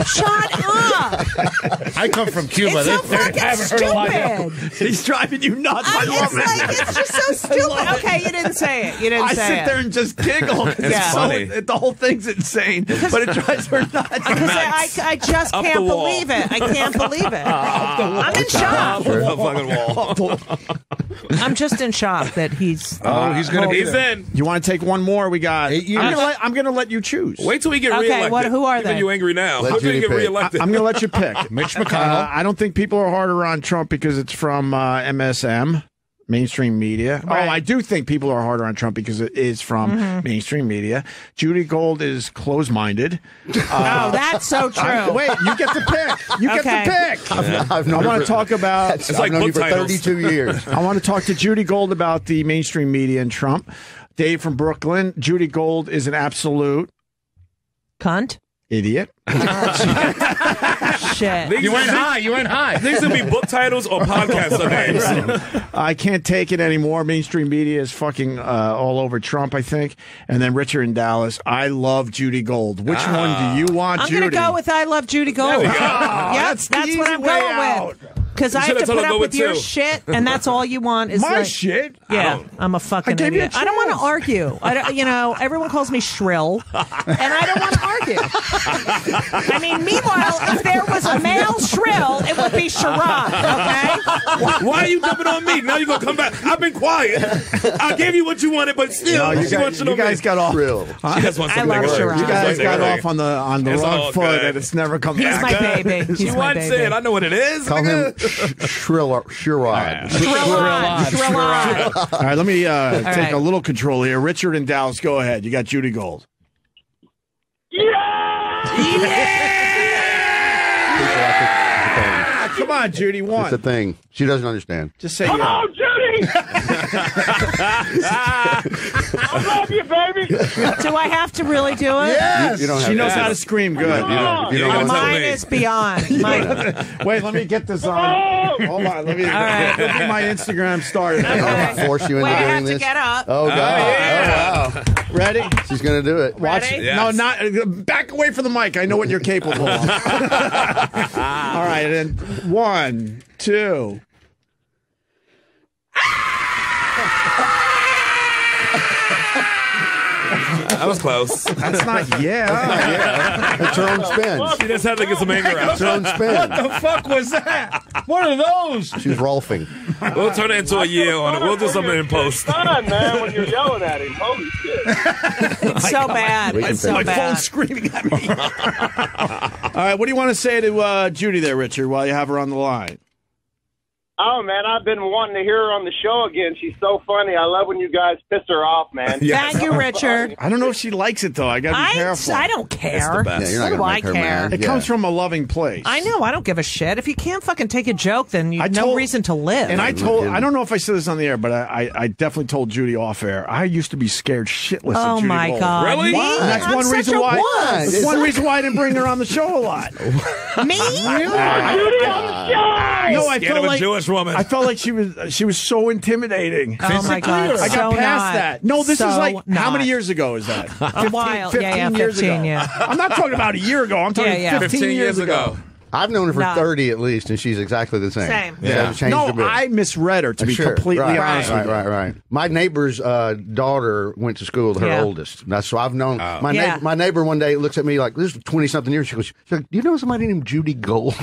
shut up. I come from Cuba. It's so They fucking haven't heard a lot of stupid. He's driving you nuts. I love It's it. like, it's just so stupid. Okay, you didn't say it. You didn't I say sit it. there and just giggle. It's funny. The whole thing's insane, but it drives her nuts. Because I just Up the can't wall. believe it. I can't believe it. I'm in shock. The fucking wall. I'm just in shock that he's. He's going to be there. in. You want to take one more? We got 8 years. I'm going to let you choose. Wait till we get Okay, reelected. who are Even they? you angry now? Let Who's going to Judy get pick. reelected? I'm going to let you pick. Mitch McConnell. I don't think people are harder on Trump because it's from MSM. Mainstream media. Right. Oh, I do think people are harder on Trump because it is from mainstream media. Judy Gold is close-minded. Oh, that's so true. Wait, you get to pick. You get to pick. I've known I want her to talk about. I've known you for 32 years. I want to talk to Judy Gold about the mainstream media and Trump. Dave from Brooklyn. Judy Gold is an absolute Cunt. idiot. Shit. You went high. These going to be book titles or podcast names. I can't take it anymore. Mainstream media is fucking all over Trump, I think. And then Richard in Dallas. I love Judy Gold. Which one do you want, I'm Judy? going to go with I Love Judy Gold. There we go. That's what I'm going with. Because I have to should've told put her up go with with your two. shit, and that's all you want is My like, shit? Yeah, I'm a fucking gave you a idiot. I don't want to chance. argue. I don't, everyone calls me shrill, and I don't want to argue. I mean, meanwhile, if there was a male shrill, it would be Sherrod, okay? Why are you jumping on me? Now you're going to come back. I've been quiet. I gave you what you wanted, but still, No, she wants to know you guys me. got off. Real. She just wants I some love big Sherrod. words. You She just guys wants got big off on the It's wrong all foot, good. and it's never come He's back. my baby. She He's my once baby. said, I know what it is. Call him nigga. Sherrod. Sherrod. All right, let me take right. a little control here. Richard in Dallas, go ahead. You got Judy Gold. Come on, Judy, It's one. a thing. She doesn't understand. Just say Come yeah. on, Judy! I love you, baby! Do I have to really do it? Yes, You don't have she knows to. how to scream good. If you don't Yeah, want to- tell Mine me. is beyond. Mine. Wait, let me get this on. Hold on, let me right. get my Instagram started. Okay. force you into Wait, I doing have this. to get up. Oh, God. yeah. Oh, wow. Ready? She's going to do it. Watch. Ready? Yes. No, not back away from the mic. I know what you're capable of. All right, and 1, 2. That was close. That's not yeah. It's her own spin. She just had to get some anger out. It's her own spin. The fuck was that? What are those? She's Rolfing. We'll turn it into a year on it. We'll do something in post. Fun, man, when you're yelling at him. Holy shit. It's so bad. We can It's so fix it. bad. Screaming at me. All right, what do you want to say to Judy there, Richard, while you have her on the line? Oh, man, I've been wanting to hear her on the show again. She's so funny. I love when you guys piss her off, man. Thank you, Richard. I don't know if she likes it, though. I got to be careful. I don't care. the best. Yeah, you're not What do gonna I make her care? mad. It Yeah. comes from a loving place. I know. I don't give a shit. If you can't fucking take a joke, then you no reason to live. And I don't know if I said this on the air, but I definitely told Judy off air. I used to be scared shitless oh of Judy my Gold. God. Really? Me? And that's I'm one such reason a why. wuss. That's one reason why I didn't bring her on the show a lot. Me? No, I Scared felt of a like Jewish woman. I felt like she was so intimidating. Oh my God. I got So past not. that. No, this So is like how not. many years ago is that? A while. 15 years 15, ago. yeah. I'm not talking about a year ago. I'm talking Yeah, yeah. 15 years ago. I've known her for No. 30 at least, and she's exactly the same. Same. She hasn't changed No, a bit. I misread her, to be completely right, honest with you. Right. My neighbor's daughter went to school with her Yeah. oldest. That's so I've known Oh. my my neighbor. One day looks at me like this is 20-something years. She goes, she's like, "Do you know somebody named Judy Gold?"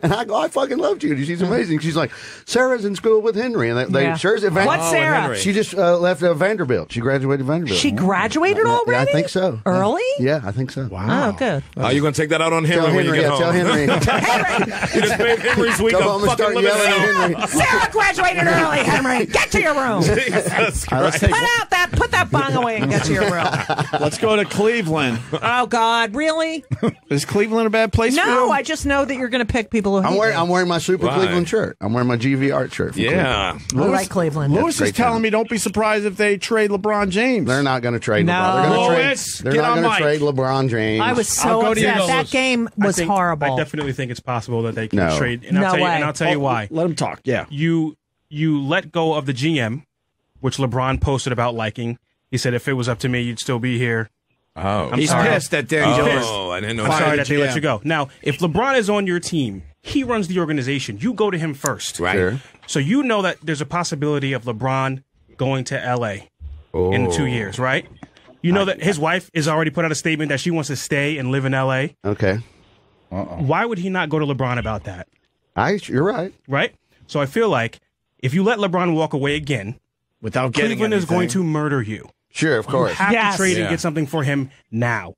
And I go, "I fucking love Judy. She's amazing." She's like, "Sarah's in school with Henry, and they Yeah. Sarah's at What's Sarah? Henry. She just left Vanderbilt. She graduated Vanderbilt. She graduated already? Yeah, I think so. Early? Yeah, I think so. Oh, good. Are you going to take that out on Henry Tell when Henry. you get Yeah, home? tell Henry. You just made Henry's week Go a home and fucking start living yelling at hell. Henry. Sarah graduated early, Henry. Get to your room. Jesus Let's Christ. take, Put that bong away and get to your room. let's go to Cleveland. Oh God, really? Is Cleveland a bad place for you? No, I just know that you're going to pick people who hate me. I'm wearing my Super Why? Cleveland shirt. I'm wearing my GV art shirt. From Yeah. I like Cleveland. Lewis is great telling town. me don't be surprised if they trade LeBron James. They're not going to trade No. LeBron. They're going to Lewis, trade. They're get not on going to mic. trade LeBron James. I was I'll so go to you, upset. That Lewis. game was horrible. I definitely think it's possible that they can No. trade. And No I'll tell you, way. and I'll tell you why. Let him talk. Yeah. You let go of the GM, which LeBron posted about liking. He said, if it was up to me, you'd still be here. Oh. I'm He's sorry. pissed that Danny Jones. Oh, I didn't know I'm that. sorry that they let GM. you go. Now, if LeBron is on your team, he runs the organization. You go to him first. Right. Sure. So you know that there's a possibility of LeBron going to L.A. in 2 years, right? You know that his wife has already put out a statement that she wants to stay and live in L.A. Okay. Why would he not go to LeBron about that? You're right. Right? So I feel like if you let LeBron walk away again, without getting Cleveland is anything. going to murder you. Sure, of course. You have to trade and get something for him now.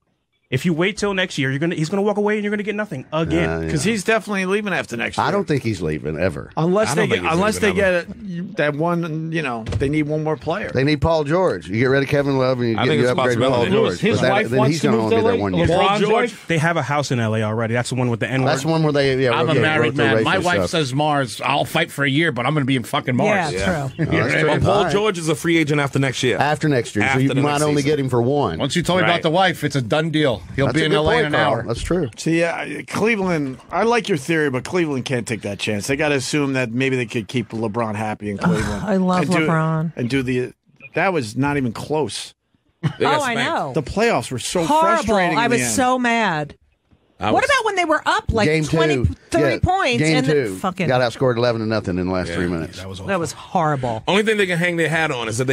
If you wait till next year, he's gonna walk away and you're gonna get nothing again. Because he's definitely leaving after next year. I don't think he's leaving ever. Unless they get that one, they need one more player. They need Paul George. You get rid of Kevin Love and you upgrade Paul George. His wife then he's going to only be there 1 year. LeBron George, they have a house in LA already. That's the one with the N-word. That's the one where they. I'm a married man. My wife says Mars. I'll fight for a year, but I'm going to be in fucking Mars. Yeah, true. Well, Paul George is a free agent after next year. After next year, so you might only get him for one. Once you told me about the wife, it's a done deal. He'll be in LA in an hour. That's true. See, Cleveland, I like your theory, but Cleveland can't take that chance. They got to assume that maybe they could keep LeBron happy in Cleveland. I love LeBron. That was not even close. I know. The playoffs were so horrible. frustrating. I was so mad. What about when they were up like Game 20, 30 points? Game and two. Fucking Got outscored 11-0 in the last 3 minutes. That was horrible. Only thing they can hang their hat on is that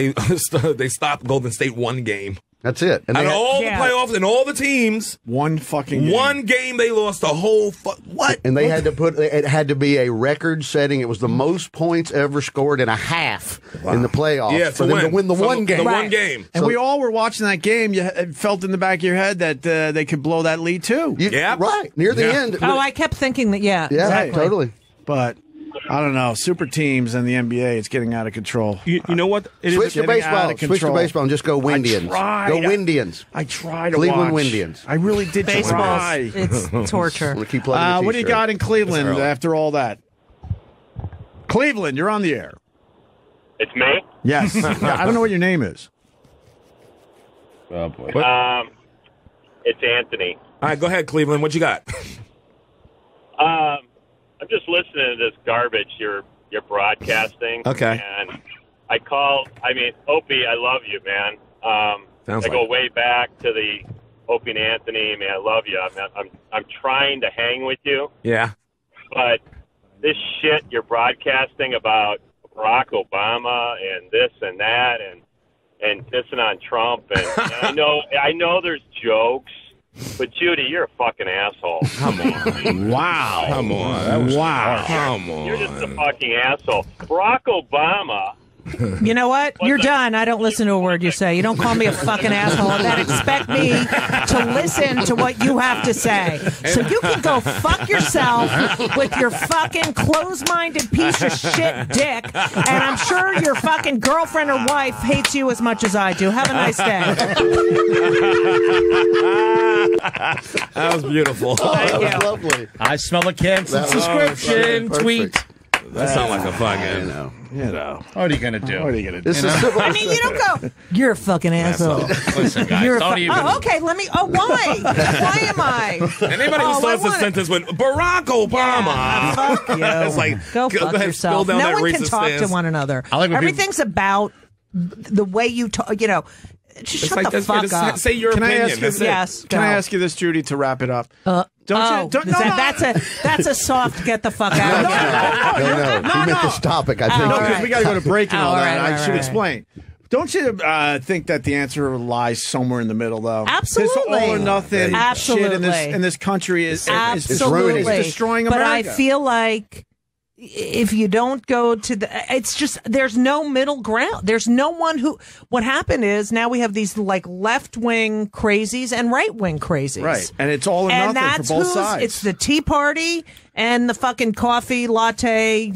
they stopped Golden State one game. That's it. And all the playoffs and all the teams, one game they lost the whole what? And they had to put it had to be a record setting. It was the most points ever scored in a half in the playoffs for them to win the one game. The one game. And we all were watching that game. You felt in the back of your head that they could blow that lead too. Right near the end. Oh, I kept thinking that. Yeah, exactly. Totally. But I don't know. Super teams and the NBA, it's getting out of control. You know what? Switch to baseball. Switch to baseball and just go Windians. Go Windians. I tried to Cleveland watch. Windians. I really did try. It's torture. Keep plugging what do you got in Cleveland after all that? Cleveland, you're on the air. It's me? Yes. I don't know what your name is. Oh, boy. It's Anthony. All right, go ahead, Cleveland. What you got? I'm just listening to this garbage you're broadcasting. Okay. And Opie, I love you, man. I go way back to the Opie and Anthony. Man, I love you. I'm trying to hang with you. Yeah. But this shit you're broadcasting about Barack Obama and this and that and dissing on Trump and I know there's jokes. But Judy, you're a fucking asshole. Come on. Wow. Come on. Wow. Come on. You're just a fucking asshole. Barack Obama. You know what? You're done. I don't listen to a word you say. You don't call me a fucking asshole and then expect me to listen to what you have to say. So you can go fuck yourself with your fucking closed-minded piece of shit dick, and I'm sure your fucking girlfriend or wife hates you as much as I do. Have a nice day. That was beautiful. That was lovely. I smell a canceled subscription tweet. That sounds like a fucking. What are you going to do? What are you going to do? I mean, you don't go, you're a fucking asshole. Listen, guys, You're don't even. okay, let me. Oh, why? Why am I? Anybody who starts a sentence with Barack Obama. Fuck you. It's like, go go fuck ahead, yourself. spill down No that one can racist talk stance. to one another. I like when Everything's about the way you talk. Just shut the fuck up. Say your opinion. Yes. Can I ask you this, Judy, to wrap it up? That's a soft get the fuck out of here. No. He meant this topic. I think. No, because we got to go to break and all that. right, I should explain. Don't you think that the answer lies somewhere in the middle, though? Absolutely. This all or nothing Absolutely. shit in this country is Absolutely. It's destroying But America. I feel like if you don't go to it's just, there's no middle ground. There's no one who, what happened is now we have these like left wing crazies and right wing crazies. Right. And it's all or nothing for both sides. It's the Tea Party and the fucking coffee latte,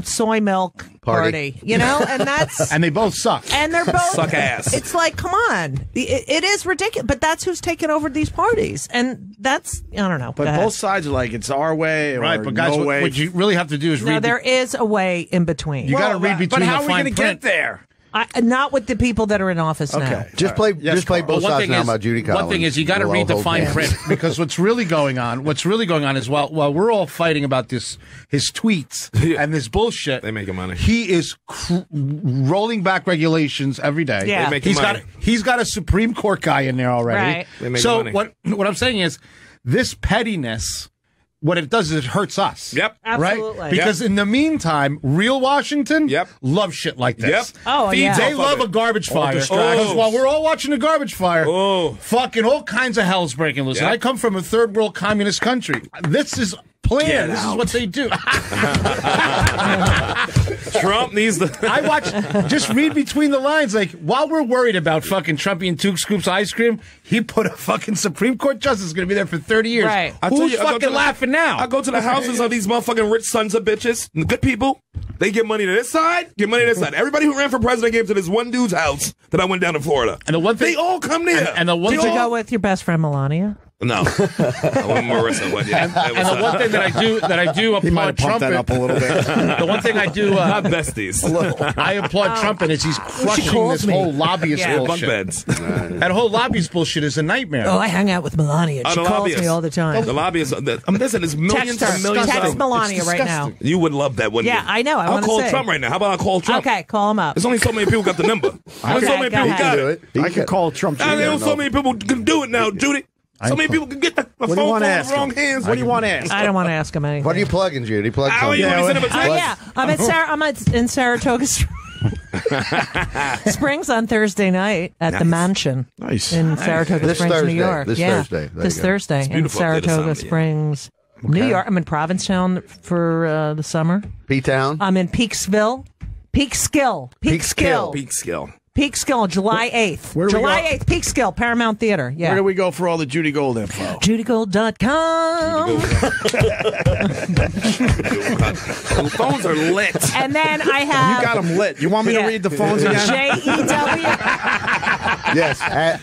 soy milk party, and that's. And they both suck. And they're both. Suck ass. It's like, come on. It is ridiculous, but that's who's taking over these parties. And that's, I don't know. But both sides are like, it's our way or Right, but guys, no way. what you really have to do is read. there is a way in between. You got to read between But how the are we fine going to print. get there? Not with the people that are in office now. Okay. Just play both sides now about Judy Collins. One thing is you got to read the fine print because what's really going on is while we're all fighting about his tweets and this bullshit, They making money. He is rolling back regulations every day. Yeah. They making money. He's got a Supreme Court guy in there already. Right. They making So money. what I'm saying is this pettiness. What it does is it hurts us. Yep. Absolutely. Right? Because in the meantime, real Washington love shit like this. Yep. Oh, yeah. They love a garbage fire. Because while we're all watching a garbage fire, fucking all kinds of hell's breaking loose. Yep. And I come from a third world communist country. This is plan. Get This is out. what they do. Trump needs the. I watch. Just read between the lines. Like, while we're worried about fucking Trump eating 2 scoops of ice cream, he put a fucking Supreme Court justice going to be there for 30 years. Right. Who's fucking laughing now? I go to the houses of these motherfucking rich sons of bitches, the good people. They give money to this side, give money to this side. Everybody who ran for president gave to this one dude's house that I went down to Florida. And the one thing, they all come there. And the one Did thing, you go with your best friend Melania? No, I went Marissa. But yeah, and the one thing that I do He might applaud have pumped Trump that in, up a little bit. the one thing I do not besties. I applaud Trump in is he's crushing this whole lobbyist Bunk bullshit. beds. That whole lobbyist bullshit is a nightmare. Oh, I hang out with Melania. She the calls lobbyists. me all the time. The lobbyists. Listen, there's millions Text her. and millions. Text of Melania right now. You would love that, wouldn't you? Yeah, I know. I I'll wanna call say. Trump right now. How about I call Trump? Okay, call him up. There's only so many people got the number. There's so many go people ahead. got it. I could call Trump. There's so many people can do it now, Judy. So many people can get the phone What do you want to in the ask wrong him? hands. What do you want to ask? I don't want to ask him anything. What are you plugging, Judy? Plug How are something. you when he's in a potato? Yeah, I'm in Saratoga Springs on Thursday night at the Mansion. Nice. In Saratoga This Springs, Thursday. New York. This yeah. Thursday. There This you go. Thursday in beautiful up there this Saratoga time of year. Springs, New York. I'm in Provincetown for the summer. P-Town. I'm in Peekskill. Peekskill. Peekskill, July 8th. Where do we July go? 8th, Peekskill, Paramount Theater. Yeah. Where do we go for all the Judy Gold info? JudyGold.com. The phones are lit. And then I have. You got them lit. You want me to read the phones again? JEW. Yes. At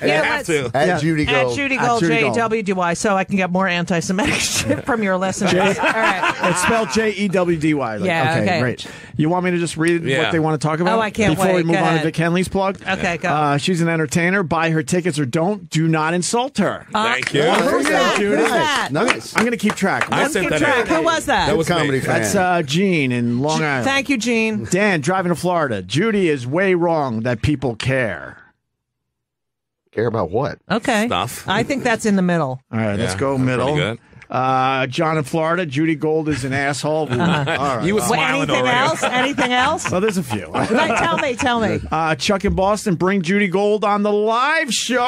Judy At Gold. Judy Gold, Judy Gold. JWDY, so I can get more anti-Semitic shit from your listeners. All right. It's spelled JEWDY. Like, Yeah, okay. Great. You want me to just read Yeah. what they want to talk about? Oh, I can't Before we wait. move Go on ahead. to Vic Henley's plug? Okay, go. She's an entertainer. Buy her tickets or don't. Do not insult her. Thank you. Who's that? Judy. Who's that? Nice. I'm going to keep track. I Let's sent keep that track. in. Who was that? That was Comedy me. fan. That's Gene in Long Island. Thank you, Gene. Dan, driving to Florida. Judy is way wrong that people care. Care about what? Okay. Stuff. I think that's in the middle. All right, let's Yeah, go that's middle. pretty good. John in Florida. Judy Gold is an asshole. All right. You was Well, smiling anything already. else? Anything else? Well, there's a few. Tell me. Chuck in Boston, bring Judy Gold on the live show.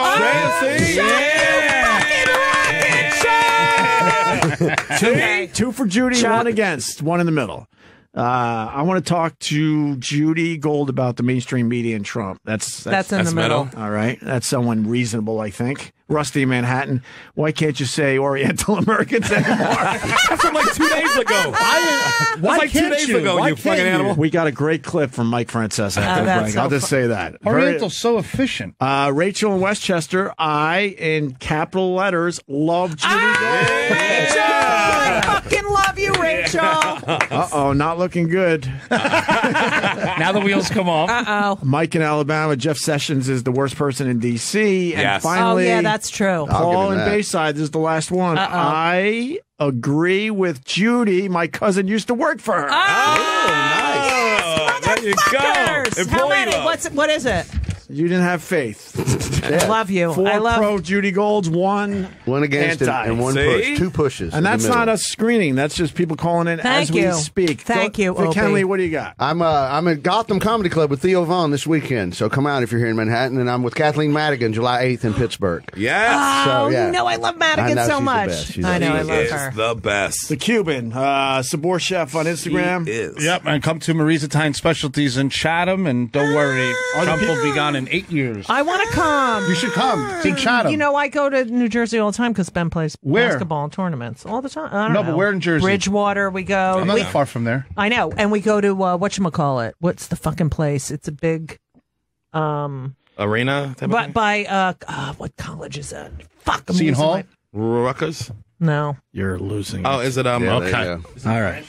Two for Judy, one against, one in the middle. I want to talk to Judy Gold about the mainstream media and Trump. That's in the middle. All right. That's someone reasonable, I think. Rusty in Manhattan. Why can't you say Oriental Americans anymore? That's from like 2 days ago. That's like 2 days ago, Why you can't fucking you? animal. We got a great clip from Mike Francesa. that's I'll so just say that. Oriental's so efficient. Rachel in Westchester, I, in capital letters, love Judy Gold. I fucking love you, Rachel. Uh-oh, not looking good. Now the wheels come off. Uh-oh. Mike in Alabama, Jeff Sessions is the worst person in D.C. And Yes. finally, Oh, yeah, that's true. Paul in that. Bayside, this is the last one. Uh-oh. I agree with Judy. My cousin used to work for her. Oh, there you go. Fuckers. How many? What is it? You didn't have faith. I love you. 4 I love pro Judy Golds, 1 One against it anti. and one See? push. 2 pushes. And in the that's middle. not us screening. That's just people calling in Thank as we you. speak. Thank you, Vic Opie. Henley, what do you got? I'm at Gotham Comedy Club with Theo Vaughn this weekend, so come out if you're here in Manhattan. And I'm with Kathleen Madigan July 8th in Pittsburgh. Yes. Oh, yeah. no, I love I Madigan know, so she's the much. best. She's I know, the I He love is her. the best. The Cuban, Sabor Chef on Instagram. He is. Yep, and come to Marie's Italian Specialties in Chatham, and don't worry, Trump will be gone in 8 years. I want to come. You should come. It's in Chatham. You know, I go to New Jersey all the time because Ben plays Where? basketball and tournaments all the time. I don't No, know. but where in Jersey? Bridgewater, we go. I'm not that far from there. I know, and we go to whatchamacallit. What's the fucking place? It's a big, Arena? Type of but thing? by what college is that? Fuck, I'm Seton losing Hall? my- Rutgers? No, You're losing. Oh, is it? Yeah, there you Okay. go. All right.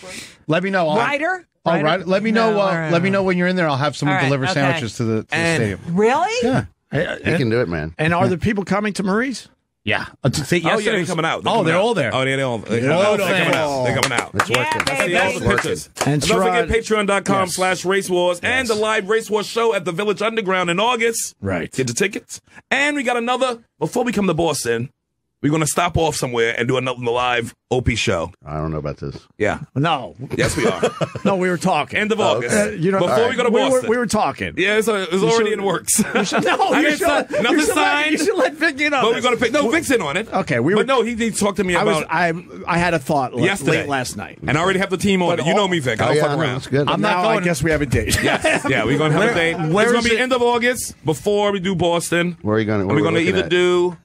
Let me know. Ryder. Oh, right. Let me know. No, all right, Let me all know when you're in there. I'll have someone All right, deliver okay. sandwiches to the stadium. Really? Yeah. You can do it, man. And are the people coming to Marie's? Yeah. Oh, yeah, they're coming out. Oh, they're all there. Oh, yeah, they're all there. They're coming out. They're coming out. It's working. I see all the pictures. And And don't forget Sherrod- patreon.com/Race Wars and the live Race Wars show at the Village Underground in August. Right. Get the tickets. And we got another, before we come to Boston, we're going to stop off somewhere and do another live Opie show. I don't know about this. Yeah. No. Yes, we are. No, we were talking. End of August. Before we go to Boston. We were talking. Yeah, it's already in the works. Nothing signed. You should let Vic in on But this. we're going to pick. No, Vic's in on it. Okay, But no, he talked to me about. I had a thought yesterday, late last night, and I already have the team on it. You know me, Vic. I don't fuck around. That's good. I'm not going. I guess we have a date. Yes. Yeah, we're going to have a date. It's going to be end of August before we do Boston. Where are you going? We're going to either do.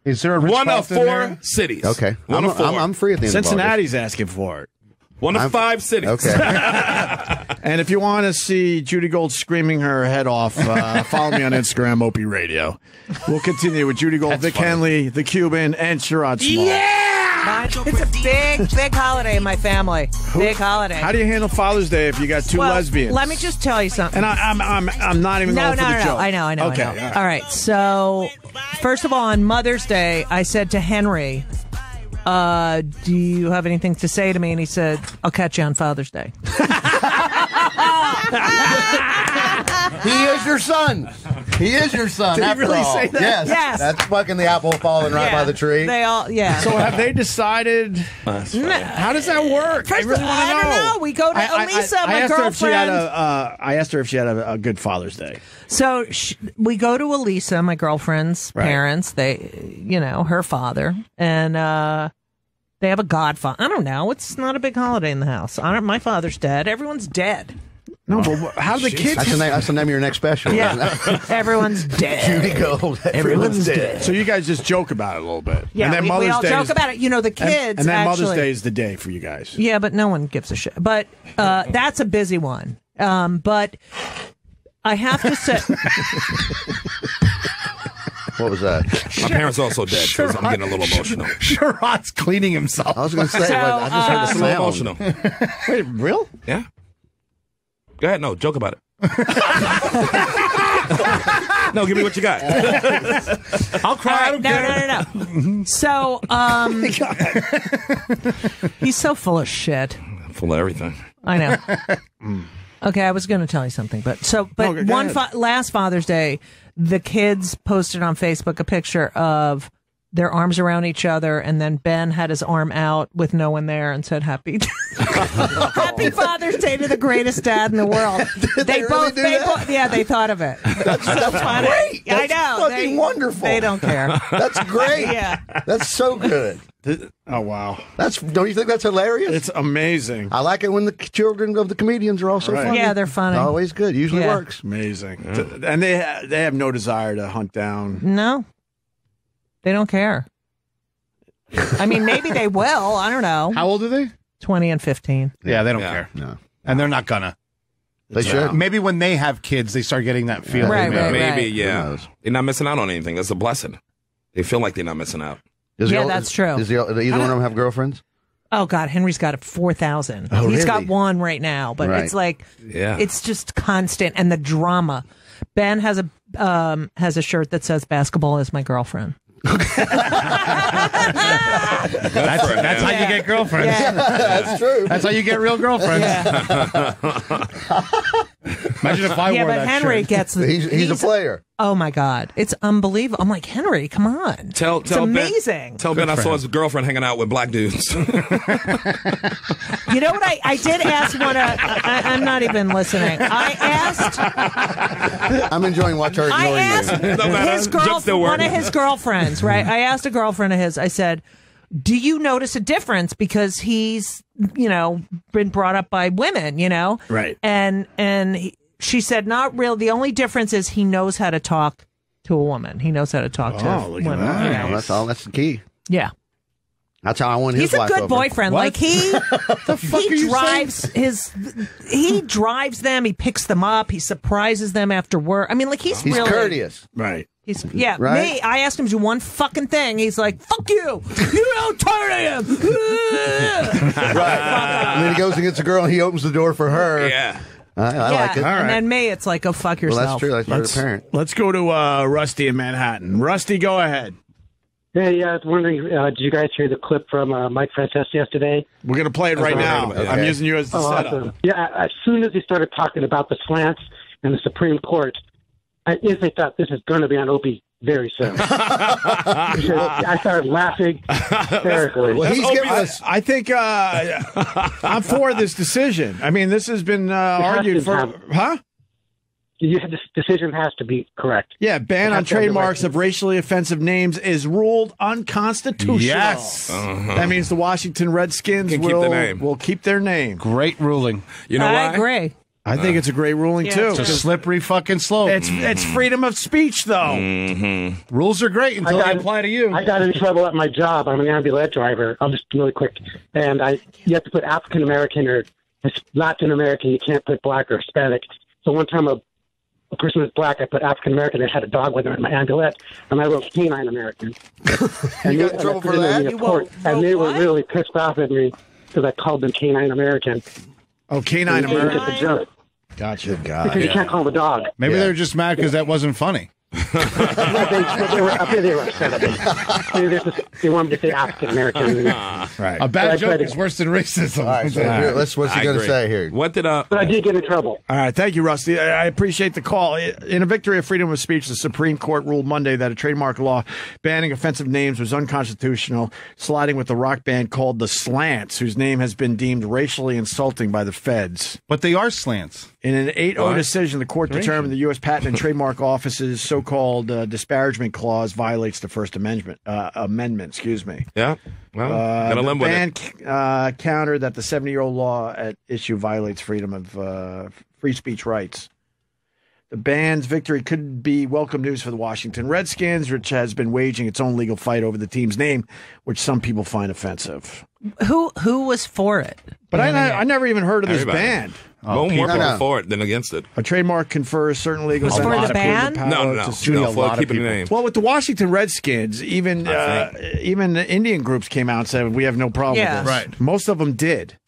Is there a one of 4 cities? Okay, one of 4. I'm free at the end of August. Cincinnati's asking for it. One of 5 cities. Okay. And if you want to see Judy Gold screaming her head off, follow me on Instagram, Opie Radio. We'll continue with Judy Gold, Vic Henley, the Cuban, and Sherrod Small. It's a big holiday in my family. Big holiday. How do you handle Father's Day if you got 2 lesbians? Let me just tell you something. And I'm not even going for the joke. I know. Okay. All right. So, first of all, on Mother's Day, I said to Henry, do you have anything to say to me? And he said, I'll catch you on Father's Day. He is your son. He is your son. Did he after really all. say that? Yes. That's fucking the apple falling right by the tree. They all, yeah. So have they decided? How does that work? I really want to know. I don't know. We go to Elisa, my girlfriend. I asked her if she had a good Father's Day. So we go to Elisa, my girlfriend's parents. They, her father, and they have a godfather. I don't know. It's not a big holiday in the house. My father's dead. Everyone's dead. No, but how do the kids? That's the name of your next special. Yeah, everyone's dead. Judy Gold. Everyone's dead. So you guys just joke about it a little bit. Yeah, and then we Mother's all Day joke about it. The kids. And then Mother's actually, Day is the day for you guys. Yeah, but no one gives a shit. But that's a busy one. But I have to say. What was that? My parents also dead, so I'm getting a little emotional. Sherrod's cleaning himself. I was going to say, I just heard the I'm smell. emotional. Wait, real? Yeah. Go ahead. No, joke about it. No, give me what you got. I'll cry. Right, no. So, he's so full of shit. Full of everything. I know. Okay, I was going to tell you something, but last Father's Day, the kids posted on Facebook a picture of their arms around each other, and then Ben had his arm out with no one there and said, "Happy Father's Day to the greatest dad in the world." They really do that? yeah, they thought of it. That's great. I That's know. fucking wonderful. They don't care. That's great. Yeah. That's so good. Oh, wow. Don't you think that's hilarious? It's amazing. I like it when the children of the comedians are also funny. Yeah, they're funny. Always good. Usually works. Amazing. Yeah. And they have no desire to hunt down. No. They don't care. I mean, maybe they will. I don't know. How old are they? 20 and 15. Yeah, they don't care. No. And they're not gonna. They should. Maybe when they have kids, they start getting that feeling. Maybe, yeah. They're not missing out on anything. That's a blessing. They feel like they're not missing out. That's true. Does either one of them have girlfriends? Oh, God, Henry's got 4,000. Oh, He's really? got one right now, but it's like, it's just constant. And the drama. Ben has a shirt that says "Basketball is my girlfriend." That's how you get girlfriends. Yeah. That's true. That's how you get real girlfriends. Imagine if I wore but that Henry shirt. gets the. He's a player. Oh my God, it's unbelievable. I'm like, Henry, come on. It's amazing. Tell Ben I saw his girlfriend hanging out with black dudes. You know what? I did ask one. I'm not even listening. I asked. I'm enjoying watching her ignoring I asked one of his girlfriends. Right? I asked a girlfriend of his. I said, "Do you notice a difference because he's, been brought up by women, Right. She said, not real. The only difference is he knows how to talk to a woman. He knows how to talk to look women. at that. That's all. That's the key. Yeah. That's how I won his He's a wife good over. boyfriend. What? Like he drives them. He picks them up. He surprises them after work. I mean, like he's really courteous. Right. Right? Me. I asked him to do one fucking thing. He's like, "Fuck you! You know how tired I am." Right. And then he goes and gets a girl and he opens the door for her. Yeah. I like it. And then me, it's like, "Go fuck Well, yourself." that's true. That's very apparent. Let's go to Rusty in Manhattan. Rusty, go ahead. Hey, I was wondering, did you guys hear the clip from Mike Francesa yesterday? We're going to play it right now. Okay. I'm using you as the setup. Awesome. Yeah, as soon as he started talking about the slants and the Supreme Court, I instantly thought this is going to be on Opie very soon. I started laughing hysterically. Well, he's giving us. I think I'm for this decision. I mean, this has been argued for. Huh? This decision has to be correct. Yeah, ban on trademarks of racially offensive names is ruled unconstitutional. Yes. That means the Washington Redskins will keep their name. Great ruling. You know why? I agree. I think it's a great ruling, too. It's a slippery fucking slope. It's freedom of speech, though. Rules are great until they apply to you. I got in trouble at my job. I'm an ambulance driver. I'll just really quick. And you have to put African American or Latin American. You can't put black or Hispanic. So one time a person was black, I put African American. I had a dog with her in my ambulance, and I wrote Canine American. You got in trouble for that? And they were really pissed off at me because I called them Canine American. Oh, Canine American. Gotcha. Because you can't call the dog. Maybe they were just mad because that wasn't funny. They were upset at me. They wanted to say African American. Right. A bad joke is worse than racism. All right, so what's he going to say here? What did But I did get in trouble. All right, thank you, Rusty. I appreciate the call. In a victory of freedom of speech, the Supreme Court ruled Monday that a trademark law banning offensive names was unconstitutional, sliding with the rock band called the Slants, whose name has been deemed racially insulting by the feds. But they are slants. In an 8-0 decision, the court determined the U.S. Patent and Trademark Office's so-called disparagement clause violates the First Amendment. Excuse me. Yeah. Well, gotta live with it. The ban countered that the 70-year-old law at issue violates freedom of free speech rights. The ban's victory could be welcome news for the Washington Redskins, which has been waging its own legal fight over the team's name, which some people find offensive. Who was for it? But I never even heard of this band. More people for it than against it. A trademark confers certain legal for the band? No, for keeping the name. Well, with the Washington Redskins, even the Indian groups came out and said we have no problem with this. Right. Most of them did.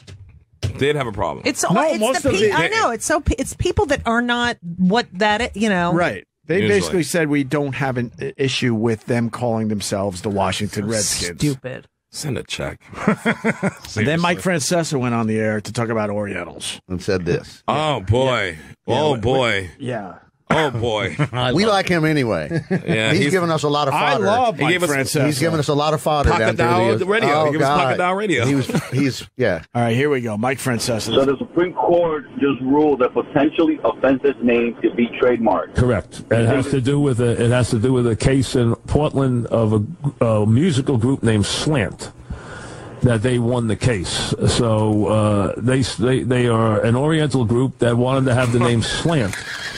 Did have a problem. I know it's people that are not what that Right. They Usually. basically said we don't have an issue with them calling themselves the Washington Redskins. Stupid. Send a check. And then Mike Francesa went on the air to talk about Orientals and said this. Oh boy. Oh boy. Yeah. Oh boy. We like him anyway. Yeah, he's given us a lot of fodder. I love Mike Francesa. He's given us a lot of fodder down Pocket through radio. Oh, He gives God. Pocket Dial radio. He's yeah. All right, here we go. Mike Francesa. So the Supreme Court just ruled that potentially offensive names could be trademarked. Correct. It has to do with a case in Portland of a musical group named Slant. That they won the case. So they are an Oriental group that wanted to have the name Slant,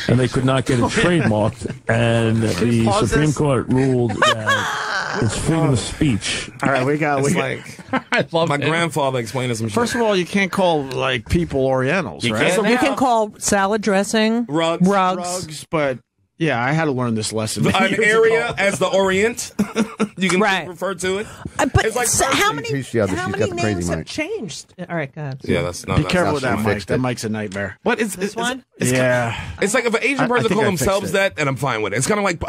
and they could not get it trademarked. And the Supreme Court ruled that it's freedom of speech. All right, we got. I love my grandfather explained some shit. First of all, you can't call people Orientals, right? You can call salad dressing rugs, but. Yeah, I had to learn this lesson. An area as the Orient, you can refer to it. But it's like how many names have changed? All right, go ahead. Yeah, that's not. Be careful with not that, Mike. That Mike's a nightmare. What is this one? It's like if an Asian person call themselves that, and I'm fine with it. It's kind of like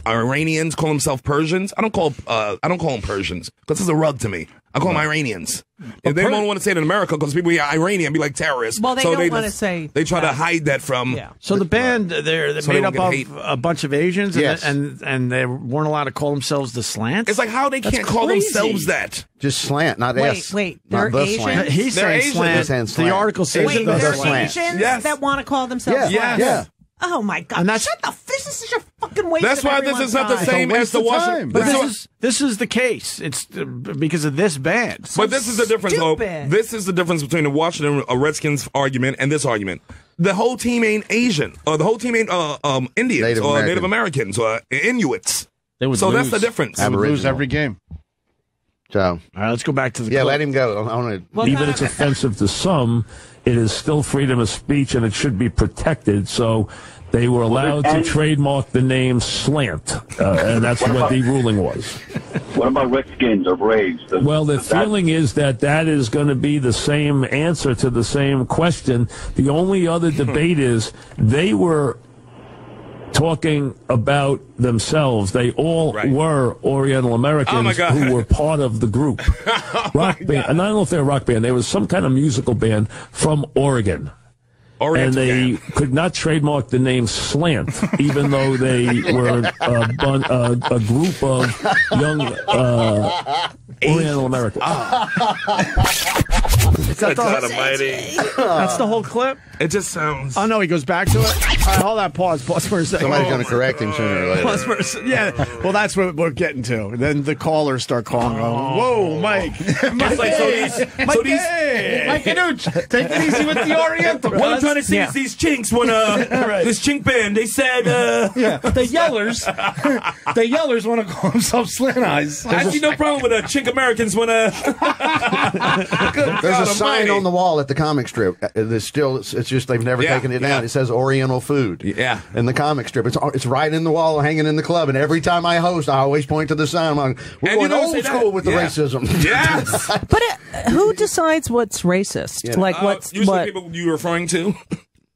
Iranians call themselves Persians. I don't call them Persians because it's a rug to me. I call them Iranians. If they don't want to say it in America because people are Iranian, be like terrorists. Well, they so don't want to say. They try to hide that from. Yeah. So the band, they're So made they up won't of get hate. a bunch of Asians, Yes. and they weren't allowed to call themselves the Slants. It's like how they That's can't call crazy. themselves that. Just slant, not S. Wait, not they're the Asian? slant. He's They're saying Asian. slant. They're saying The slant. article says Wait, the there's slant. Asians Yes. that want to call themselves Yeah, slants? yeah. Oh my God! And that's- This is such a fucking waste. That's of why this everyone's is not the time. same as the Washington. But this is the case. It's because of this band. But this is the difference, though. stupid. This is the difference between the Washington Redskins argument and this argument. The whole team ain't Asian, or the whole team ain't Indians, Native or American. Native Americans, or Inuits. They would So lose. that's the difference. They would lose Aboriginal. every game. So All right, let's go back to the yeah, clip. let him go. I want to. Even if it's offensive to some, it is still freedom of speech, and it should be protected. So they were allowed to trademark the name Slant, and that's what the ruling was. What about Redskins or Braves? Well, the feeling is that is going to be the same answer to the same question. The only other debate is they were talking about themselves. They all were Oriental Americans who were part of the group. Rock band. And I don't know if they're a rock band. They was some kind of musical band from Oregon. and they could not trademark the name Slant, even though they were a group of young Oriental Americans. Is that that's the whole clip? It just sounds... Oh, no, he goes back to it? All right, hold that. Pause for a second. Somebody's going to correct him sooner or later. Pause for a yeah, well, that's what we're getting to. Then the callers start calling. Whoa, Mike. Mike, Mike, take it easy with the Oriental. What I'm trying to say is these chinks, when this chink band, they said... the Yellers want to call themselves Slant Eyes. I see no problem with Chink Americans when... There's a sign on the wall at the comic strip. It's just they've never taken it down. It says Oriental food. Yeah. In the comic strip. It's right in the wall hanging in the club. And every time I host, I always point to the sign. I'm like, we're going old school with the racism. Yes. But who decides what's racist? Yeah. Like what's usually what? people you're referring to.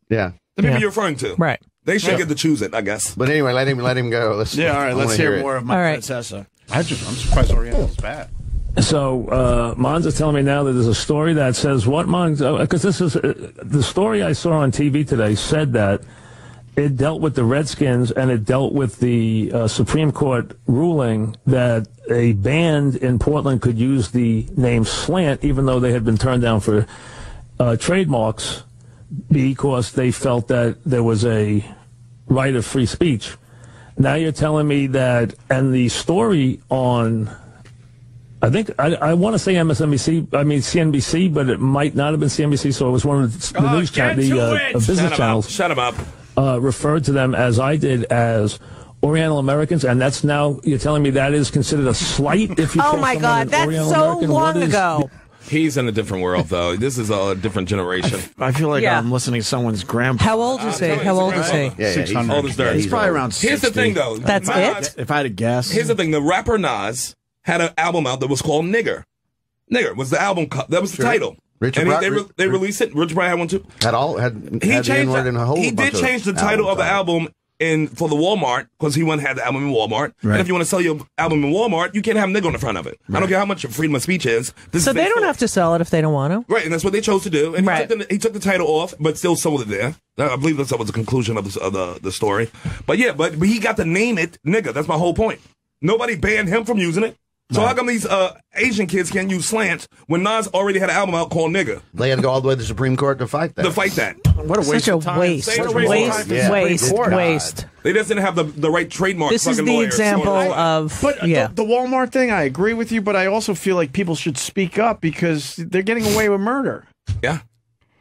Yeah. The people you're referring to. Right. They should get to choose it, I guess. But anyway, let him go. All right. Let's hear more of my Princessa. I'm surprised Oriental's bad. So, Mons is telling me now that there's a story that says what, Mons? Because this is the story I saw on TV today said that it dealt with the Redskins and it dealt with the Supreme Court ruling that a band in Portland could use the name Slant even though they had been turned down for trademarks because they felt that there was a right of free speech. Now you're telling me that, and the story on... I think I want to say CNBC, but it might not have been CNBC. So it was one of the news business channels. Shut him up. Referred to them as I did as Oriental Americans, and that's now you're telling me that is considered a slight. If you oh my God, that's so long ago. He's in a different world, though. This is a different generation. I feel like I'm listening to someone's grandpa. How old is he? How old is he? Yeah, old as dirt. He's probably around 60. Here's the thing, though. That's it? If I had to guess. Here's the thing. The rapper Nas had an album out that was called Nigger. Nigger was the album. That was the title. Richard they released it. Richard Pryor had one too. He did change the title of the album for the Walmart because he had the album in Walmart. Right. And if you want to sell your album in Walmart, you can't have nigger on the front of it. Right. I don't care how much your freedom of speech is. So they don't have to sell it if they don't want to. Right, and that's what they chose to do. And he took the title off, but still sold it there. I believe that was the conclusion of the story. But yeah, but he got to name it nigger. That's my whole point. Nobody banned him from using it. So how come these Asian kids can't use Slant when Nas already had an album out called Nigga? They had to go all the way to the Supreme Court to fight that. What a waste of time. Waste. They just didn't have the right trademark. This is the example of... But the Walmart thing, I agree with you, but I also feel like people should speak up because they're getting away with murder. Yeah.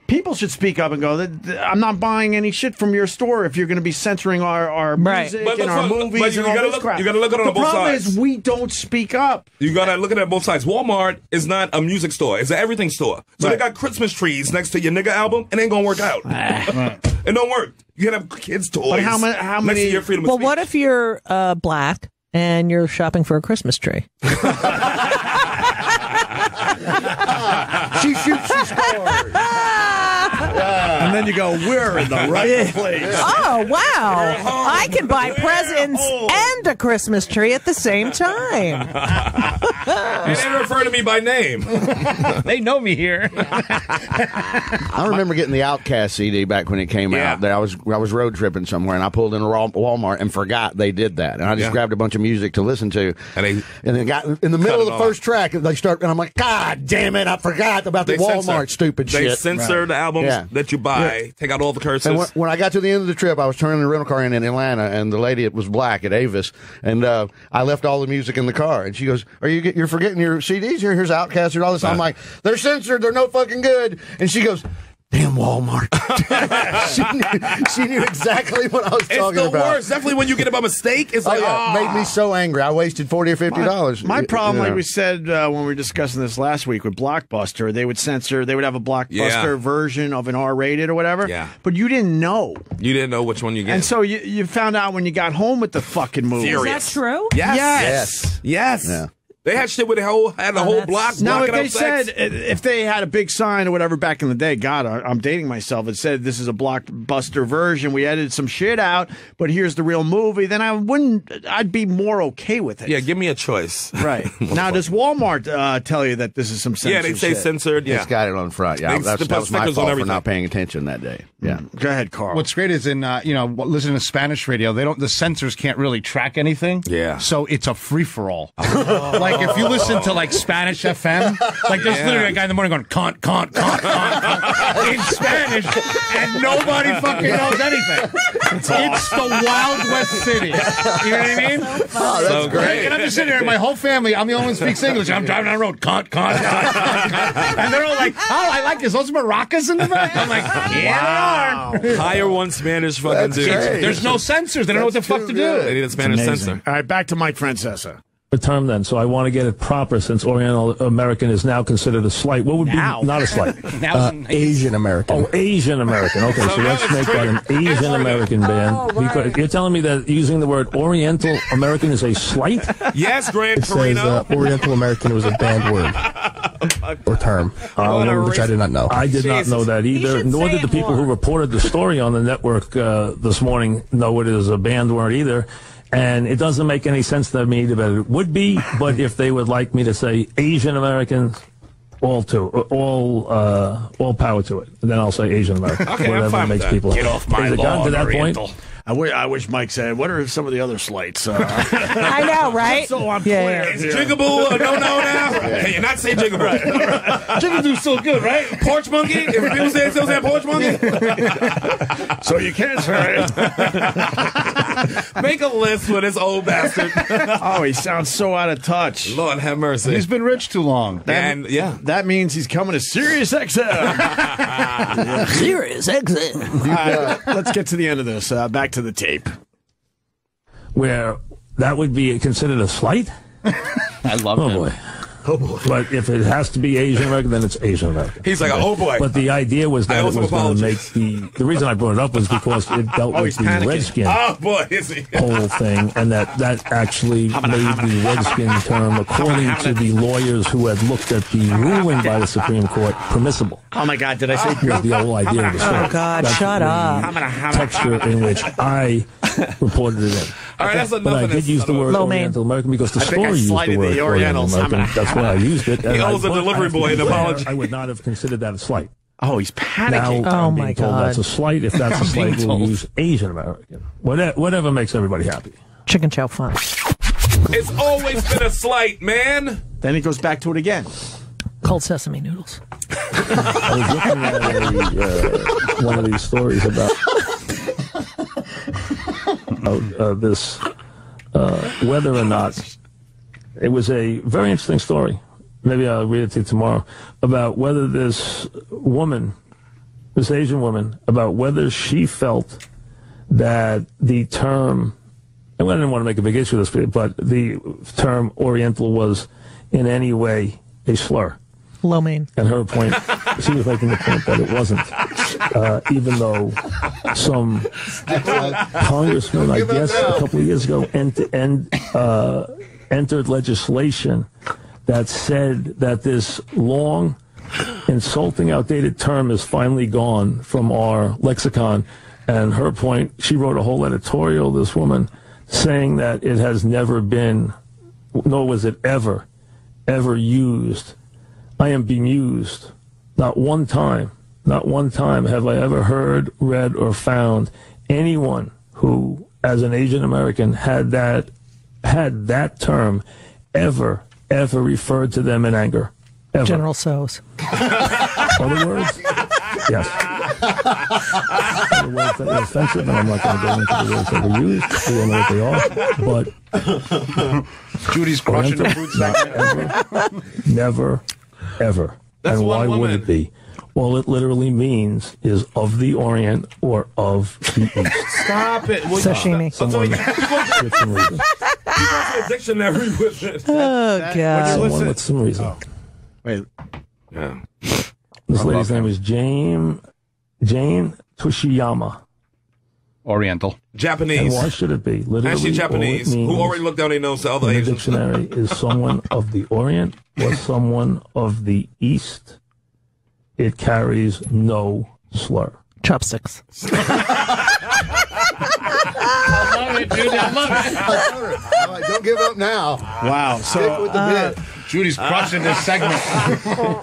People should speak up and go, I'm not buying any shit from your store if you're going to be censoring our music and our movies and all this crap. You got to look at it on both sides. The problem is we don't speak up. You got to look at it on both sides. Walmart is not a music store. It's an everything store. So they got Christmas trees next to your nigga album. It ain't going to work out. It don't work. You can have kids' toys. But how next many? To your freedom of speech. What if you're black and you're shopping for a Christmas tree? She shoots, she scores. And then you go, we're in the right place. Oh, wow. I can buy presents and a Christmas tree at the same time. And they refer to me by name. They know me here. I remember getting the Outcast CD back when it came out. There, I was road tripping somewhere, and I pulled in a Walmart and forgot they did that. And I just grabbed a bunch of music to listen to. And then got in the middle of the first track, they start, and I'm like, God damn it, I forgot about the Walmart stupid shit. They censor the albums that you buy, take out all the curses. And when I got to the end of the trip, I was turning the rental car in Atlanta, and the lady, it was black at Avis, and I left all the music in the car, and she goes, you're forgetting your CDs here? Here's Outkast and all this. I'm like, they're censored, they're no fucking good. And she goes, damn Walmart. she knew exactly what I was talking about. It's the worst. Definitely when you get it by mistake. It's like, it made me so angry. I wasted $40 or $50. My problem, like we said when we were discussing this last week with Blockbuster, they would have a Blockbuster version of an R-rated or whatever. Yeah. But you didn't know. You didn't know which one you get. And so you found out when you got home with the fucking movie. Is that true? Yes. Yeah. They had shit where they had the whole block. Now, if blocking they out sex. said, if they had a big sign or whatever back in the day, God, I'm dating myself, it said this is a blockbuster version, we edited some shit out, but here's the real movie, then I'd be more okay with it. Yeah, give me a choice. Right. Now, does Walmart tell you that this is some censored Yeah, they say shit? censored. Yeah. It's got it on front. Yeah, that was my fault for not paying attention that day. Yeah. Go ahead, Carl. What's great is in listening to Spanish radio, the censors can't really track anything. Yeah. So it's a free for all. Like if you listen to like Spanish FM, like there's literally a guy in the morning going con in Spanish, and nobody fucking knows anything. It's the Wild West City. You know what I mean? Oh, that's great. And I'm just sitting there, and my whole family, I'm the only one who speaks English. I'm driving down the road, con. And they're all like, oh, I like this. Those maracas in the back. I'm like, yeah, they are. Hire one Spanish fucking dude. There's no censors. They don't know what the fuck to do. They need a Spanish censor. All right, back to Mike Francesa. The term then, so I want to get it proper since Oriental American is now considered a slight. What would be not a slight? Asian American. Oh, Asian American. Okay, so let's make that an Asian American band. Because you're telling me that using the word Oriental American is a slight? Yes, Grant It says Oriental American was a banned word or term, which I did not know. I did not know that either, nor did the people who reported the story on the network this morning know it is a banned word either. And it doesn't make any sense to me that it would be, but if they would like me to say Asian Americans, all power to it. And then I'll say Asian American. Okay, whatever I'm fine makes with that. people Get happy. off my Has it gotten lawn, to that Oriental. point? I wish Mike said, what are some of the other slights? I know, right? So I'm clear. Is Jigaboo a no-no now? Can you not say Jigaboo? Jigaboo's still good, right? Porch monkey? If people say still say porch monkey? So you can't say it. Make a list for this old bastard. Oh, he sounds so out of touch. Lord have mercy. He's been rich too long. That means he's coming to Sirius XM. Sirius XM. All right, let's get to the end of this. Back to the tape. Where that would be considered a slight? I love him. Boy. Oh boy. But if it has to be Asian American, then it's Asian American. He's like, oh boy. But the idea was that it was going to make the reason I brought it up was because it dealt with the Redskin whole thing, and that actually made the Redskin term, according to the lawyers who had looked at the ruling by the Supreme Court, permissible. Oh my God, did I say was the whole idea of the story? Oh God, shut up. Texture in which I reported it in. All right, that's enough but I of did this. use the word Oriental American because the story used the word Oriental American. That's why I used it. He owes a delivery boy an apology. I would not have considered that a slight. Oh, he's panicking. Now, Oh, I'm my being told God. that's a slight. If that's a slight, we'll use Asian American. Whatever makes everybody happy. Chicken chow fun. It's always been a slight, man. Then he goes back to it again. Cold sesame noodles. I was looking at one of these stories about this whether or not it was a very interesting story. Maybe I'll read it to you tomorrow about whether this woman, this Asian woman, about whether she felt that the term, and I didn't want to make a big issue of this, but the term Oriental was in any way a slur. Lo mein. And her point, she was making the point that it wasn't, even though some congressman, I guess, a couple of years ago, entered legislation that said that this long, insulting, outdated term is finally gone from our lexicon. And her point, she wrote a whole editorial, this woman, saying that it has never been, nor was it ever used. I am bemused. Not one time have I ever heard, read, or found anyone who, as an Asian American, had that term ever referred to them in anger. Ever. General So's. Other words? Yes. Other words that were offensive, and I'm not going to go into the words that were used. We don't know what they are. But Judy's crushing the food segment. Never, ever. That's and why one would woman. it be? All it literally means is of the Orient or of the East. Stop it. Sashimi. Someone with some reason. You go to a dictionary with it. Oh, God. Someone with some reason. Wait. Yeah. This lady's name is Jane Tushiyama. Oriental. Japanese. And why should it be? Literally, Actually, all Japanese. it means Who already looked down their nose to other in the Asians. dictionary is someone of the Orient or someone of the East. It carries no slur. Chopsticks. I love it, Judy. I love it. All right, don't give up now. Wow. Stick with the bit. Judy's crushing this segment.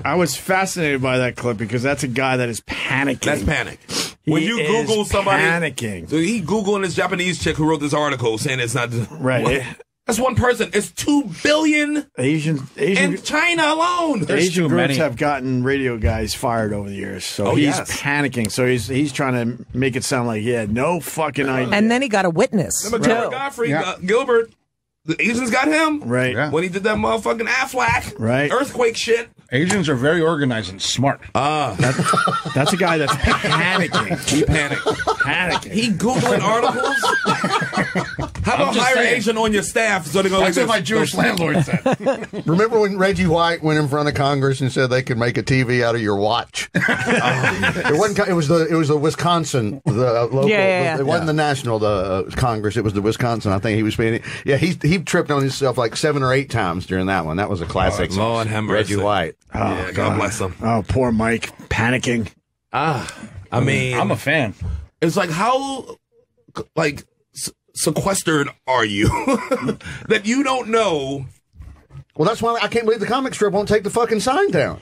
I was fascinated by that clip because that's a guy that is panicking. That's panic. When you is Google somebody, panicking. So he Googling this Japanese chick who wrote this article saying it's not right. What? That's one person. It's 2 billion Asian in China alone. Asian groups have gotten radio guys fired over the years, so he's panicking. So he's trying to make it sound like he had no fucking idea. And then he got a witness. Remember Trevor Godfrey, Gilbert? The Asians got him right when he did that motherfucking Aflac earthquake shit. Asians are very organized and smart. That's a guy that's panicking. He panicked. Panicking. He Googling articles. How about hire an Asian on your staff so they go like That's this? what my Jewish landlord said. Remember when Reggie White went in front of Congress and said they could make a TV out of your watch? It wasn't. It was the Wisconsin, the local. It wasn't the national Congress. It was the Wisconsin. I think he was speaking. Yeah, he tripped on himself like 7 or 8 times during that one. That was a classic. Lord have mercy. Reggie White. Yeah, God bless him. Oh, poor Mike, panicking. I mean, I'm a fan. It's like how, sequestered are you that you don't know? Well, that's why I can't believe the comic strip won't take the fucking sign down.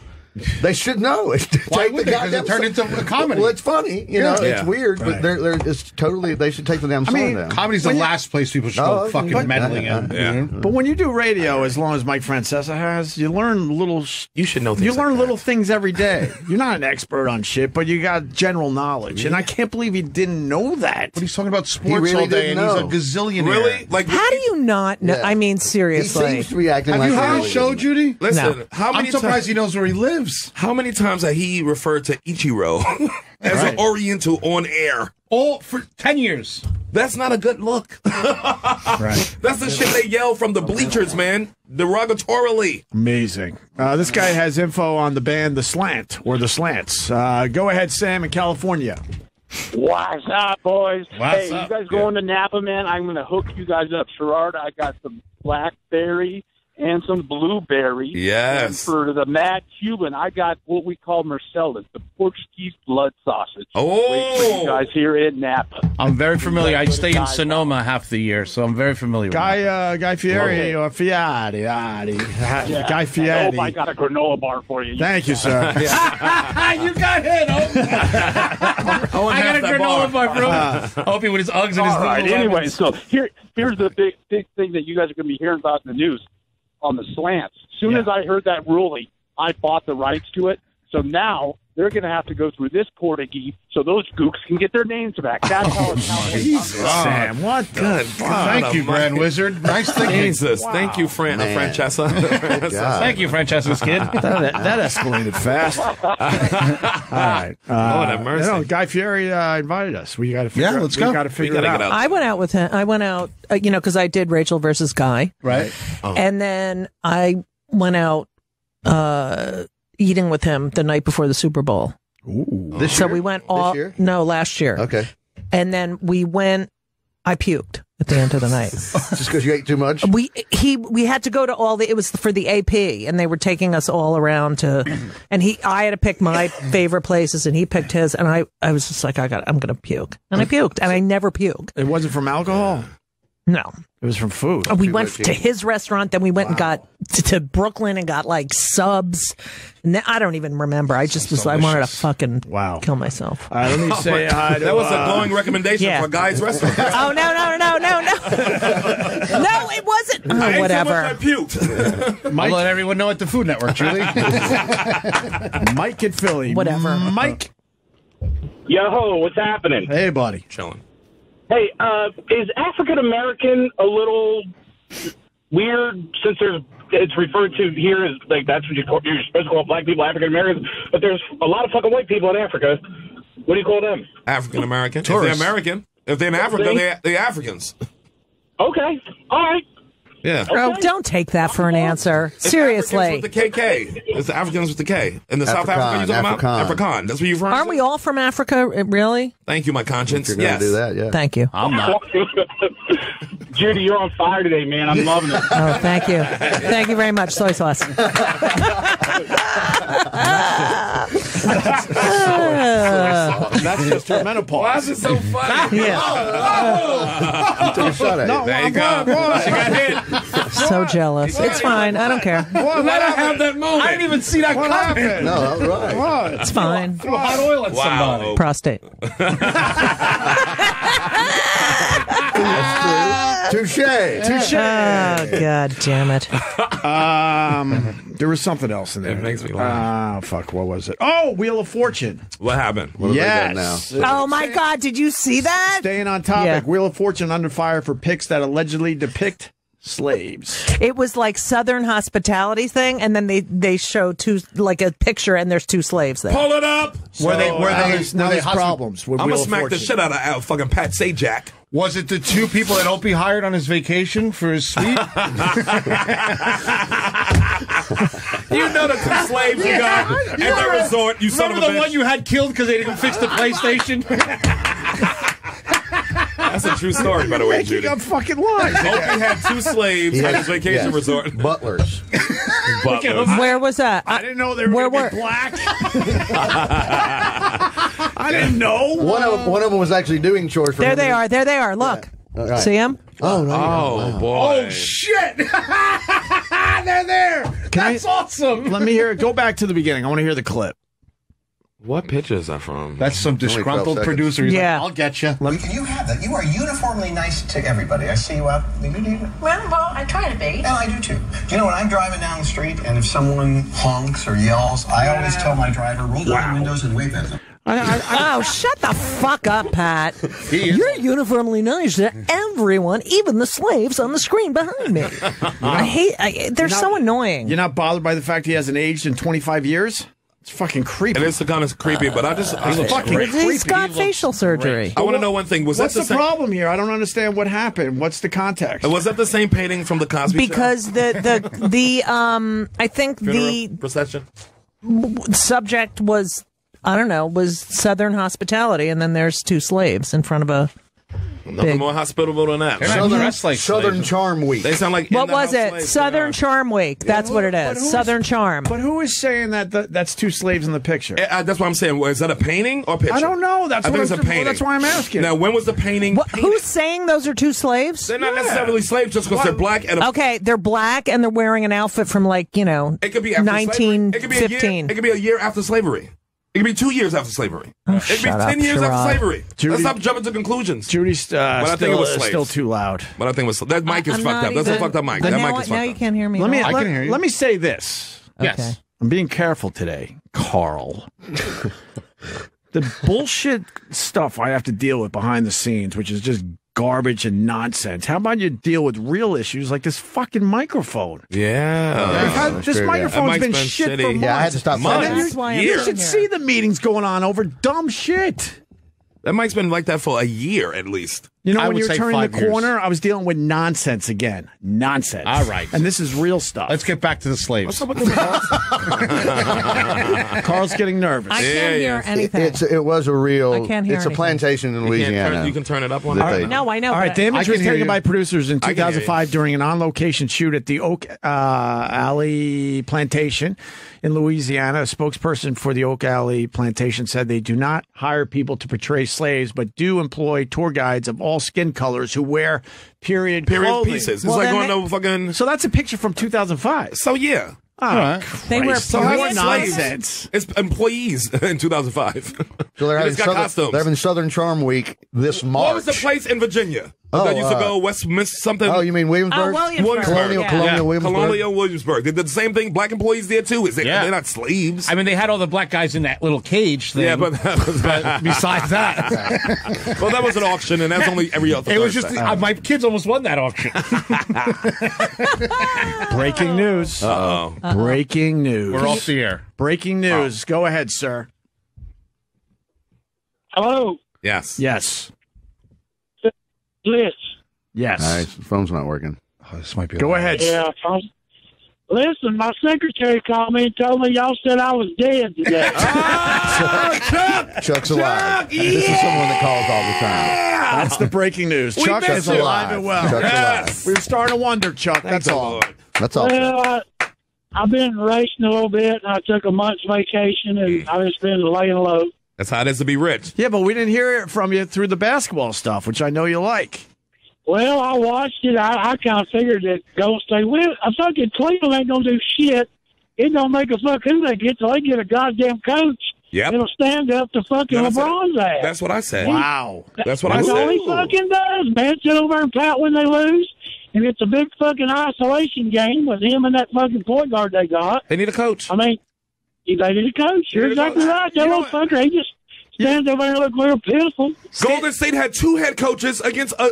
They should know. Why would they? Because it turned into a comedy. Well, it's funny. You know, it's weird, but it's totally. They should take the damn sign down. Comedy's the last place people should go fucking meddling in. Yeah. But when you do radio, as long as Mike Francesa has, you learn little. You should know. You learn little things every day. You're not an expert on shit, but you got general knowledge, and I can't believe he didn't know that. But he's talking about sports all day, and he's a gazillionaire. Really? Like, how do you not know? I mean, seriously. He seems to be acting Have like you heard his show, Judy? Listen, No. how many I'm surprised he knows where he lives. How many times have he referred to Ichiro as an Oriental on air? All for 10 years. That's not a good look. Right. That's the shit they yell from the bleachers, man. Derogatorily. Amazing. This guy has info on the band The Slant, or The Slants. Go ahead, Sam, in California. What's up, boys? What's hey, up? You guys going to Napa, man? I'm going to hook you guys up. Sherrard, I got some blackberry and some blueberry. Yes. And for the Mad Cuban, I got what we call Marcellus, the Portuguese blood sausage. Oh. Wait for you guys here in Napa. I'm very familiar. I stay in Sonoma half the year, so I'm very familiar with it. Guy Fieri or Fiati. Guy Fieri. Oh, I got a granola bar for you. Thank you, sir. You got hit, I got a granola bar for Opie with his Uggs and his All right, little anyway, lemons. so here's the big thing that you guys are going to be hearing about in the news on the slants. As soon as I heard that ruling, I bought the rights to it. So now they're going to have to go through this Portuguese so those gooks can get their names back. That's how it's Jesus, Sam, what the Good fuck? God. Thank you, Grand Wizard. Nice thinking. Jesus. Thank you, Francesa. Thank you, Francesca's kid. That escalated fast. All right. Lord have mercy. Guy Fieri invited us. We got to figure Yeah, let's go. We got to figure gotta it get out. out. I went out with him. I went out, because I did Rachel versus Guy. Right. And then I went out eating with him the night before the Super Bowl. Ooh. This So year? we went This all year? no last year. Okay. And then we went. I puked at the end of the night. Just because you ate too much? We had to go to all the. It was for the AP, and they were taking us all around to. And I had to pick my favorite places, and he picked his, and I was just like, I'm gonna puke, and I puked, and I never puke. It wasn't from alcohol. No. It was from food. We went to his restaurant, then we went and got to Brooklyn and got like subs. And then, I don't even remember. I just was, I wanted to fucking kill myself. Let me say hi to, that was a glowing recommendation for Guy's restaurant. Oh, no. No, it wasn't. Oh, whatever. I puked. I'll let everyone know at the Food Network, Julie. Mike in Philly. Whatever. Mike. Yo, what's happening? Hey, buddy. Chilling. Hey, is African American a little weird since it's referred to here as like that's what you're supposed to call black people African Americans, but there's a lot of fucking white people in Africa. What do you call them? African American. If they're American. If they're in Africa, they're Africans. Okay. All right. Yeah. Bro, don't take that for an answer. Seriously. With the KK. It's the Africans with the K. In the South Africa you're talking about? Afrikaan. That's what you're from? Aren't we all from Africa? Really? Thank you, my conscience. You're going to do that, yeah. Thank you. I'm not. Judy, you're on fire today, man. I'm loving it. Oh, thank you. Thank you very much, soy sauce. That's just her menopause. Why is it so funny? Yeah. You took a shot at it. There you go. She got hit. So jealous. It's fine. I don't care. Let her have that moment. I didn't even see that coming. No, all right. It's fine. Throw hot oil at somebody. Prostate. Touche. Oh, God damn it. There was something else in there. It makes me laugh. Fuck, what was it? Oh, Wheel of Fortune. What happened? What have they done now? Oh, my God. Did you see that? Staying on topic, Yeah. Wheel of Fortune under fire for pics that allegedly depict slaves. It was like Southern hospitality thing, and then they show like a picture, and there's two slaves there. Pull it up. Were they problems with I'm Wheel going to of smack Fortune? the shit out of fucking Pat Sajak. Was it the two people that Opie hired on his vacation for his suite? You know the two slaves you got at the resort, you son of a Remember the bitch. one you had killed because they didn't fix the PlayStation? That's a true story, by the way, Judy. Making up fucking lies. Opie had two slaves at his vacation resort. Butlers. Butlers. Where was that? I didn't know they were Where black. I didn't know. One of them was actually doing chores for There him. they are. There they are. Look. All right. See them? Oh, no. Oh, Wow. boy. Oh, shit! They're there! That's awesome! Let me hear it. Go back to the beginning. I want to hear the clip. What picture is that from? That's some Only 12 disgruntled seconds. producer. He's Yeah. like, I'll get you. You have that. You are uniformly nice to everybody. I see you out. Well, I try to be. Yeah, I do too. You know, when I'm driving down the street and if someone honks or yells, I always tell my driver, roll down the windows and wave at them. Oh, shut the fuck up, Pat. You're uniformly nice to everyone, even the slaves on the screen behind me. They're so annoying. You're not bothered by the fact he hasn't aged in 25 years? It's fucking creepy. It is kind of creepy, but I fucking creepy. He's got facial surgery. I want to know one thing. What's the problem here? I don't understand what happened. What's the context? Was that the same painting from the Cosby Because Show? I think the procession subject was, I don't know, was Southern hospitality, and then there's two slaves in front of a Nothing more hospitable than that. Southern Charm Week. They sound like what was it? slaves. Southern Charm Week. That's what it is. Southern Charm. But who is saying that that's two slaves in the picture? That's what I'm saying. Is that a painting or a picture? I don't know. I think it's a painting. That's why I'm asking. Now, when was the painting? Who's saying those are two slaves? They're not necessarily slaves just because they're black. And Okay, they're black and they're wearing an outfit from it could be after 1915. It could be a year after slavery. It could be 2 years after slavery. It could be 10 years after slavery. Let's stop jumping to conclusions. Judy's but I think it was slaves. still too loud. But I think it was that mic is fucked up. That's a fucked up mic. That mic is fucked Now you can't hear me. Let me at all. let me say this. Yes. Okay. I'm being careful today, Carl. The bullshit stuff I have to deal with behind the scenes, which is just garbage and nonsense. How about you deal with real issues like this fucking microphone? Yeah. This microphone's been shit for months. Yeah, I had to stop Months. talking. That's why I'm You sitting should here. see the meetings going on over dumb shit. That mic's been like that for a year at least. You know, I when would you're say turning the 5 years. corner, I was dealing with nonsense again. Nonsense. All right. And this is real stuff. Let's get back to the slaves. What's up with this? Carl's getting nervous. I can't hear anything. It was a real. I can't hear It's a anything. plantation in Louisiana. You can turn it up one. That they- No, I know. All right, but the image I was can hear taken you. by producers in I can hear you. 2005 during an on-location shoot at the Oak Alley Plantation in Louisiana. A spokesperson for the Oak Alley Plantation said they do not hire people to portray slaves, but do employ tour guides of all skin colors who wear period clothing. pieces. It's Well, like then going to fucking. So that's a picture from 2005. So yeah. Oh, They wear Christ. So period that's clothes? nonsense. It's employees in 2005. So they're They having, just got Southern, costumes. they're having Southern Charm Week this March. What was the place in Virginia Oh, that used to go Westminster something? Oh, you mean Williamsburg? Oh, Williamsburg. Colonial, Yeah. Colonial Williamsburg. Colonial Williamsburg. They did the same thing. Black employees there too. Yeah. They're not slaves. I mean, they had all the black guys in that little cage thing. Yeah, but that was besides that, well, that was an auction, and that's only every other. it was just Thursday. my kids almost won that auction. Breaking news. Uh-oh. Breaking news. We're off the air. Breaking news. Go ahead, sir. Hello, Yes. Yes. Liz. Yes. All right, the phone's not working. This might be. Go ahead. Yeah. Listen, my secretary called me and told me y'all said I was dead today. Chuck's alive. This is someone that calls all the time. That's the breaking news. Chuck is alive and well. Chuck's alive. We were starting to wonder, Chuck. That's all. That's all. Well, I've been racing a little bit, and I took a month's vacation, and I've just been laying low. That's how it is to be rich. Yeah, but we didn't hear it from you through the basketball stuff, which I know you like. Well, I watched it. I kind of figured that Golden State, well, I fucking Cleveland ain't going to do shit. It don't make a fuck who they get till they get a goddamn coach. Yep. It'll stand up to fucking LeBron's ass. That's what I said. Wow. That's what I That's said. all he fucking does, man. Sit over and pout when they lose. And it's a big fucking isolation game with him and that fucking point guard they got. They need a coach. I mean, they need a coach. You're exactly right. That little fucker, he just stands over there and looks real pitiful. Golden State had 2 head coaches against a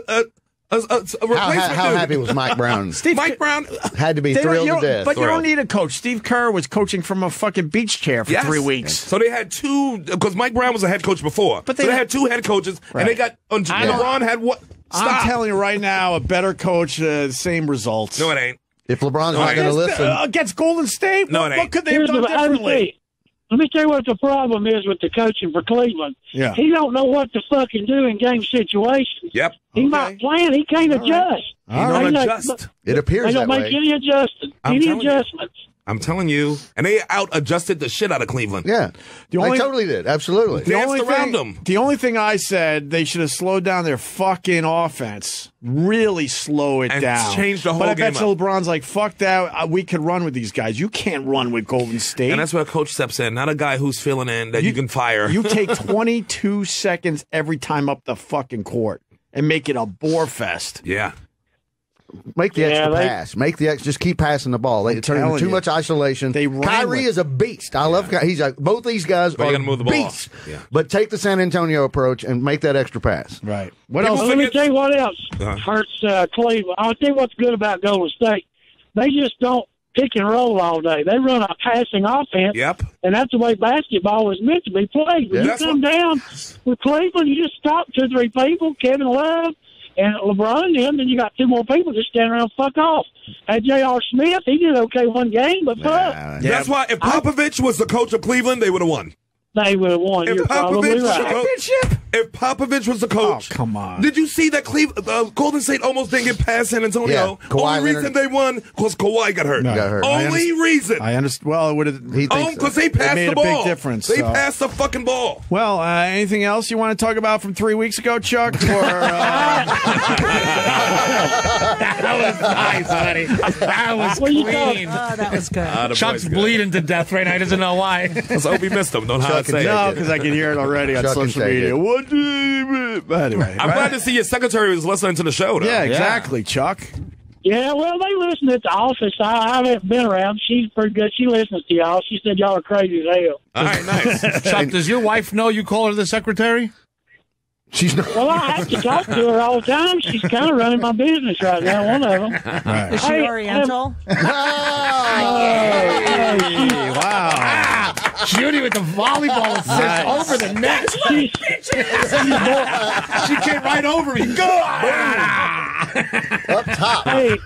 replacement How dude. happy was Mike Brown? Mike Brown Had to be They don't- thrilled you to don't- death. But you don't need a coach. Steve Kerr was coaching from a fucking beach chair for 3 weeks. So they had 2 because Mike Brown was a head coach before. But so they they had 2 head coaches, and they got LeBron had what? Stop. I'm telling you right now, a better coach, same results. No, it ain't. If LeBron's not going to listen. Against Golden State, No, it what ain't. could they have done differently? Let me tell you what the problem is with the coaching for Cleveland. Yeah. He don't know what to fucking do in game situations. Yep. He might plan. He can't adjust. He don't They adjust. It appears They don't that make way. any adjustments. Adjustments. I'm telling you. And they out-adjusted the shit out of Cleveland. Yeah. The only- I totally did. Absolutely. The only thing I said, they should have slowed down their fucking offense. Really slow it And down. change the whole But I bet game you up. LeBron's like, fuck that. We could run with these guys. You can't run with Golden State. And that's where a coach steps in, not a guy who's filling in that you can fire. You take 22 seconds every time up the fucking court and make it a bore fest. Yeah. Make the extra pass. Make the just keep passing the ball. They turn into telling too you. much isolation. Kyrie is a beast. I love Kyrie. He's both these guys But you are gotta move the ball. beasts. Yeah. But take the San Antonio approach and make that extra pass. Right. What else? Let me tell you what else hurts Cleveland. I'll tell you what's good about Golden State. They just don't pick and roll all day. They run a passing offense. Yep. And that's the way basketball was meant to be played. When Yeah. you come down with Cleveland, you just stop 2 or 3 people, Kevin Love and LeBron and him, then you got 2 more people just standing around and fuck off. Had J.R. Smith, he did okay one game, but fuck. That's why if Popovich was the coach of Cleveland, they would have won. They would have won. If You're probably right. If Popovich was the coach, come on. Did you see that Golden State almost didn't get past San Antonio? Yeah, Kawhi Only reason Leonard- they won because Kawhi got hurt. Got hurt. Only reason. I understand. Well, it would have. Because they passed made the a ball. big difference. They so. passed the fucking ball. Well, anything else you want to talk about from 3 weeks ago, Chuck? Or, That was nice, buddy. That was What you clean. Oh, that was good. The Chuck's boy's good. bleeding to death right now. He doesn't know why. Let's hope he missed him. Don't know how to say no, it. because I can hear it already on Chuck can social take media. it. What? Anyway, I'm glad to see your secretary was listening to the show, though. Yeah, exactly, Chuck. Yeah, well, they listen at the office. I haven't been around. She's pretty good. She listens to y'all. She said y'all are crazy as hell. All right, nice. Chuck, does your wife know you call her the secretary? She's not. Well, I have to talk to her all the time. She's kind of running my business right now, one of them. Right. Is she Hey, Oriental? Wow. Judy with the volleyball assist Nice. over the net. She came right over me. Go! Up top. Hey,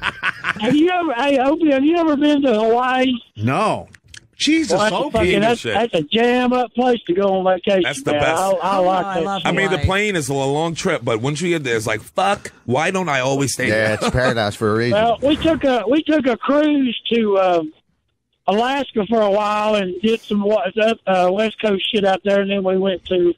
Opie, have you ever been to Hawaii? No. Jesus, Well, that's a jam-up place to go on vacation. That's the man. best. I like that. I mean, the plane is a long trip, but once you get there, it's like, fuck, why don't I always stay there? Yeah, it's paradise for a reason. Well, we took a cruise to Alaska for a while and did some West Coast shit out there, and then we went to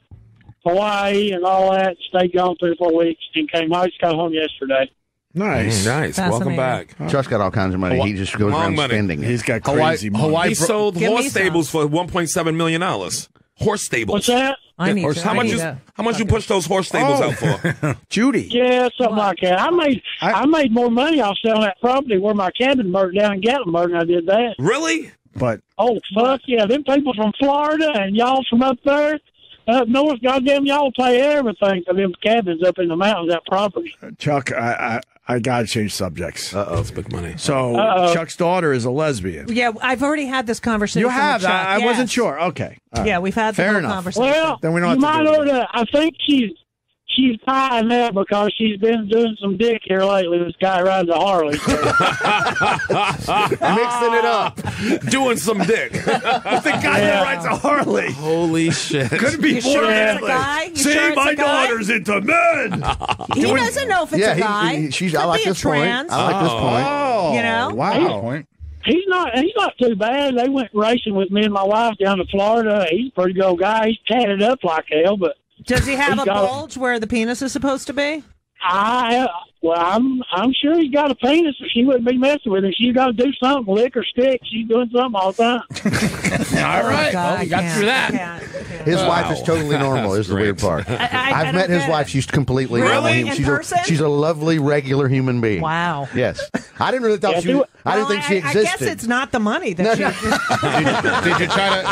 Hawaii and all that. Stayed gone 3 or 4 weeks and came. I just got home yesterday. Nice. Nice. Welcome back. Chuck's got all kinds of money. He just goes Long around money. spending it. He's got crazy money. He sold Give me horse some. stables for $1.7 million. Horse stables. What's that? I need Horse- to. how I much need you to- how much you push those horse stables out for? Judy. Yeah, something like that. I made more money off selling that property where my cabin burned down in Gatlinburg than I did that. Really? But Oh, fuck yeah. Them people from Florida and y'all from up there, up north, goddamn, y'all pay everything for them cabins up in the mountains, that property. Chuck, I got to change subjects. Uh-oh, it's big money. So Chuck's daughter is a lesbian. Yeah, I've already had this conversation. You have? with Chuck. I wasn't Yes. sure. Okay. All right. Yeah, we've had the Fair whole enough. conversation. Well, Then we don't you have to might do it ought to, I think she's tying up because she's been doing some dick here lately. This guy rides a Harley. Mixing it up. Doing some dick. The guy that rides a Harley. Holy shit. Couldn't be You more sure it's a manly. guy? You See, sure it's my a guy? daughter's into men. He doesn't know if it's a guy. I Could like be a this point. trans. I like this point. Oh, You know? Wow. He's not too bad. They went racing with me and my wife down to Florida. He's a pretty good old guy. He's tatted up like hell, but Does he have he's a got bulge where the penis is supposed to be? I'm sure he's got a penis, or she wouldn't be messing with him. She's got to do something, lick or stick. She's doing something all the time. All right. God, Well, we got through that. His wife is totally normal. Is the weird part. I've met his wife. She's completely normal. Really? In person? She's a lovely, regular human being. Wow. Yes. I didn't really thought she. I didn't think she I existed. guess it's not the money that she. Did you try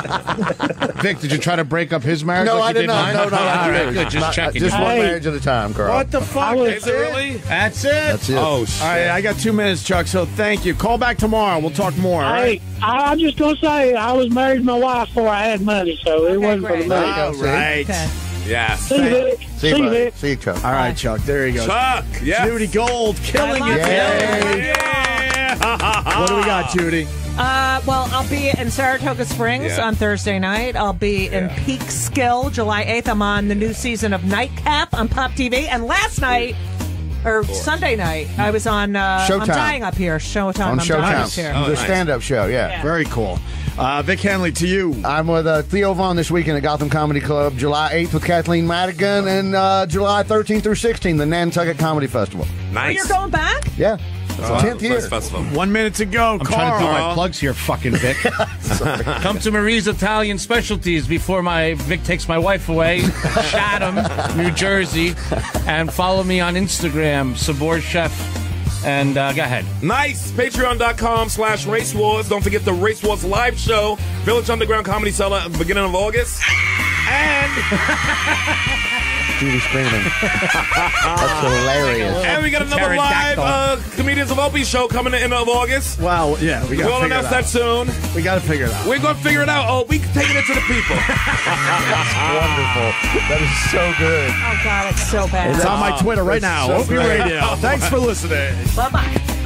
to, Vic? Did you try to break up his marriage? No, like I you did not. mine? No, All right, marriage. good. Just checking. Just one marriage at a time, Carl. What the fuck? Is it really? That's it. That's it. Oh, shit. All right, I got 2 minutes, Chuck, so thank you. Call back tomorrow. We'll talk more, all right? Hey, I'm just going to say I was married to my wife before I had money, so it wasn't for the money. There you go. Right. Yes. See you, Vic. See you, See you, buddy. Vic. See you, Chuck. All right, Chuck, there you go. Chuck, yes. Judy Gold, killing I it. love Yeah. What do we got, Judy? Well, I'll be in Saratoga Springs on Thursday night. I'll be in Peekskill July 8th. I'm on the new season of Nightcap on Pop TV. And last night, or Sunday night, I was on Showtime. I'm Dying Up Here. Showtime. On I'm Dying Up Showtime. Here. The stand-up show, yeah. Very cool. Vic Henley, to you. I'm with Theo Vaughn this weekend at Gotham Comedy Club, July 8th with Kathleen Madigan, and July 13th through 16th, the Nantucket Comedy Festival. Oh, you're going back? Yeah. It's the 10th year. Festival. 1 minute to go. I'm trying to do Carl. my plugs here, fucking Vic. Come to Marie's Italian Specialties before Vic takes my wife away. Chatham, New Jersey. And follow me on Instagram, Sabor Chef. And go ahead. Nice. Patreon.com/Race Wars. Don't forget the Race Wars live show, Village Underground Comedy Cellar at the beginning of August. And Judy screaming. That's hilarious. And we got another live Comedians of Opie show coming in the end of August. Wow, yeah, we got to We'll figure it announce out. that soon. We got to figure it out. We're going to figure it out. Oh, we taking it to the people. That's wonderful. That is so good. Oh, God, it's so bad. It's on my Twitter right now. so Opie great. Radio. Thanks for listening. Bye-bye.